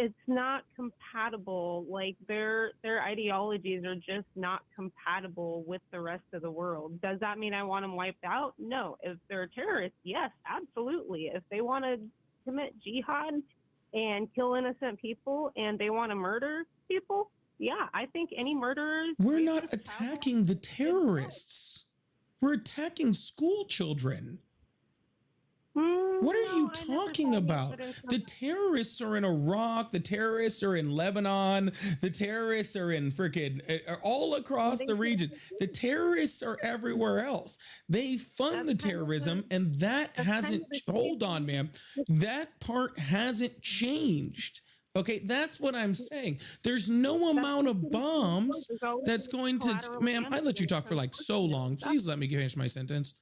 It's not compatible. Like their ideologies are just not compatible with the rest of the world. Does that mean I want them wiped out? No. If they're terrorists, yes, absolutely. If they want to commit jihad and kill innocent people and they want to murder people, yeah, I think any murderers. We're not attacking the terrorists. We're attacking school children. What are you talking about? The terrorists are in Iraq. The terrorists are in Lebanon. The terrorists are in freaking all across the region. The terrorists are everywhere else. They fund the terrorism, and that hasn't. Hold on, ma'am. That part hasn't changed. Okay, that's what I'm saying. There's no amount of bombs that's going to. Ma'am, I let you talk for like so long. Please let me finish my sentence.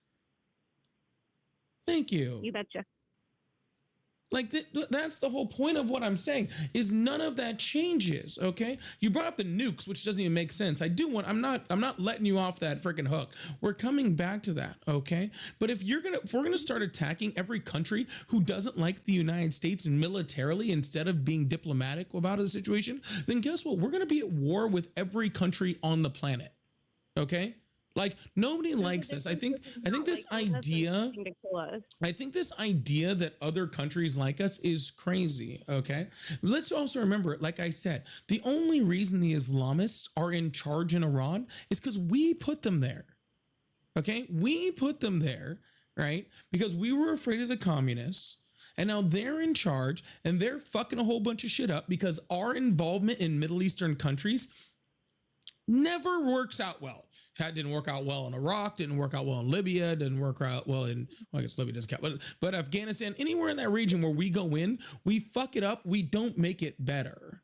Thank you. You betcha. Like that's the whole point of what I'm saying is none of that changes. Okay, you brought up the nukes, which doesn't even make sense. I'm not letting you off that freaking hook. We're coming back to that. Okay, but if we're gonna start attacking every country who doesn't like the United States militarily instead of being diplomatic about the situation, then guess what? We're gonna be at war with every country on the planet. Okay. Like nobody likes this. I think this idea that other countries like us is crazy. Okay. Let's also remember, like I said, the only reason the Islamists are in charge in Iran is because we put them there. Okay. We put them there, right? Because we were afraid of the communists. And now they're in charge and they're fucking a whole bunch of shit up because our involvement in Middle Eastern countries never works out well. That didn't work out well in Iraq, didn't work out well in Libya, didn't work out well in, well, I guess Libya doesn't count, but Afghanistan, anywhere in that region where we go in, we fuck it up, we don't make it better,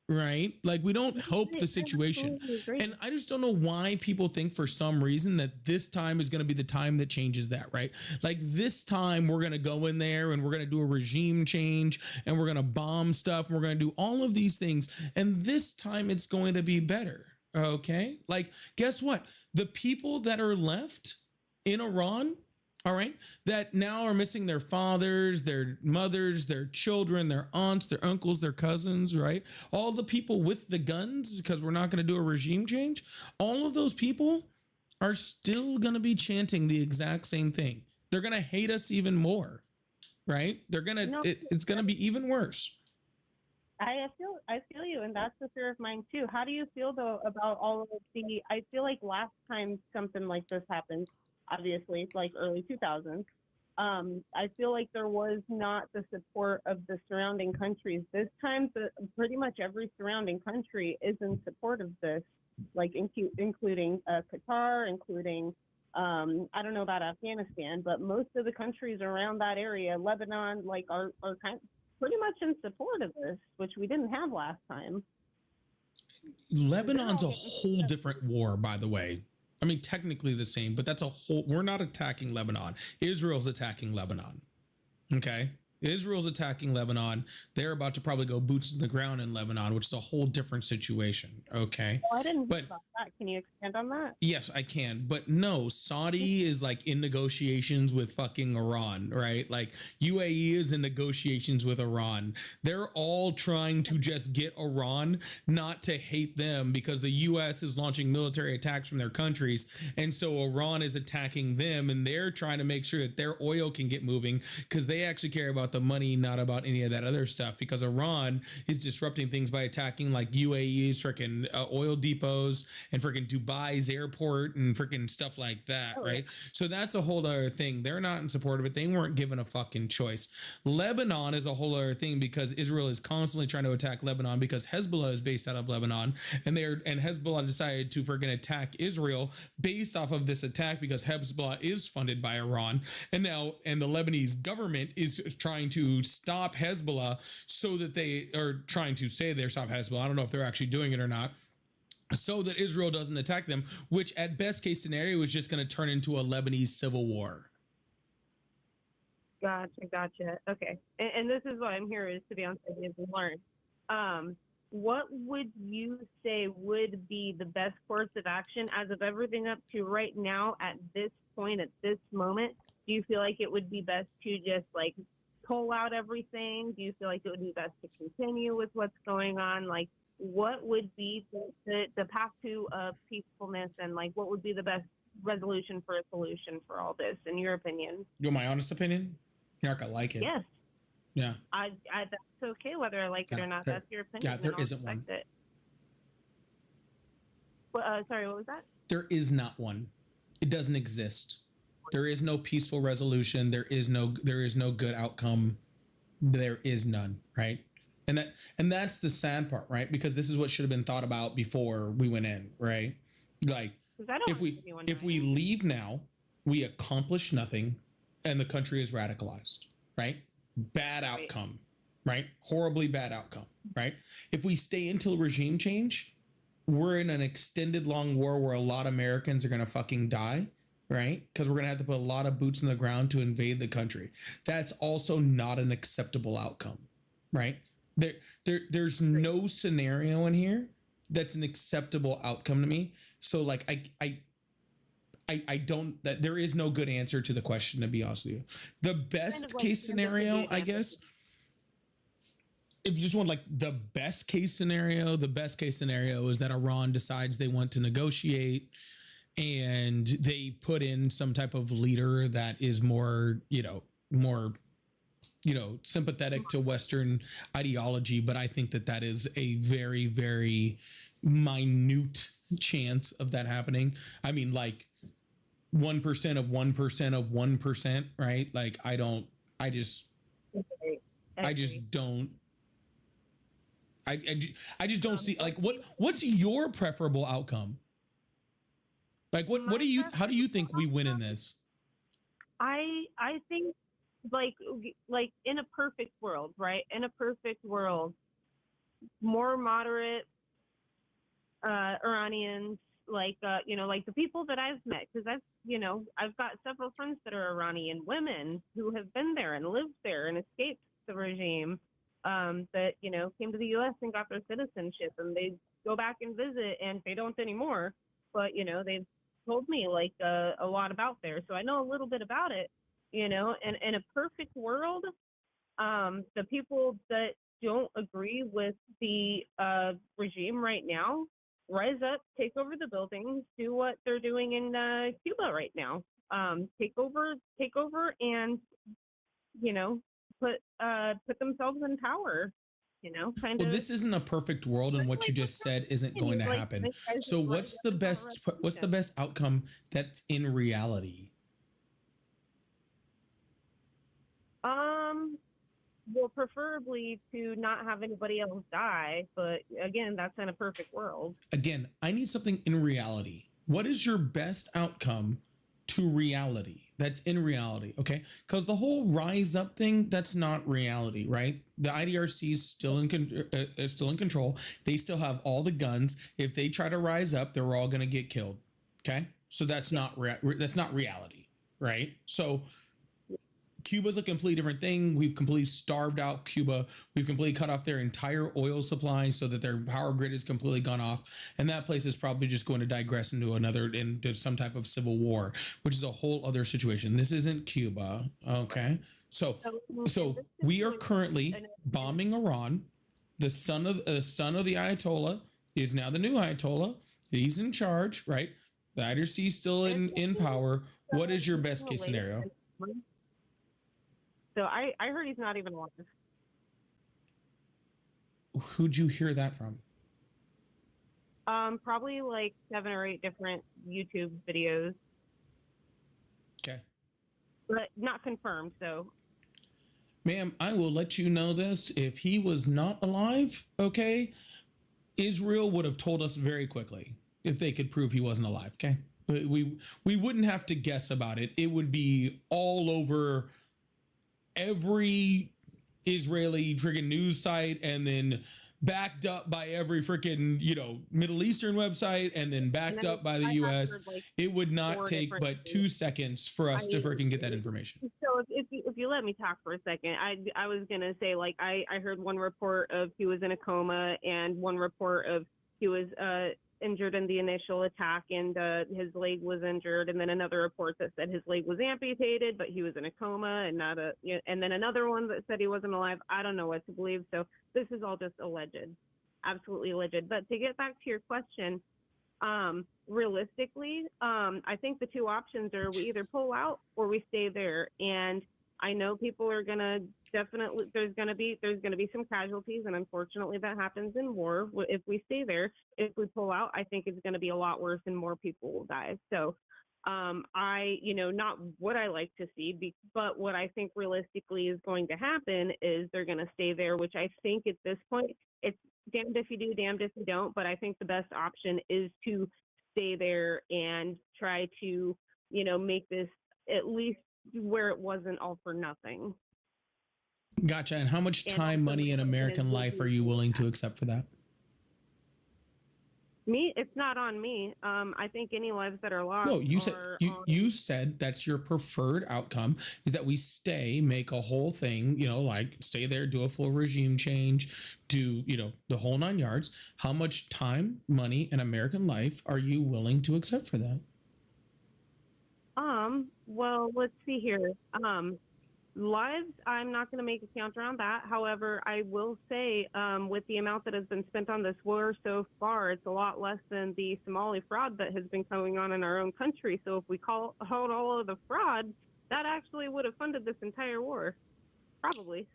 right? Like we don't help the situation. And I just don't know why people think for some reason that this time is going to be the time that changes that, right? Like this time we're going to go in there and we're going to do a regime change and we're going to bomb stuff and we're going to do all of these things. And this time it's going to be better. Okay, like guess what? The people that are left in Iran, all right, that now are missing their fathers, their mothers, their children, their aunts, their uncles, their cousins, right? All the people with the guns, because we're not going to do a regime change. All of those people are still going to be chanting the exact same thing. They're going to hate us even more, right? They're going to, it's going to be even worse. I feel you, and that's the fear of mine too. How do you feel though about all of the? I feel like last time something like this happened, obviously it's like early 2000s. I feel like there was not the support of the surrounding countries. This time, pretty much every surrounding country is in support of this, like including Qatar, including I don't know about Afghanistan, but most of the countries around that area, Lebanon, like are kind of pretty much in support of this, which we didn't have last time. Lebanon's a whole different war, by the way. I mean, technically the same, but that's a whole, we're not attacking Lebanon. Israel's attacking Lebanon. Okay. Israel's attacking Lebanon. They're about to probably go boots in the ground in Lebanon, which is a whole different situation. Okay. Oh, I didn't know about that. Can you expand on that? Yes, I can. But no, Saudi is like in negotiations with fucking Iran, right? Like UAE is in negotiations with Iran. They're all trying to just get Iran not to hate them because the US is launching military attacks from their countries. And so Iran is attacking them and they're trying to make sure that their oil can get moving because they actually care about the money, not about any of that other stuff, because Iran is disrupting things by attacking like UAE's freaking oil depots and freaking Dubai's airport and freaking stuff like that, right? So that's a whole other thing. They're not in support of it. They weren't given a fucking choice. Lebanon is a whole other thing because Israel is constantly trying to attack Lebanon because Hezbollah is based out of Lebanon, and Hezbollah decided to freaking attack Israel based off of this attack because Hezbollah is funded by Iran, and the Lebanese government is trying to stop Hezbollah so that they are trying to say they're stop Hezbollah. I don't know if they're actually doing it or not. so that Israel doesn't attack them, which at best case scenario is just going to turn into a Lebanese civil war. Gotcha. Okay. And this is why I'm here, is to be on ideas and learn. What would you say would be the best course of action as of everything up to right now at this point, at this moment? Do you feel like it would be best to just like pull out everything? Do you feel like it would be best to continue with what's going on? Like, what would be the path to peacefulness, and like what would be the best resolution for a solution for all this, in your opinion? You want my honest opinion? You're not gonna like it. Yes. Yeah. I that's okay whether I like it or not. That's your opinion. Yeah, there isn't one. Sorry, what was that? There is not one. It doesn't exist. There is no peaceful resolution. There is no good outcome. There is none, right? And that's the sad part, right? Because this is what should have been thought about before we went in, right? Like if we leave now, we accomplish nothing and the country is radicalized, right? Bad outcome, right? Horribly bad outcome, right? If we stay until regime change, we're in an extended long war where a lot of Americans are going to fucking die, right? Because we're going to have to put a lot of boots in the ground to invade the country. That's also not an acceptable outcome, right? There's no scenario in here that's an acceptable outcome to me. So like I don't, that there is no good answer to the question, to be honest with you. The best case scenario, I guess, if you just want like the best case scenario is that Iran decides they want to negotiate and they put in some type of leader that is more sympathetic to Western ideology. But I think that is a very, very minute chance of that happening. I mean, like 1% of 1% of 1%, right? Like I just don't see, like, what's your preferable outcome? Like how do you think we win in this? I think like in a perfect world, right? In a perfect world, more moderate Iranians, like the people that I've met, because I've got several friends that are Iranian women who have been there and lived there and escaped the regime, that came to the U.S. and got their citizenship, and they go back and visit, and they don't anymore, but they've told me like a lot about there, so I know a little bit about it. And in a perfect world, the people that don't agree with the regime right now rise up, take over the buildings, do what they're doing in Cuba right now. Take over, and put themselves in power. Kind of. Well, this isn't a perfect world, and what you just said isn't going to happen. So, what's the best outcome that's in reality? Well, preferably to not have anybody else die, but again, that's in a perfect world. Again, I need something in reality. What is your best outcome to reality? That's in reality, okay? Because the whole rise up thing, that's not reality, right? The IDRC is still in control. They still have all the guns. If they try to rise up, they're all going to get killed, okay? So that's not reality, right? So Cuba's a completely different thing. We've completely starved out Cuba. We've completely cut off their entire oil supply so that their power grid is completely gone off. And that place is probably just going to digress into some type of civil war, which is a whole other situation. This isn't Cuba. Okay. So we are currently bombing Iran. The son of the Ayatollah is now the new Ayatollah. He's in charge, right? The IDRC is still in power. What is your best case scenario? So I heard he's not even alive. Who'd you hear that from? Probably like 7 or 8 different YouTube videos. Okay. But not confirmed, so. Ma'am, I will let you know this. If he was not alive, okay, Israel would have told us very quickly if they could prove he wasn't alive, okay? We wouldn't have to guess about it. It would be all over every Israeli friggin' news site, and then backed up by every freaking, Middle Eastern website, and then backed up by the US, it would not take but 2 seconds for us to freaking get that information. So if you let me talk for a second, I was gonna say, like, I heard one report of he was in a coma, and one report of he was injured in the initial attack, and his leg was injured, and then another report that said his leg was amputated, but he was in a coma, and and then another one that said he wasn't alive. I don't know what to believe. So this is all just alleged, absolutely alleged. But to get back to your question, realistically, I think the two options are we either pull out or we stay there. And I know people are gonna definitely there's gonna be some casualties, and unfortunately that happens in war. If we stay there, if we pull out, I think it's gonna be a lot worse and more people will die. So not what I like to see, but what I think realistically is going to happen is they're going to stay there, which I think at this point, it's damned if you do, damned if you don't. But I think the best option is to stay there and try to, make this at least where it wasn't all for nothing. Gotcha. And how much time, money, and American life are you willing to accept for that? Me, it's not on me. I think any lives that are lost. No, you said that's your preferred outcome, is that we stay, make a whole thing, like stay there, do a full regime change, do, the whole 9 yards. How much time, money, and American life are you willing to accept for that? Well, let's see here. Lives, I'm not going to make a counter on that. However, I will say, with the amount that has been spent on this war so far, it's a lot less than the Somali fraud that has been going on in our own country. So if we hold all of the fraud, that actually would have funded this entire war, probably.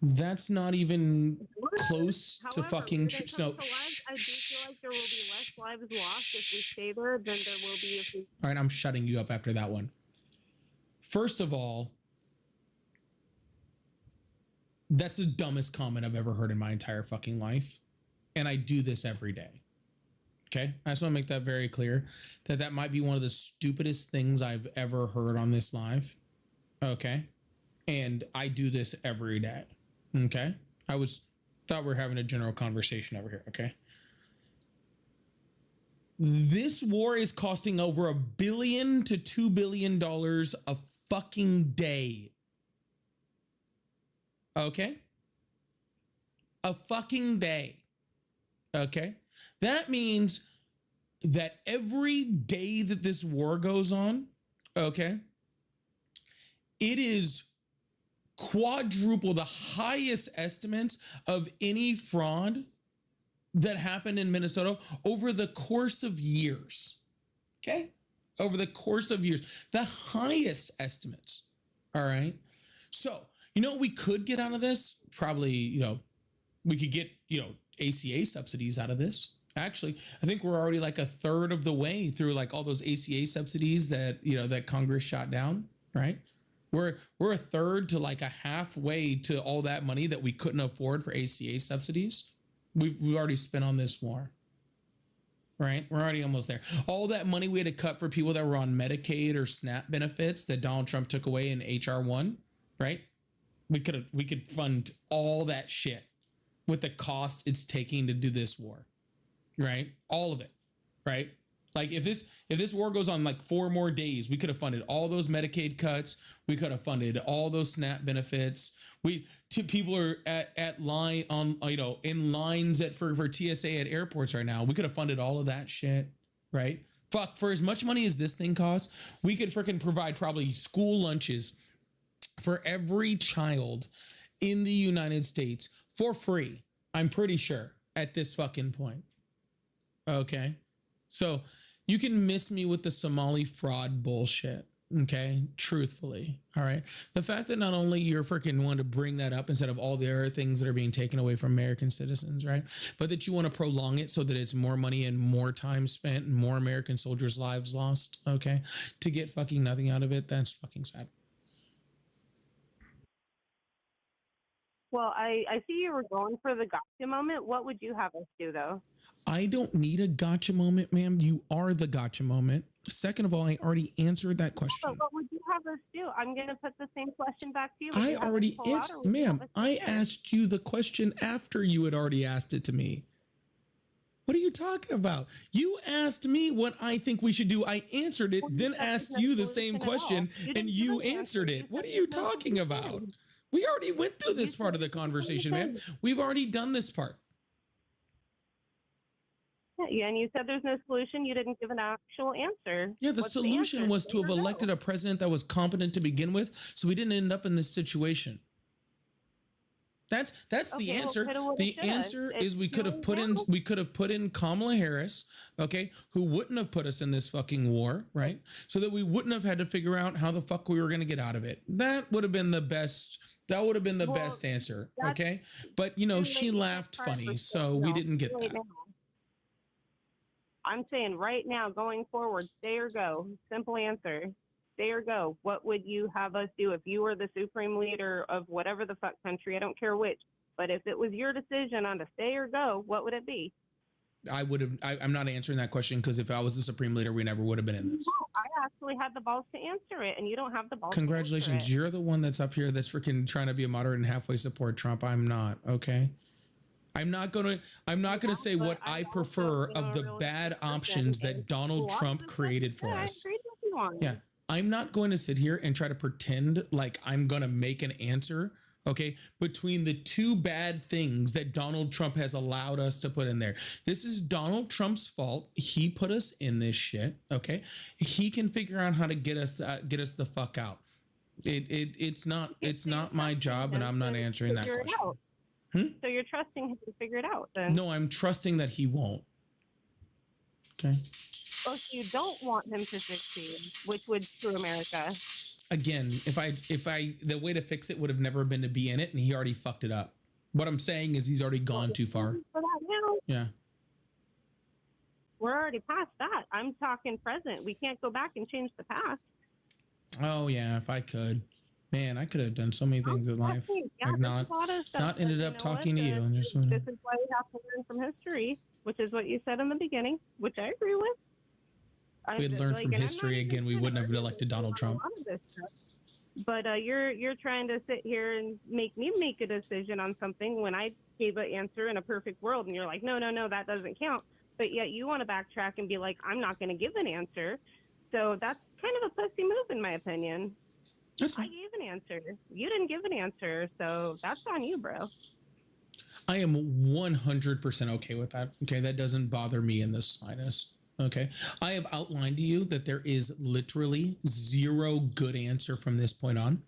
That's not even close to fucking. No. Lives, I do feel like there will be less lives lost if we stay there than there will be if we. All right, I'm shutting you up after that one. First of all, that's the dumbest comment I've ever heard in my entire fucking life. And I do this every day. Okay? I just want to make that very clear, that might be one of the stupidest things I've ever heard on this live. Okay? And I do this every day. Okay? Thought we were having a general conversation over here. Okay? This war is costing over $1 billion to $2 billion a fucking day. Okay? A fucking day. Okay? That means that every day that this war goes on, okay, it is quadruple the highest estimates of any fraud that happened in Minnesota over the course of years. Okay? Over the course of years. The highest estimates. All right? So, we could get out of this? Probably, we could get, ACA subsidies out of this. Actually, I think we're already like a third of the way through like all those ACA subsidies that, that Congress shot down, right? We're a third to like a halfway to all that money that we couldn't afford for ACA subsidies. We've already spent on this war, right? We're already almost there. All that money we had to cut for people that were on Medicaid or SNAP benefits that Donald Trump took away in HR1, right? We could fund all that shit with the cost it's taking to do this war, right? All of it, right? Like if this war goes on like 4 more days, we could have funded all those Medicaid cuts. We could have funded all those SNAP benefits. People are at line on, in lines for TSA at airports right now. We could have funded all of that shit, right? Fuck, for as much money as this thing costs, we could freaking provide probably school lunches for every child in the United States for free. I'm pretty sure at this fucking point. Okay. So you can miss me with the Somali fraud bullshit. Okay. Truthfully. All right. The fact that not only you're freaking want to bring that up instead of all the other things that are being taken away from American citizens, right? But that you want to prolong it so that it's more money and more time spent and more American soldiers' lives lost. Okay. To get fucking nothing out of it. That's fucking sad. Well, I see you were going for the gotcha moment. What would you have us do, though? I don't need a gotcha moment, ma'am. You are the gotcha moment. Second of all, I already answered that But question. what would you have us do? I'm going to put the same question back to you. Would I you have us already pull out, answered, or would you have ma'am. us I sit there? asked you the question after you had already asked it to me. What are you talking about? You asked me what I think we should do. I answered it, Well, you then said there's asked no you the solution same at all. question, You and didn't give you an answer. answered You it. What are said you there's no talking about? solution. We already went through this You part said of the there's no conversation, ma'am. solution. We've already done this part. Yeah, and you said there's no solution. You didn't give an actual answer. Yeah, the What's the solution answer? was Stay to have or go? elected a president that was competent to begin with, so we didn't end up in this situation. That's the Okay, well, answer. coulda, woulda, The shoulda. answer It's is we could have really put in now. Kamala Harris, okay, who wouldn't have put us in this fucking war, right? So that we wouldn't have had to figure out how the fuck we were going to get out of it. That would have been the best. That would have been the Well, best answer, that's okay? But you know, too she late. You laughed can't try funny, for so we didn't get right that. now. I'm saying right now, going forward, stay or go. Simple answer. Stay or go. What would you have us do if you were the supreme leader of whatever the fuck country? I don't care which. But if it was your decision on to stay or go, what would it be? I would have. I'm not answering that question because if I was the supreme leader, we never would have been in this. No, I actually had the balls to answer it, and you don't have the balls. Congratulations, To answer you're the one that's up here that's freaking trying to be a moderate and halfway support Trump. I'm not. Okay. I'm not gonna say what I prefer of the bad options that Donald Trump created for I us. agreed with you on. Yeah. I'm not going to sit here and try to pretend like I'm going to make an answer, okay, between the two bad things that Donald Trump has allowed us to put in there. This is Donald Trump's fault. He put us in this shit, okay? He can figure out how to get us the fuck out. It's not my job, and I'm not answering that Figure it question. out. So you're trusting him to figure it out then? No, I'm trusting that he won't. Okay. Well, so you don't want him to succeed, which would screw America. Again, if I the way to fix it would have never been to be in it, and he already fucked it up. What I'm saying is he's already gone too far. For that now, Yeah. we're already past that. I'm talking present. We can't go back and change the past. Oh yeah, if I could. Man, I could have done so many things in life. Yeah, Like there's a lot of stuff not that, ended you up know talking what, to you and just This is why we have to learn from history, which is what you said in the beginning, which I agree with. if we had learned from history again, we wouldn't have elected Donald Trump. But you're trying to sit here and make me make a decision on something when I gave an answer in a perfect world, and you're like, no, that doesn't count. But yet you want to backtrack and be like, I'm not going to give an answer. So that's kind of a pussy move, in my opinion. I gave an answer. You didn't give an answer, so that's on you, bro. I am 100% okay with that. Okay, that doesn't bother me in the slightest. Okay, I have outlined to you that there is literally zero good answer from this point on.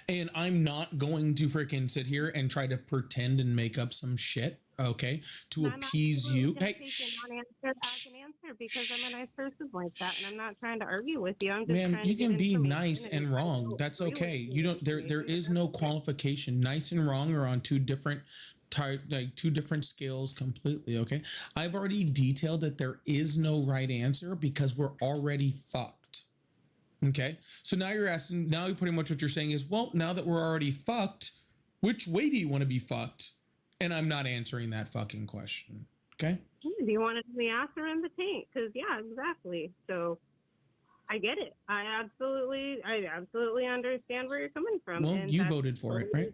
And I'm not going to freaking sit here and try to pretend and make up some shit, okay, to appease you. Hey, As an answer because I'm a nice person like that, and I'm not trying to argue with you. I'm just man, trying you to get can be information nice and wrong. That's okay. You don't. There is no qualification. Nice and wrong are on two different scales completely. Okay, I've already detailed that there is no right answer because we're already fucked. Okay, so now you're asking. Now pretty much what you're saying is, well, now that we're already fucked, which way do you want to be fucked? And I'm not answering that fucking question. Okay. Do you want it in the ass or in the tank? Because yeah, exactly. So I get it. I absolutely understand where you're coming from. Well, and you voted for it, right?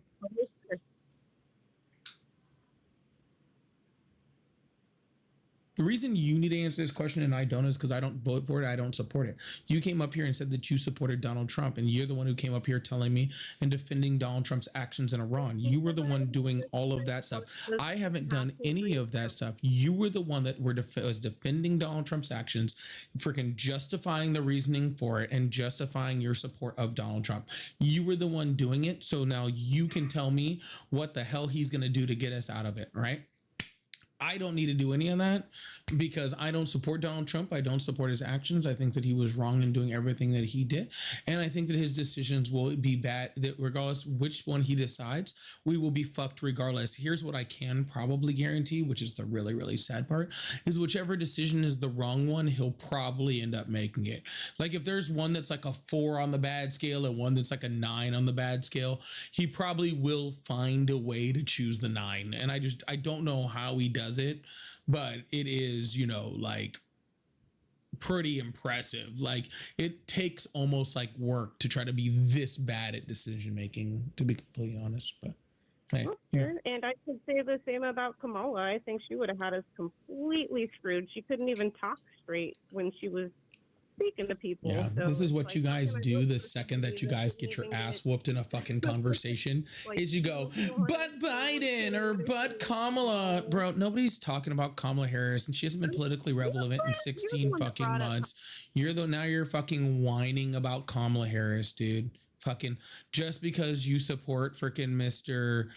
The reason you need to answer this question and I don't is because I don't vote for it. I don't support it. You came up here and said that you supported Donald Trump, and you're the one who came up here telling me and defending Donald Trump's actions in Iran. You were the one doing all of that stuff. I haven't done any of that stuff. You were the one that was defending Donald Trump's actions, freaking justifying the reasoning for it and justifying your support of Donald Trump. You were the one doing it. So now you can tell me what the hell he's going to do to get us out of it, right? I don't need to do any of that because I don't support Donald Trump. I don't support his actions. I think that he was wrong in doing everything that he did. And I think that his decisions will be bad, that regardless which one he decides, we will be fucked regardless. Here's what I can probably guarantee, which is the really, really sad part, is whichever decision is the wrong one, he'll probably end up making it. Like if there's one that's like a 4 on the bad scale and one that's like a 9 on the bad scale, he probably will find a way to choose the 9. And I don't know how he does it, but it is, you know, like pretty impressive. Like it takes almost like work to try to be this bad at decision making, to be completely honest. But hey, yeah. And I could say the same about Kamala. I think she would have had us completely screwed. She couldn't even talk straight when she was speaking to people. Yeah, so this is what you guys do the second that you guys get your ass whooped in a fucking conversation is you go, but Biden or but Kamala. Bro, nobody's talking about Kamala Harris and she hasn't been politically relevant in 16 fucking months. Now you're fucking whining about Kamala Harris, dude. Fucking just because you support freaking Mr.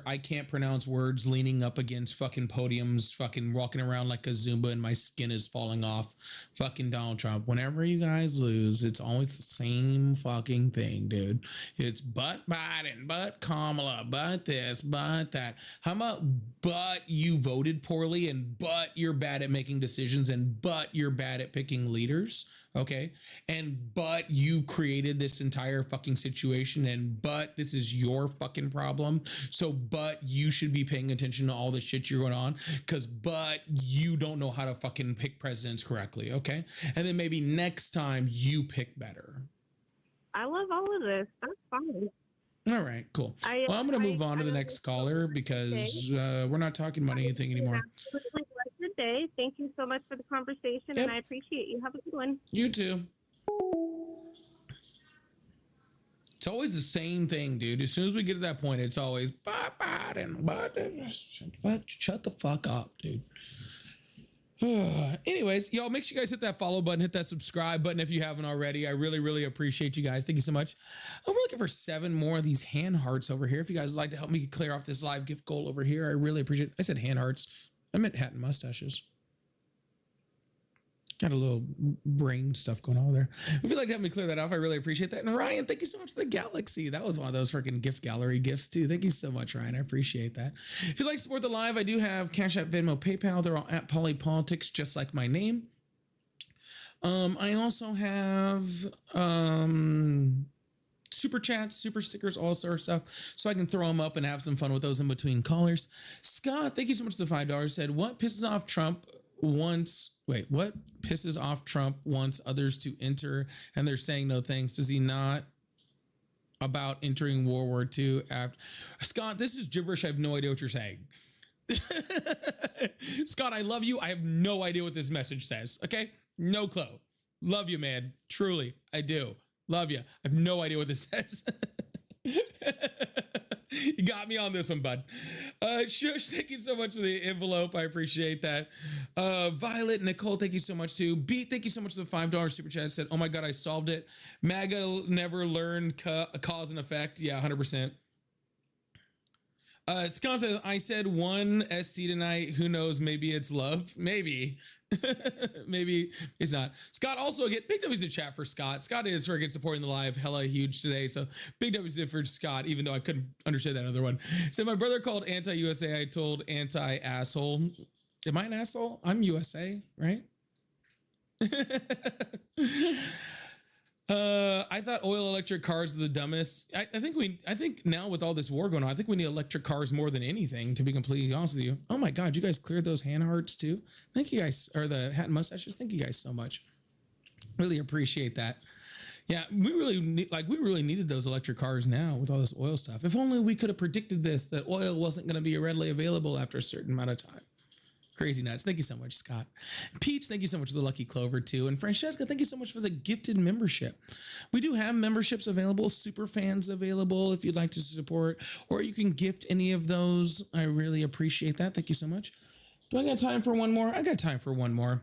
I can't pronounce words leaning up against fucking podiums, fucking walking around like a Zumba and my skin is falling off, fucking Donald Trump. Whenever you guys lose, it's always the same fucking thing, dude. It's but Biden, but Kamala, but this, but that. How about but you voted poorly and but you're bad at making decisions and but you're bad at picking leaders? Okay. And but you created this entire fucking situation and but this is your fucking problem. So but you should be paying attention to all the shit you're going on because but you don't know how to fucking pick presidents correctly. Okay. And then maybe next time you pick better. I love all of this. That's fine. All right, cool. Well, I'm going to move on to the next caller because we're not talking about anything anymore. Absolutely blessed day. Thank you so much for the conversation, and I appreciate you. Have a good one. You too. It's always the same thing, dude. As soon as we get to that point, it's always Biden. Shut the fuck up, dude. Anyways, y'all, make sure you guys hit that follow button, hit that subscribe button if you haven't already. I really, really appreciate you guys. Thank you so much. We're looking for 7 more of these hand hearts over here. If you guys would like to help me clear off this live gift goal over here, I really appreciate it. I said hand hearts. I meant hat and mustaches. Got a little brain stuff going on there. If you'd like to help me clear that off, I really appreciate that. And Ryan, thank you so much for the Galaxy. That was one of those freaking gift gallery gifts too. Thank you so much, Ryan. I appreciate that. If you'd like to support the live, I do have Cash App, Venmo, PayPal. They're all at Polypolitics, just like my name. I also have super chats, super stickers, all sort of stuff, so I can throw them up and have some fun with those in between callers. Scott, thank you so much for the $5. Said, what pisses off Trump what pisses off Trump wants others to enter and they're saying no thanks? Does he not about entering World War II after? Scott, this is gibberish. I have no idea what you're saying. Scott, I love you. I have no idea what this message says. Okay. No clue. Love you, man. Truly. I do. Love you. I have no idea what this says. You got me on this one, bud. Shush, thank you so much for the envelope. I appreciate that. Violet, Nicole, thank you so much too. Beat, thank you so much for the $5 super chat. Said, oh my God, I solved it. MAGA never learned cause and effect. Yeah, 100%. Scott says, I said one SC tonight. Who knows? Maybe it's love. Maybe. Maybe it's not. Scott also get big W's in chat for Scott. Scott is for supporting the live hella huge today. So big W's for Scott, even though I couldn't understand that other one. So my brother called anti-USA. I told anti-asshole. Am I an asshole? I'm USA, right? I thought oil electric cars are the dumbest. I think now with all this war going on, I think we need electric cars more than anything, to be completely honest with you. Oh my God, you guys cleared those hand hearts too. Thank you guys, or the hat and mustaches. Thank you guys so much. Really appreciate that. Yeah, we really needed those electric cars now with all this oil stuff. If only we could have predicted this, that oil wasn't going to be readily available after a certain amount of time. Crazy nuts. Thank you so much, Scott. Peach, thank you so much for the Lucky Clover too. And Francesca, thank you so much for the gifted membership. We do have memberships available, super fans available if you'd like to support, or you can gift any of those. I really appreciate that. Thank you so much. Do I got time for one more? I got time for one more.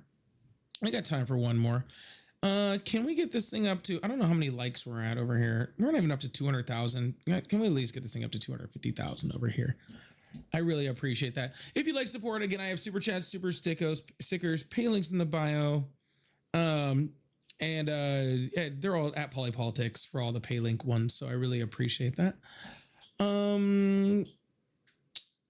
Can we get this thing up to, I don't know how many likes we're at over here. We're not even up to 200,000. Can we at least get this thing up to 250,000 over here? I really appreciate that. If you'd like support, again, I have super chats, super stickers, pay links in the bio. Yeah, they're all at Polypolitics for all the pay link ones. So I really appreciate that.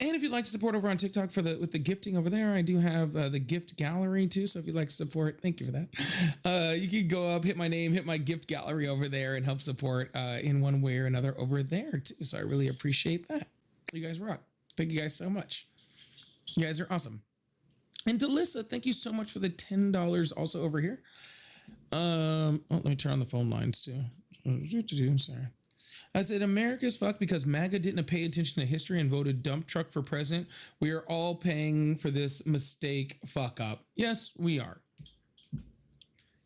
And if you'd like to support over on TikTok with the gifting over there, I do have the gift gallery too. So if you'd like to support, thank you for that. You can go up, hit my name, hit my gift gallery over there, and help support in one way or another over there too. So I really appreciate that. You guys rock. Thank you guys so much. You guys are awesome. And Delissa, thank you so much for the $10 also over here. Let me turn on the phone lines too. Sorry. I said, America's fucked because MAGA didn't pay attention to history and voted dump truck for president. We are all paying for this mistake fuck up. Yes, we are.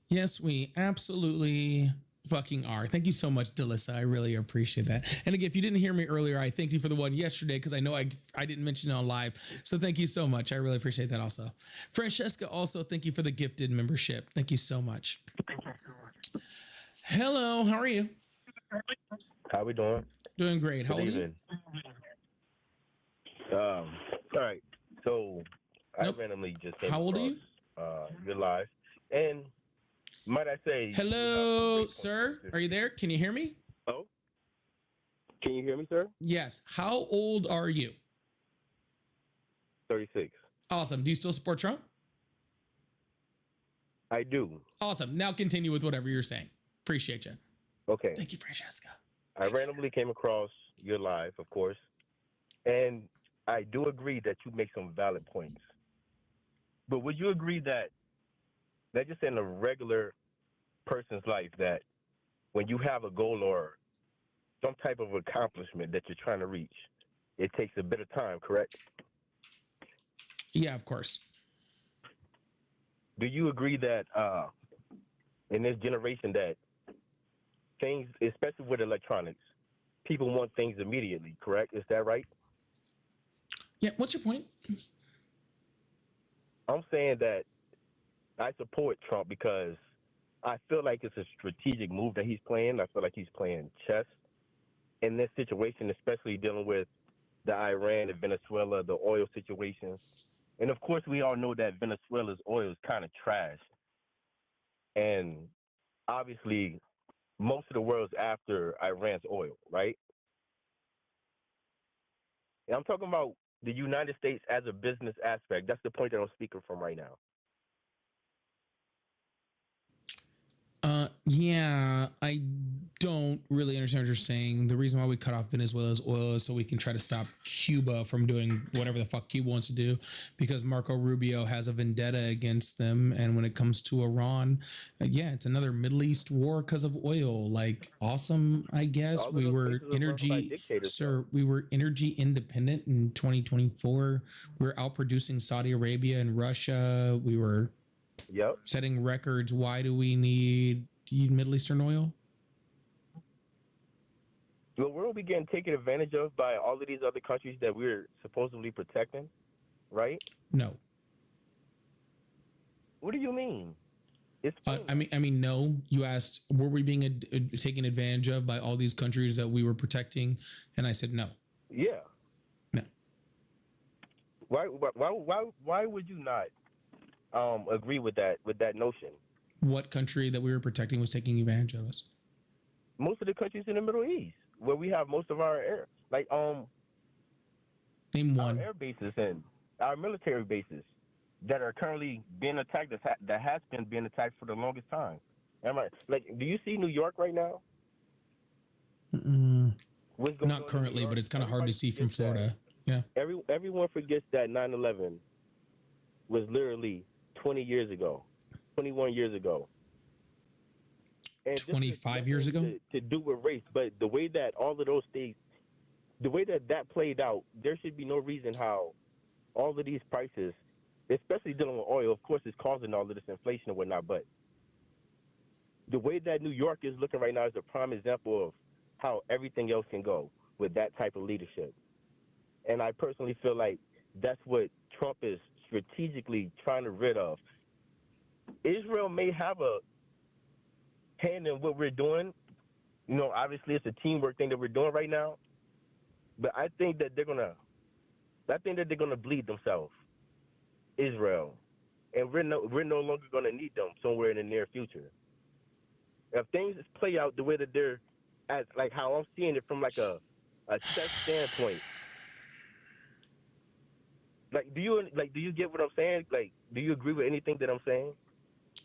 Yes, we absolutely fucking are. Thank you so much, Delissa. I really appreciate that. And again, if you didn't hear me earlier, I thank you for the one yesterday because I know I didn't mention it on live. So thank you so much. I really appreciate that also. Francesca, also thank you for the gifted membership. Thank you so much. Hello, how are you? How we doing? Doing great. How old are you? All right. So I randomly just came How old across, are you? Your live, and might I say, hello, sir? Are you there? Can you hear me? Oh, can you hear me, sir? Yes. How old are you? 36. Awesome. Do you still support Trump? I do. Awesome. Now continue with whatever you're saying. Appreciate you. Okay. Thank you, Francesca. I randomly came across your live, of course, and I do agree that you make some valid points. But would you agree that just in a regular person's life, that when you have a goal or some type of accomplishment that you're trying to reach, it takes a bit of time, correct? Yeah, of course. Do you agree that in this generation that things, especially with electronics, people want things immediately, correct? Is that right? Yeah, what's your point? I'm saying that I support Trump because I feel like it's a strategic move that he's playing. I feel like he's playing chess in this situation, especially dealing with the Iran and Venezuela, the oil situation. And of course, we all know that Venezuela's oil is kind of trash. And obviously, most of the world's after Iran's oil, right? And I'm talking about the United States as a business aspect. That's the point that I'm speaking from right now. Yeah, I don't really understand what you're saying. The reason why we cut off Venezuela's oil is so we can try to stop Cuba from doing whatever the fuck Cuba wants to do, because Marco Rubio has a vendetta against them. And when it comes to Iran, yeah, it's another Middle East war because of oil. Like, awesome, I guess. We were energy, sir, we were energy independent in 2024. We were outproducing Saudi Arabia and Russia. We were setting records. Why do we need Middle Eastern oil? Well, weren't we getting taken advantage of by all of these other countries that we're supposedly protecting, right? No. What do you mean? I mean, no. You asked, were we being taken advantage of by all these countries that we were protecting? And I said no. Yeah. No. Why would you not agree with that notion? What country that we were protecting was taking advantage of us? Most of the countries in the Middle East, where we have most of our air, name one. Our air bases and our military bases that are currently being attacked, that has been being attacked for the longest time. Do you see New York right now? Not currently, but it's kind of hard to see from Florida. Yeah. Everyone forgets that 9/11 was literally 20 years ago, 21 years ago. And 25 years ago? To do with race, but the way that all of those things, the way that played out, there should be no reason how all of these prices, especially dealing with oil, of course, is causing all of this inflation and whatnot, but the way that New York is looking right now is a prime example of how everything else can go with that type of leadership. And I personally feel like that's what Trump is strategically trying to rid of. Israel may have a hand in what we're doing. You know, obviously it's a teamwork thing that we're doing right now. But I think that they're going to I think that they're gonna bleed themselves, Israel, and we're no longer gonna need them somewhere in the near future. If things play out the way that they're, as like how I'm seeing it from like a chess standpoint, like do you get what I'm saying? Like, do you agree with anything that I'm saying?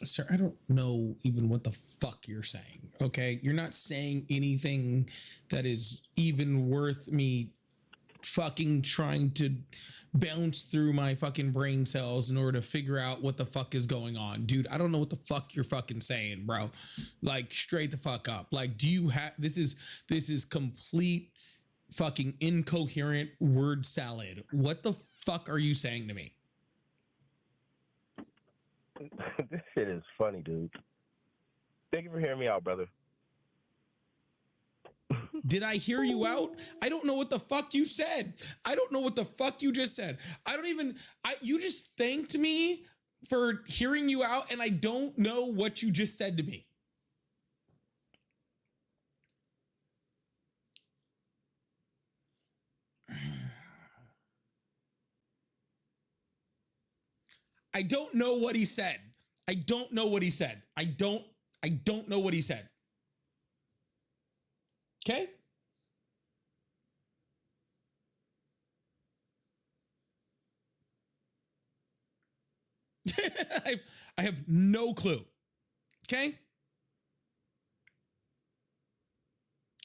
Sir, I don't know even what the fuck you're saying. Okay, you're not saying anything that is even worth me fucking trying to bounce through my fucking brain cells in order to figure out what the fuck is going on. Dude, I don't know what the fuck you're fucking saying, bro. Like, straight the fuck up. Like, do you have this is complete fucking incoherent word salad. What the fuck are you saying to me? This shit is funny, dude. Thank you for hearing me out, brother. Did I hear you out? I don't know what the fuck you said. I don't know what the fuck you just said. You just thanked me for hearing you out, and I don't know what you just said to me. I don't know what he said. I don't know what he said. I don't know what he said. Okay? I have no clue. Okay?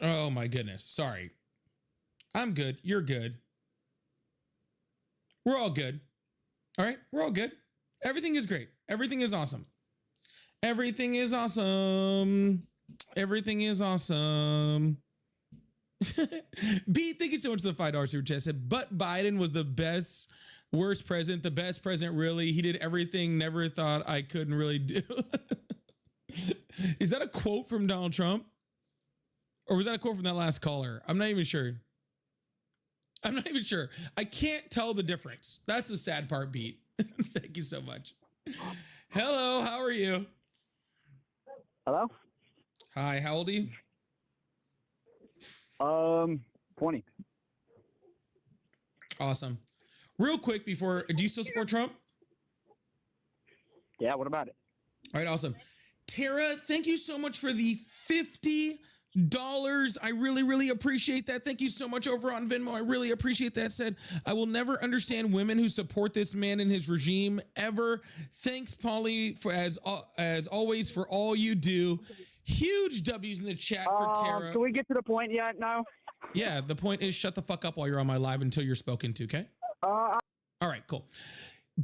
Oh my goodness. Sorry. I'm good. You're good. We're all good. All right? We're all good. Everything is great. Everything is awesome. Everything is awesome. Everything is awesome. B, thank you so much for the $5 super chat. Said, but Biden was the worst president, the best president, really. He did everything, never thought I couldn't really do. Is that a quote from Donald Trump? Or was that a quote from that last caller? I'm not even sure. I can't tell the difference. That's the sad part, Beat. Thank you so much. Hello, how are you? Hello? Hi, how old are you? 20. Awesome. Real quick before, do you still support Trump? Yeah, what about it? All right, awesome. Tara, thank you so much for the $50. I really appreciate that. Thank you so much over on Venmo. I really appreciate that. Said, I will never understand women who support this man and his regime ever. Thanks, Polly, for as always for all you do. Huge W's in the chat for Tara. Can we get to the point yet now? Yeah, the point is shut the fuck up while you're on my live until you're spoken to, okay? All right, cool.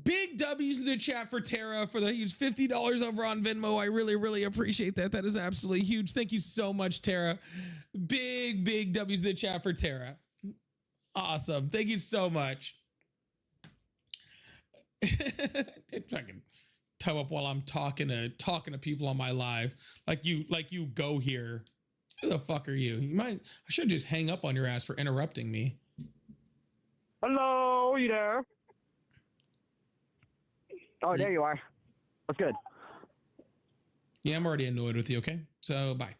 Big W's in the chat for Tara for the huge $50 over on Venmo. I really appreciate that. That is absolutely huge. Thank you so much, Tara. Big W's in the chat for Tara. Awesome. Thank you so much. Fucking come up while I'm talking to people on my live. Like you go here. Who the fuck are you? I should just hang up on your ass for interrupting me. Hello, are you there? Oh, there you are. What's good? Yeah, I'm already annoyed with you, okay? So, bye.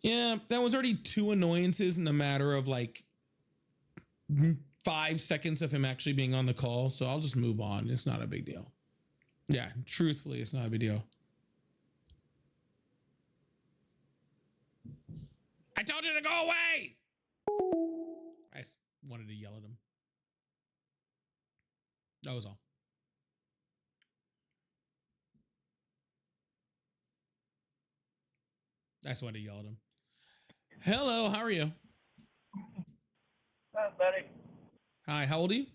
Yeah, that was already 2 annoyances in a matter of like 5 seconds of him actually being on the call. So I'll just move on. It's not a big deal. Yeah, truthfully, it's not a big deal. I told you to go away! I just wanted to yell at him. That was all. I just wanted to yell at him. Hello, how are you? Hi, buddy. Hi, how old are you?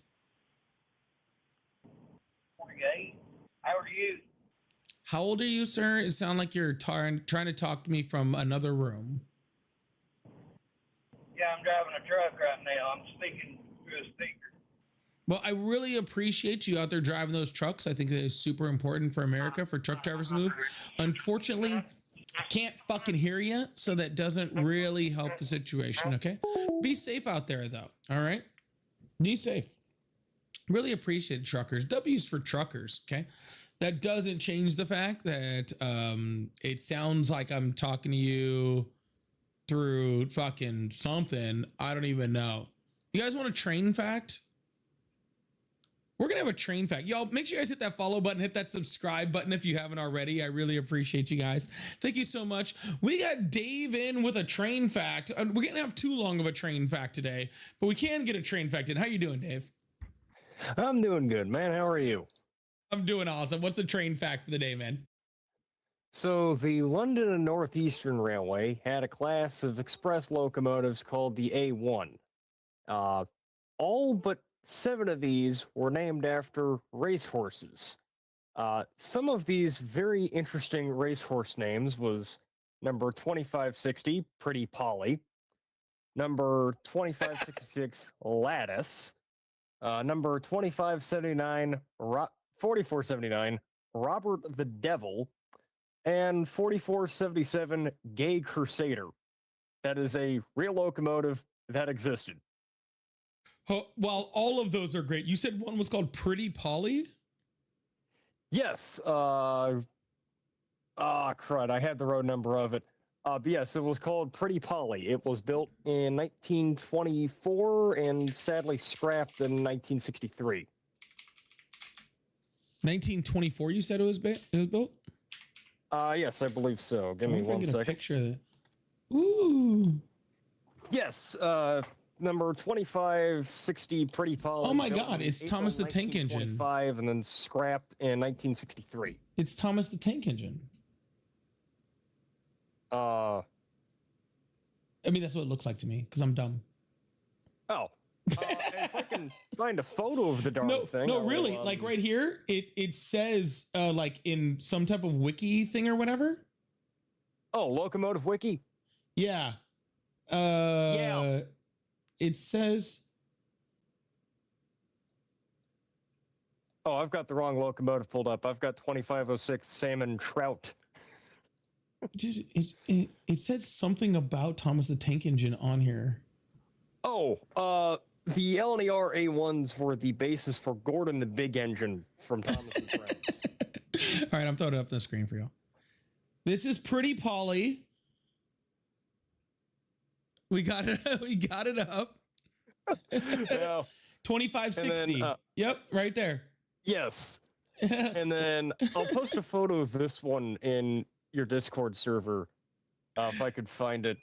48. How are you? How old are you, sir? It sounds like you're trying to talk to me from another room. Yeah, I'm driving a truck right now. I'm speaking through a speaker. Well, I really appreciate you out there driving those trucks. I think that is super important for America, for truck drivers to move. Unfortunately, I can't fucking hear you, so that doesn't really help the situation, okay? Be safe out there, though, all right? Be safe. Really appreciate truckers. W's for truckers, okay? That doesn't change the fact that it sounds like I'm talking to you through fucking something. I don't even know. You guys want a train fact? We're going to have a train fact. Y'all, make sure you guys hit that follow button, hit that subscribe button if you haven't already. I really appreciate you guys. Thank you so much. We got Dave in with a train fact. We're going to have too long of a train fact today, but we can get a train fact in. How you doing, Dave? I'm doing good, man. How are you? I'm doing awesome. What's the train fact for the day, man? So the London and Northeastern Railway had a class of express locomotives called the A1. All but 7 of these were named after racehorses. Some of these very interesting racehorse names was number 2560, Pretty Polly, number 2566, Lattice, number 2579, 4479, Robert the Devil, and 4477, Gay Crusader. That is a real locomotive that existed. Oh, well, all of those are great. You said one was called Pretty Polly? Yes. Crud. I had the road number of it. But yes, it was called Pretty Polly. It was built in 1924 and sadly scrapped in 1963. 1924, you said it was built? Yes, I believe so. Give me one second. Picture of it. Ooh. Yes, number 2560, Pretty Polly. Oh my God, it's Thomas the Tank Engine. 1925 and then scrapped in 1963. It's Thomas the Tank Engine. I mean, that's what it looks like to me because I'm dumb. Oh. If I can find a photo of the darn thing. No, really, like right here, it says like in some type of wiki thing or whatever. Oh, Locomotive Wiki? Yeah. Yeah. It says. Oh, I've got the wrong locomotive pulled up. I've got 2506 Salmon Trout. Dude, it said something about Thomas the Tank Engine on here. Oh, the LNER A1s were the basis for Gordon the Big Engine from Thomas and Friends. All right, I'm throwing it up on the screen for y'all. This is Pretty Polly. We got it. We got it up. Yeah. 2560. Yep, right there. Yes. And then I'll post a photo of this one in your Discord server if I could find it.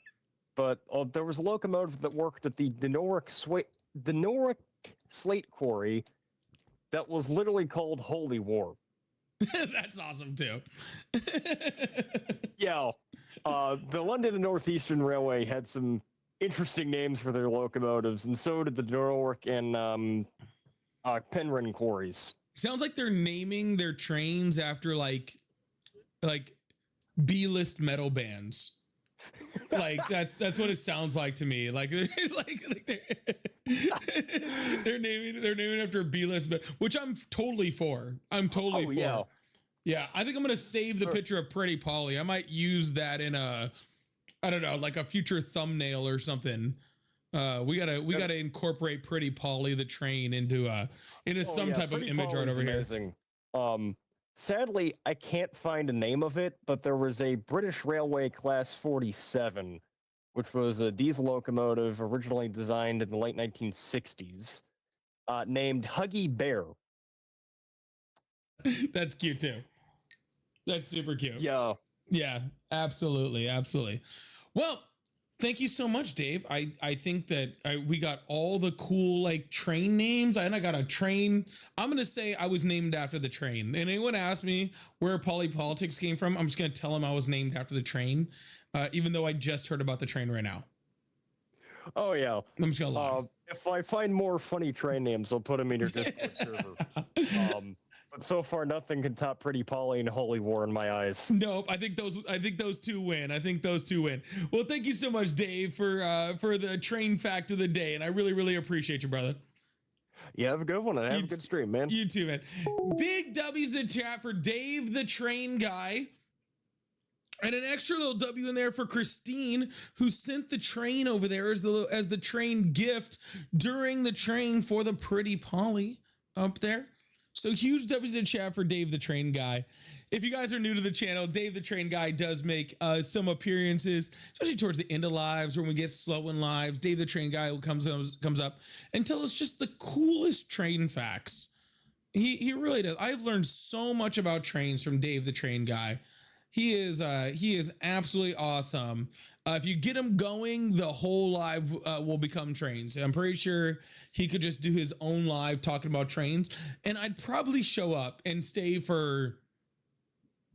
But there was a locomotive that worked at the Norwich Slate Quarry that was literally called Holy War. That's awesome too. Yeah. The London and Northeastern Railway had some interesting names for their locomotives, and so did the Norwich and Penryn quarries. Sounds like they're naming their trains after like B-list metal bands. Like that's what it sounds like to me. Like they're naming after a B-list, which I'm totally for. I'm totally for. Yeah. Yeah, I think I'm gonna save the picture of Pretty Polly. I might use that in I don't know, like a future thumbnail or something. We gotta incorporate Pretty Polly the train into some type of image right over amazing. Here. Sadly, I can't find a name of it, but there was a British Railway Class 47, which was a diesel locomotive originally designed in the late 1960s, named Huggy Bear. That's cute too. That's super cute. Yeah. Yeah, absolutely. Absolutely. Well, thank you so much, Dave. I think that we got all the cool like train names, and I got a train. I'm going to say I was named after the train. And anyone asked me where Polypolitics came from, I'm just going to tell them I was named after the train, even though I just heard about the train right now. Oh, yeah. I'm just going to lie. If I find more funny train names, I'll put them in your Discord server. But so far, nothing can top Pretty Polly and Holy War in my eyes. Nope. I think those two win. Well, thank you so much, Dave, for the train fact of the day, and I really, really appreciate you, brother. Yeah, have a good one. And have a good stream, man. You too, man. Big W's in the chat for Dave, the train guy. And an extra little W in there for Christine, who sent the train over there as the train gift during the train for the Pretty Polly up there. So huge W's in chat for Dave the Train Guy. If you guys are new to the channel, Dave the Train Guy does make some appearances, especially towards the end of lives when we get slow in lives. Dave the Train Guy comes up and tells us just the coolest train facts. He really does. I've learned so much about trains from Dave the Train Guy. He is absolutely awesome. If you get him going, the whole live will become trains. I'm pretty sure he could just do his own live talking about trains, and I'd probably show up and stay for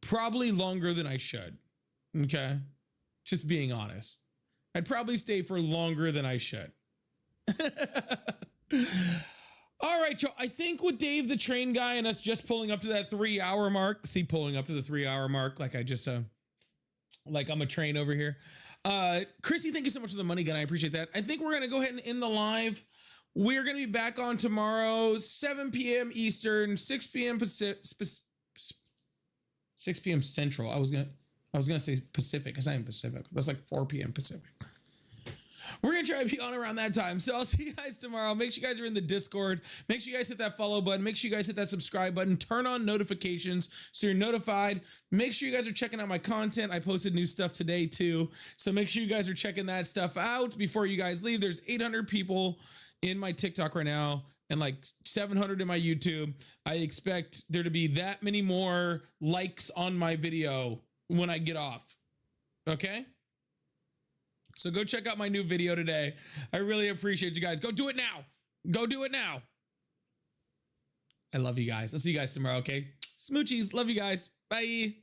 probably longer than I should. Okay, just being honest, I'd probably stay for longer than I should. All right, y'all. I think with Dave the Train Guy and us just pulling up to that 3-hour mark, pulling up to the 3-hour mark, like I just, like I'm a train over here. Chrissy, thank you so much for the money gun. I appreciate that. I think we're going to go ahead and end the live. We're going to be back on tomorrow, 7 p.m. Eastern, 6 p.m. 6 p.m. Central. I was going to say Pacific. It's not even Pacific. That's like 4 p.m. Pacific. We're going to try to be on around that time. So I'll see you guys tomorrow. Make sure you guys are in the Discord. Make sure you guys hit that follow button. Make sure you guys hit that subscribe button. Turn on notifications so you're notified. Make sure you guys are checking out my content. I posted new stuff today too. So make sure you guys are checking that stuff out before you guys leave. There's 800 people in my TikTok right now and like 700 in my YouTube. I expect there to be that many more likes on my video when I get off. Okay? So go check out my new video today. I really appreciate you guys. Go do it now. Go do it now. I love you guys. I'll see you guys tomorrow, okay? Smoochies. Love you guys. Bye.